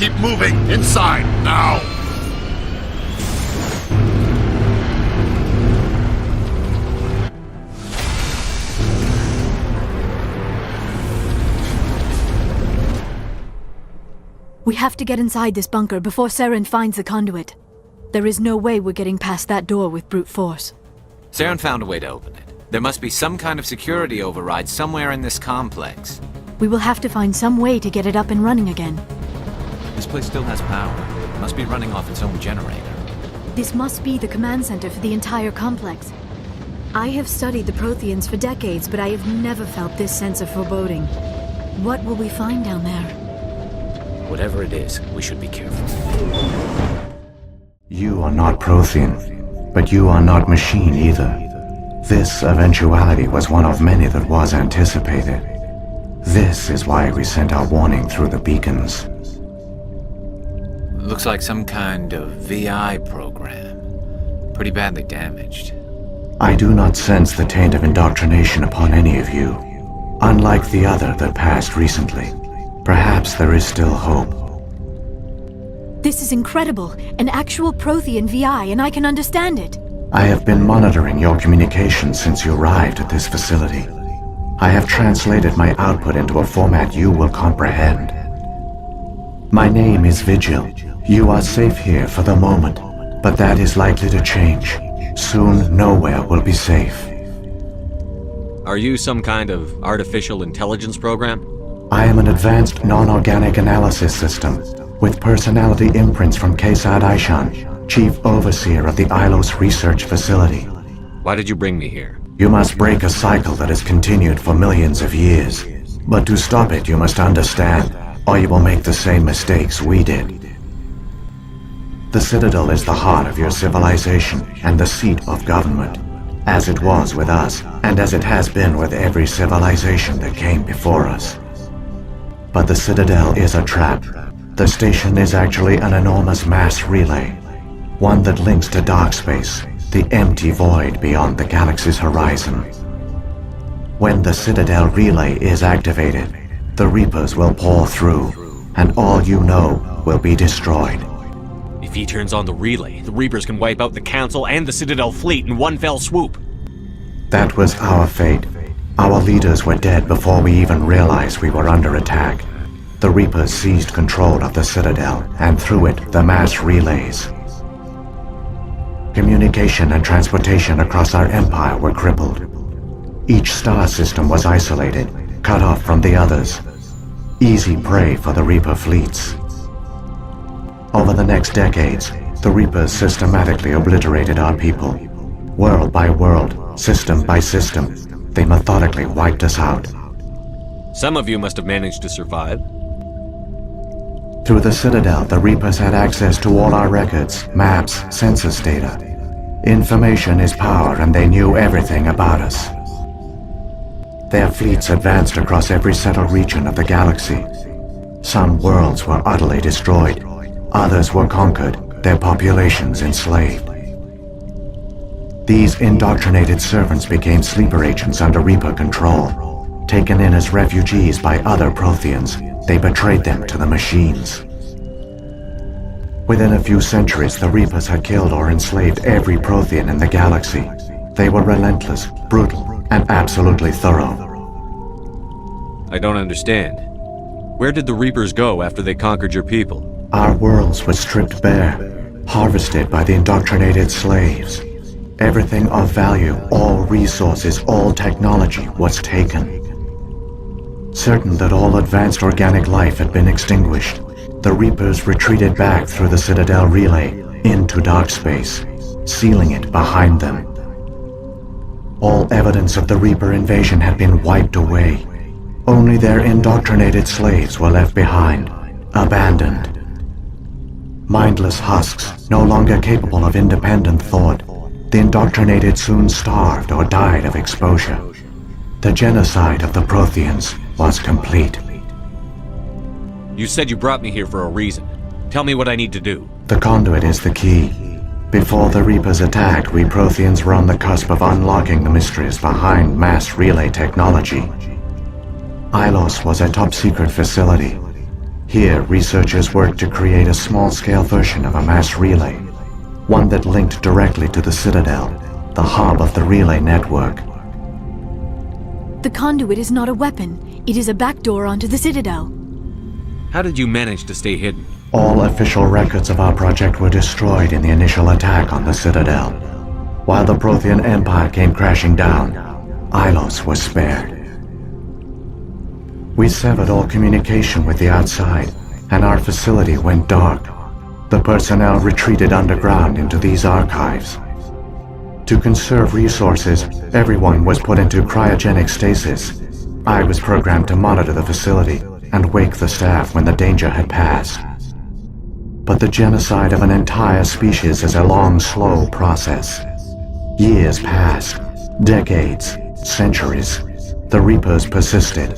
Speaker 3: Keep moving! Inside, now!
Speaker 16: We have to get inside this bunker before Saren finds the conduit. There is no way we're getting past that door with brute force.
Speaker 22: Saren found a way to open it. There must be some kind of security override somewhere in this complex.
Speaker 16: We will have to find some way to get it up and running again.
Speaker 22: This place still has power. It must be running off its own generator.
Speaker 16: This must be the command center for the entire complex. I have studied the Protheans for decades, but I have never felt this sense of foreboding. What will we find down there?
Speaker 22: Whatever it is, we should be careful.
Speaker 15: You are not Prothean, but you are not machine either. This eventuality was one of many that was anticipated. This is why we sent our warning through the beacons.
Speaker 22: Looks like some kind of VI program. Pretty badly damaged.
Speaker 15: I do not sense the taint of indoctrination upon any of you, unlike the other that passed recently. Perhaps there is still hope.
Speaker 16: This is incredible. An actual Prothean VI, and I can understand it.
Speaker 15: I have been monitoring your communications since you arrived at this facility. I have translated my output into a format you will comprehend. My name is Vigil. You are safe here for the moment, but that is likely to change. Soon, nowhere will be safe.
Speaker 6: Are you some kind of artificial intelligence program?
Speaker 15: I am an advanced non-organic analysis system, with personality imprints from Kesad Aishan, Chief Overseer of the Ilos Research Facility.
Speaker 6: Why did you bring me here?
Speaker 15: You must break a cycle that has continued for millions of years. But to stop it, you must understand, or you will make the same mistakes we did. The Citadel is the heart of your civilization and the seat of government, as it was with us, and as it has been with every civilization that came before us. But the Citadel is a trap. The station is actually an enormous mass relay, one that links to dark space, the empty void beyond the galaxy's horizon. When the Citadel relay is activated, the Reapers will pour through, and all you know will be destroyed.
Speaker 6: If he turns on the relay, the Reapers can wipe out the Council and the Citadel fleet in one fell swoop.
Speaker 15: That was our fate. Our leaders were dead before we even realized we were under attack. The Reapers seized control of the Citadel, and through it, the mass relays. Communication and transportation across our empire were crippled. Each star system was isolated, cut off from the others. Easy prey for the Reaper fleets. Over the next decades, the Reapers systematically obliterated our people. World by world, system by system, they methodically wiped us out.
Speaker 6: Some of you must have managed to survive.
Speaker 15: Through the Citadel, the Reapers had access to all our records, maps, census data. Information is power, and they knew everything about us. Their fleets advanced across every settled region of the galaxy. Some worlds were utterly destroyed. Others were conquered, their populations enslaved. These indoctrinated servants became sleeper agents under Reaper control. Taken in as refugees by other Protheans, they betrayed them to the machines. Within a few centuries, the Reapers had killed or enslaved every Prothean in the galaxy. They were relentless, brutal, and absolutely thorough.
Speaker 6: I don't understand. Where did the Reapers go after they conquered your people?
Speaker 15: Our worlds were stripped bare, harvested by the indoctrinated slaves. Everything of value, all resources, all technology was taken. Certain that all advanced organic life had been extinguished, the Reapers retreated back through the Citadel relay into dark space, sealing it behind them. All evidence of the Reaper invasion had been wiped away. Only their indoctrinated slaves were left behind, abandoned. Mindless husks, no longer capable of independent thought, the indoctrinated soon starved or died of exposure. The genocide of the Protheans was complete.
Speaker 6: You said you brought me here for a reason. Tell me what I need to do.
Speaker 15: The conduit is the key. Before the Reapers attacked, we Protheans were on the cusp of unlocking the mysteries behind mass relay technology. Ilos was a top-secret facility. Here, researchers worked to create a small-scale version of a mass relay, one that linked directly to the Citadel, the hub of the relay network.
Speaker 16: The conduit is not a weapon. It is a backdoor onto the Citadel.
Speaker 6: How did you manage to stay hidden?
Speaker 15: All official records of our project were destroyed in the initial attack on the Citadel. While the Prothean Empire came crashing down, Ilos was spared. We severed all communication with the outside, and our facility went dark. The personnel retreated underground into these archives. To conserve resources, everyone was put into cryogenic stasis. I was programmed to monitor the facility and wake the staff when the danger had passed. But the genocide of an entire species is a long, slow process. Years passed, decades, centuries. The Reapers persisted,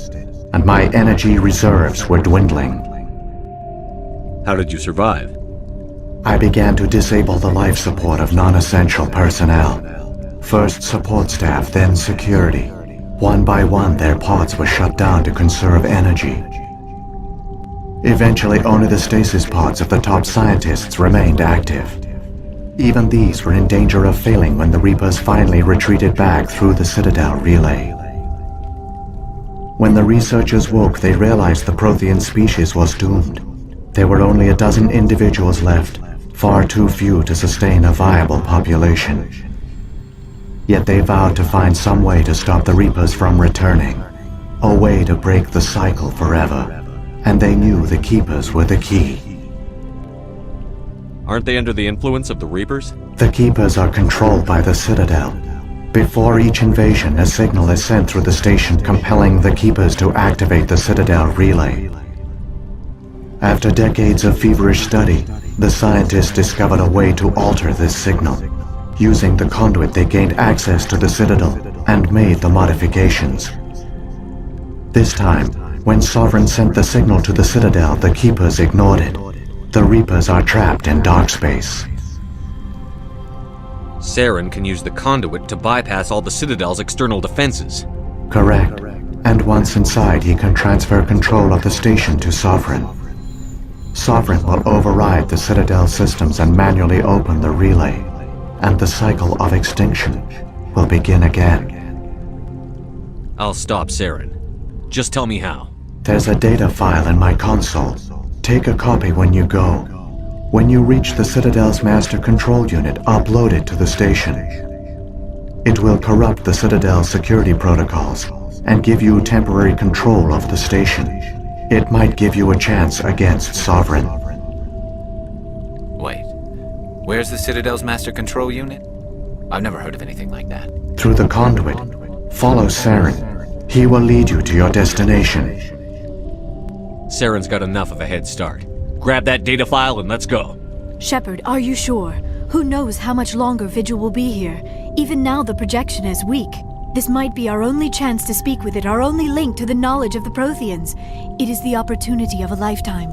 Speaker 15: and my energy reserves were dwindling.
Speaker 6: How did you survive?
Speaker 15: I began to disable the life support of non-essential personnel. First support staff, then security. One by one, their pods were shut down to conserve energy. Eventually, only the stasis pods of the top scientists remained active. Even these were in danger of failing when the Reapers finally retreated back through the Citadel relay. When the researchers woke, they realized the Prothean species was doomed. There were only a dozen individuals left, far too few to sustain a viable population. Yet they vowed to find some way to stop the Reapers from returning, a way to break the cycle forever. And they knew the Keepers were the key.
Speaker 6: Aren't they under the influence of the Reapers?
Speaker 15: The Keepers are controlled by the Citadel. Before each invasion, a signal is sent through the station compelling the Keepers to activate the Citadel relay. After decades of feverish study, the scientists discovered a way to alter this signal. Using the conduit, they gained access to the Citadel and made the modifications. This time, when Sovereign sent the signal to the Citadel, the Keepers ignored it. The Reapers are trapped in dark space.
Speaker 6: Saren can use the conduit to bypass all the Citadel's external defenses.
Speaker 15: Correct. And once inside, he can transfer control of the station to Sovereign. Sovereign will override the Citadel systems and manually open the relay, and the cycle of extinction will begin again.
Speaker 6: I'll stop Saren. Just tell me how.
Speaker 15: There's a data file in my console. Take a copy when you go. When you reach the Citadel's master control unit, upload it to the station. It will corrupt the Citadel's security protocols and give you temporary control of the station. It might give you a chance against Sovereign.
Speaker 22: Wait, where's the Citadel's master control unit? I've never heard of anything like that.
Speaker 15: Through the conduit, follow Saren. He will lead you to your destination.
Speaker 6: Saren's got enough of a head start. Grab that data file and let's go.
Speaker 16: Shepard, are you sure? Who knows how much longer Vigil will be here? Even now the projection is weak. This might be our only chance to speak with it, our only link to the knowledge of the Protheans. It is the opportunity of a lifetime.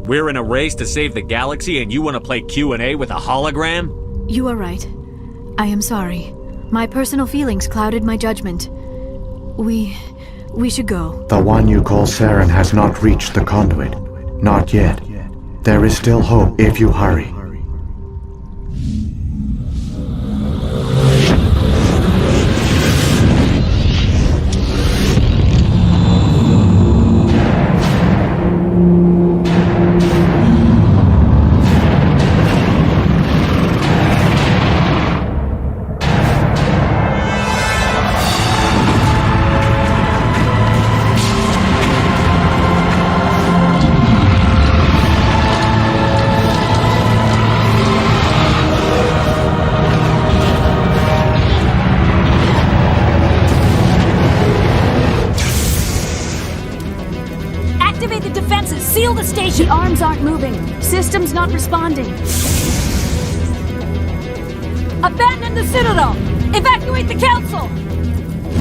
Speaker 6: We're in a race to save the galaxy and you want to play Q&A with a hologram?
Speaker 16: You are right. I am sorry. My personal feelings clouded my judgment. We should go.
Speaker 15: The one you call Saren has not reached the conduit. Not yet. There is still hope if you hurry.
Speaker 16: Seal the station! The arms aren't moving. Systems not responding.
Speaker 11: Abandon the Citadel! Evacuate the Council!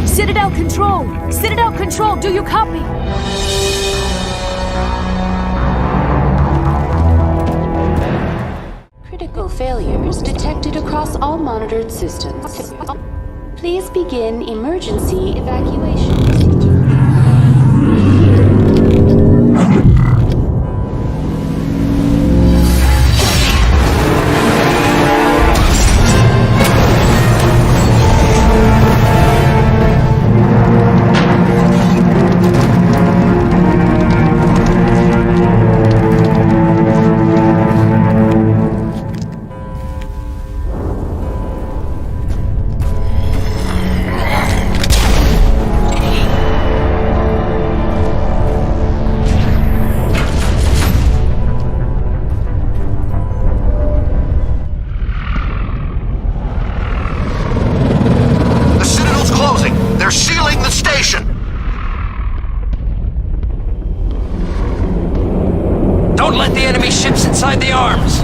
Speaker 16: Citadel Control! Citadel Control, do you copy?
Speaker 8: Critical failures detected across all monitored systems. Please begin emergency evacuation.
Speaker 5: Enemy ships inside the arms!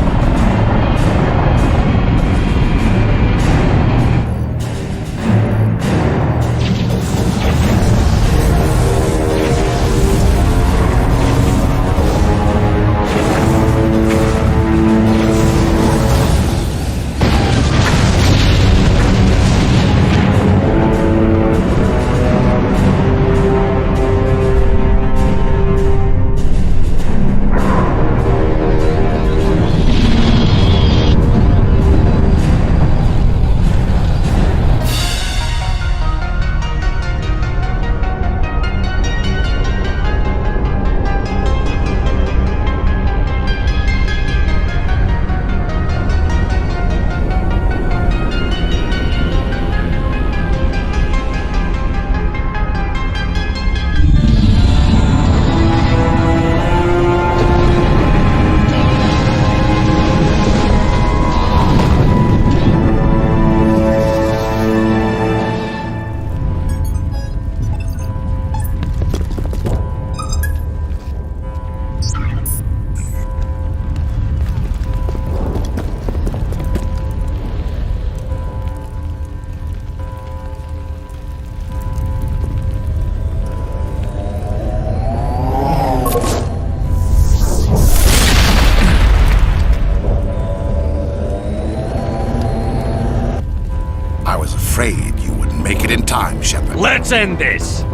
Speaker 18: Afraid you wouldn't make it in time, Shepard.
Speaker 6: Let's end this!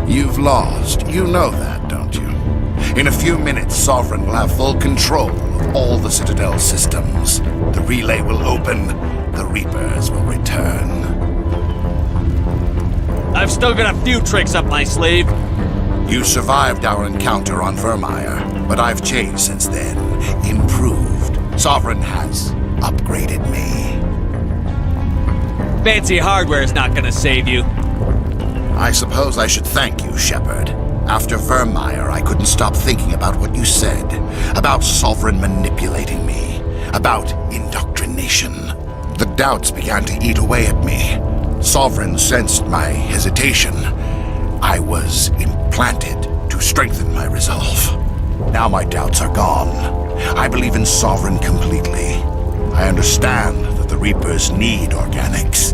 Speaker 18: You've lost. You know that, don't you? In a few minutes, Sovereign will have full control of all the Citadel systems. The relay will open. The Reapers will return.
Speaker 6: I've still got a few tricks up my sleeve.
Speaker 18: You survived our encounter on Vermeer, but I've changed since then. Improved. Sovereign has upgraded me.
Speaker 6: Fancy hardware is not gonna save you.
Speaker 18: I suppose I should thank you, Shepard. After Vermeer, I couldn't stop thinking about what you said. About Sovereign manipulating me. About indoctrination. The doubts began to eat away at me. Sovereign sensed my hesitation. I was implanted to strengthen my resolve. Now my doubts are gone. I believe in Sovereign completely. I understand that the Reapers need organics.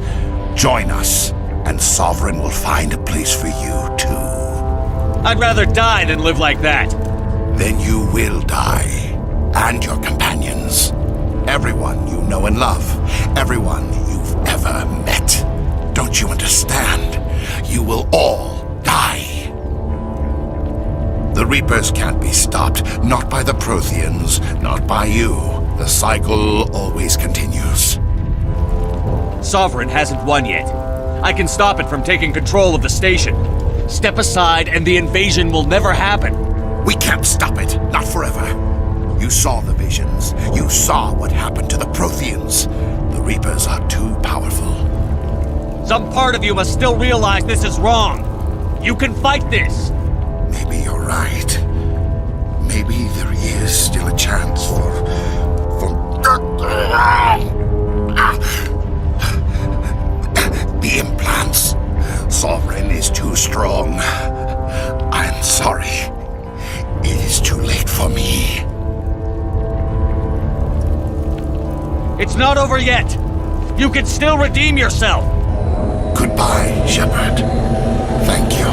Speaker 18: Join us, and Sovereign will find a place for you, too.
Speaker 6: I'd rather die than live like that.
Speaker 18: Then you will die. And your companions. Everyone you know and love. Everyone you've ever met. Don't you understand? You will all die. The Reapers can't be stopped. Not by the Protheans. Not by you. The cycle always continues.
Speaker 6: Sovereign hasn't won yet. I can stop it from taking control of the station. Step aside and the invasion will never happen.
Speaker 18: We can't stop it. Not forever. You saw the visions. You saw what happened to the Protheans. The Reapers are too powerful.
Speaker 6: Some part of you must still realize this is wrong. You can fight this.
Speaker 18: Maybe you're right. Maybe there is still a chance for... The implants. Sovereign is too strong. I'm sorry. It is too late for me.
Speaker 6: It's not over yet. You can still redeem yourself.
Speaker 18: Goodbye, Shepard. Thank you.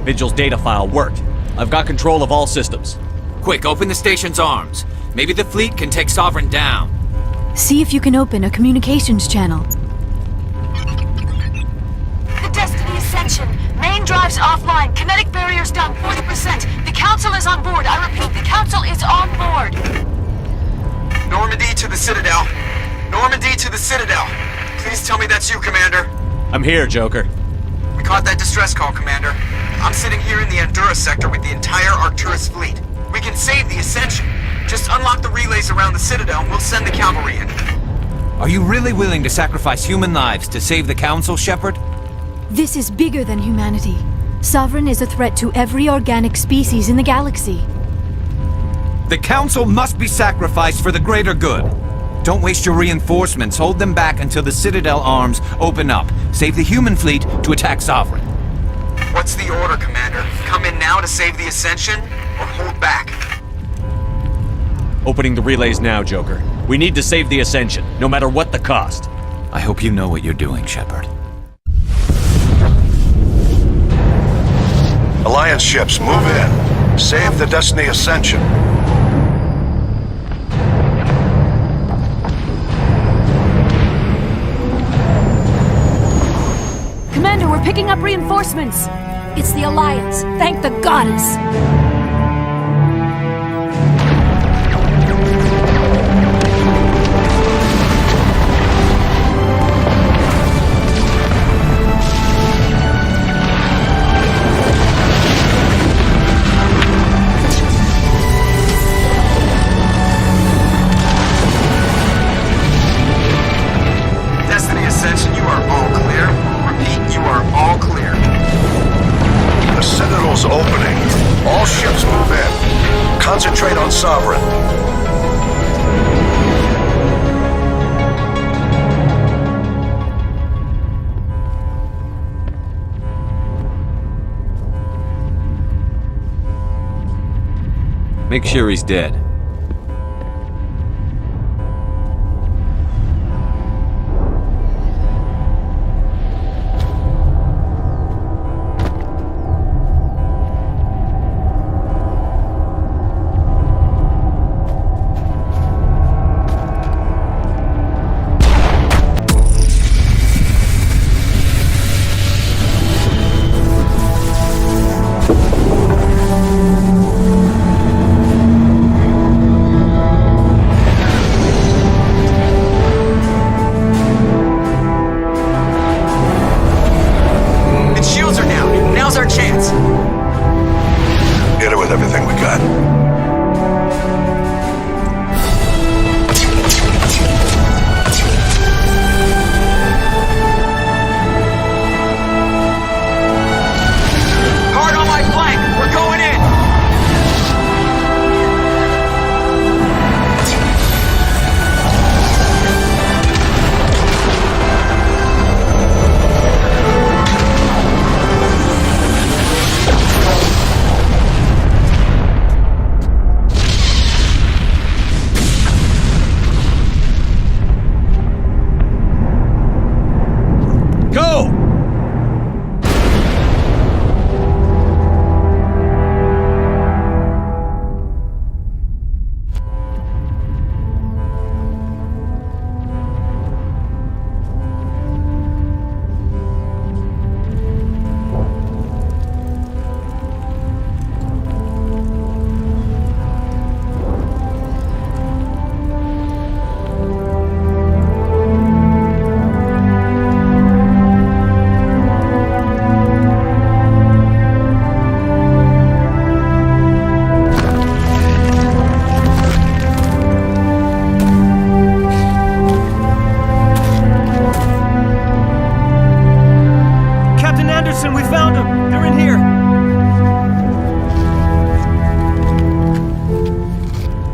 Speaker 6: Vigil's data file worked. I've got control of all systems.
Speaker 22: Quick, open the station's arms. Maybe the fleet can take Sovereign down.
Speaker 16: See if you can open a communications channel.
Speaker 9: The Destiny Ascension. Main drives offline. Kinetic barriers down 40%. The Council is on board. I repeat, the Council is on board.
Speaker 4: Normandy to the Citadel. Normandy to the Citadel. Please tell me that's you, Commander.
Speaker 6: I'm here, Joker.
Speaker 4: We caught that distress call, Commander. I'm sitting here in the Andurra sector with the entire Arcturus fleet. We can save the Ascension. Just unlock the relays around the Citadel and we'll send the cavalry in.
Speaker 22: Are you really willing to sacrifice human lives to save the Council, Shepard?
Speaker 16: This is bigger than humanity. Sovereign is a threat to every organic species in the galaxy.
Speaker 22: The Council must be sacrificed for the greater good. Don't waste your reinforcements. Hold them back until the Citadel arms open up. Save the human fleet to attack Sovereign.
Speaker 4: What's the order, Commander? Come in now to save the Ascension, or hold back?
Speaker 6: Opening the relays now, Joker. We need to save the Ascension, no matter what the cost.
Speaker 22: I hope you know what you're doing, Shepard.
Speaker 13: Alliance ships, move in. Save the Destiny Ascension.
Speaker 16: Commander, we're picking up reinforcements. It's the Alliance. Thank the goddess.
Speaker 4: Destiny Ascension, you are all clear. Repeat, you are all clear.
Speaker 13: The Citadel's opening. All ships move in. Concentrate on Sovereign.
Speaker 22: Make sure he's dead.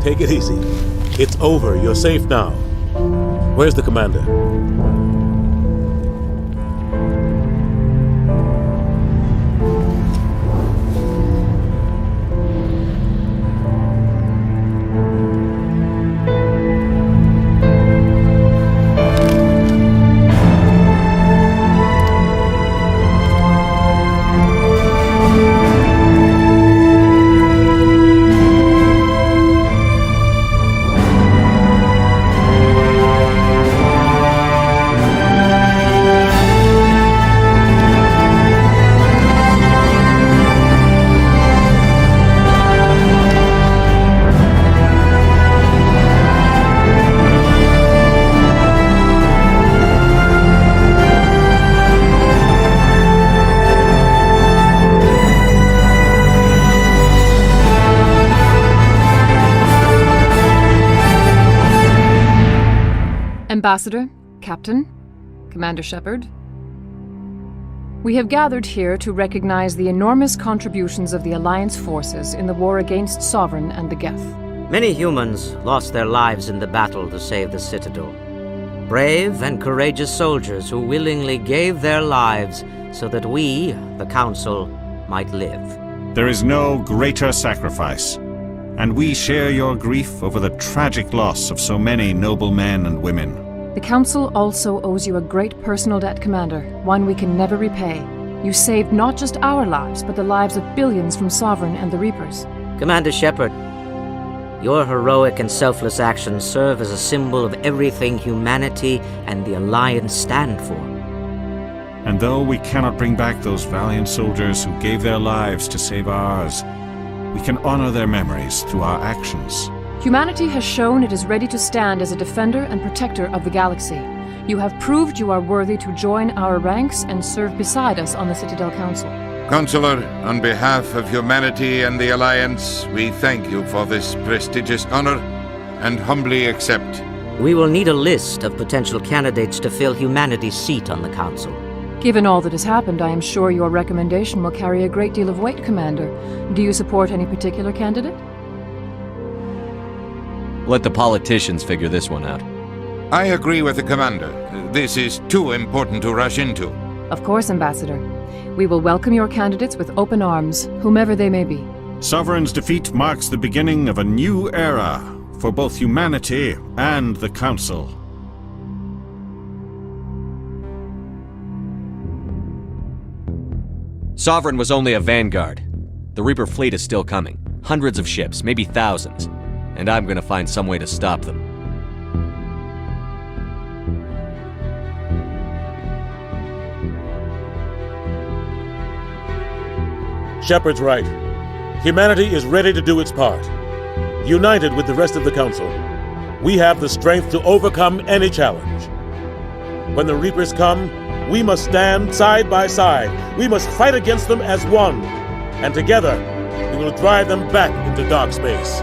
Speaker 2: Take it easy. It's over. You're safe now. Where's the commander?
Speaker 20: Ambassador, Captain, Commander Shepard. We have gathered here to recognize the enormous contributions of the Alliance forces in the war against Sovereign and the Geth.
Speaker 12: Many humans lost their lives in the battle to save the Citadel. Brave and courageous soldiers who willingly gave their lives so that we, the Council, might live.
Speaker 1: There is no greater sacrifice, and we share your grief over the tragic loss of so many noble men and women.
Speaker 20: The Council also owes you a great personal debt, Commander, one we can never repay. You saved not just our lives, but the lives of billions from Sovereign and the Reapers.
Speaker 12: Commander Shepard, your heroic and selfless actions serve as a symbol of everything humanity and the Alliance stand for.
Speaker 1: And though we cannot bring back those valiant soldiers who gave their lives to save ours, we can honor their memories through our actions.
Speaker 20: Humanity has shown it is ready to stand as a defender and protector of the galaxy. You have proved you are worthy to join our ranks and serve beside us on the Citadel Council.
Speaker 21: Counselor, on behalf of humanity and the Alliance, we thank you for this prestigious honor and humbly accept.
Speaker 12: We will need a list of potential candidates to fill humanity's seat on the Council.
Speaker 20: Given all that has happened, I am sure your recommendation will carry a great deal of weight, Commander. Do you support any particular candidate?
Speaker 5: Let the politicians figure this one out.
Speaker 21: I agree with the Commander. This is too important to rush into.
Speaker 20: Of course, Ambassador. We will welcome your candidates with open arms, whomever they may be.
Speaker 1: Sovereign's defeat marks the beginning of a new era for both humanity and the Council.
Speaker 6: Sovereign was only a vanguard. The Reaper fleet is still coming. Hundreds of ships, maybe thousands. And I'm gonna find some way to stop them.
Speaker 2: Shepard's right. Humanity is ready to do its part. United with the rest of the Council, we have the strength to overcome any challenge. When the Reapers come, we must stand side by side. We must fight against them as one. And together, we will drive them back into dark space.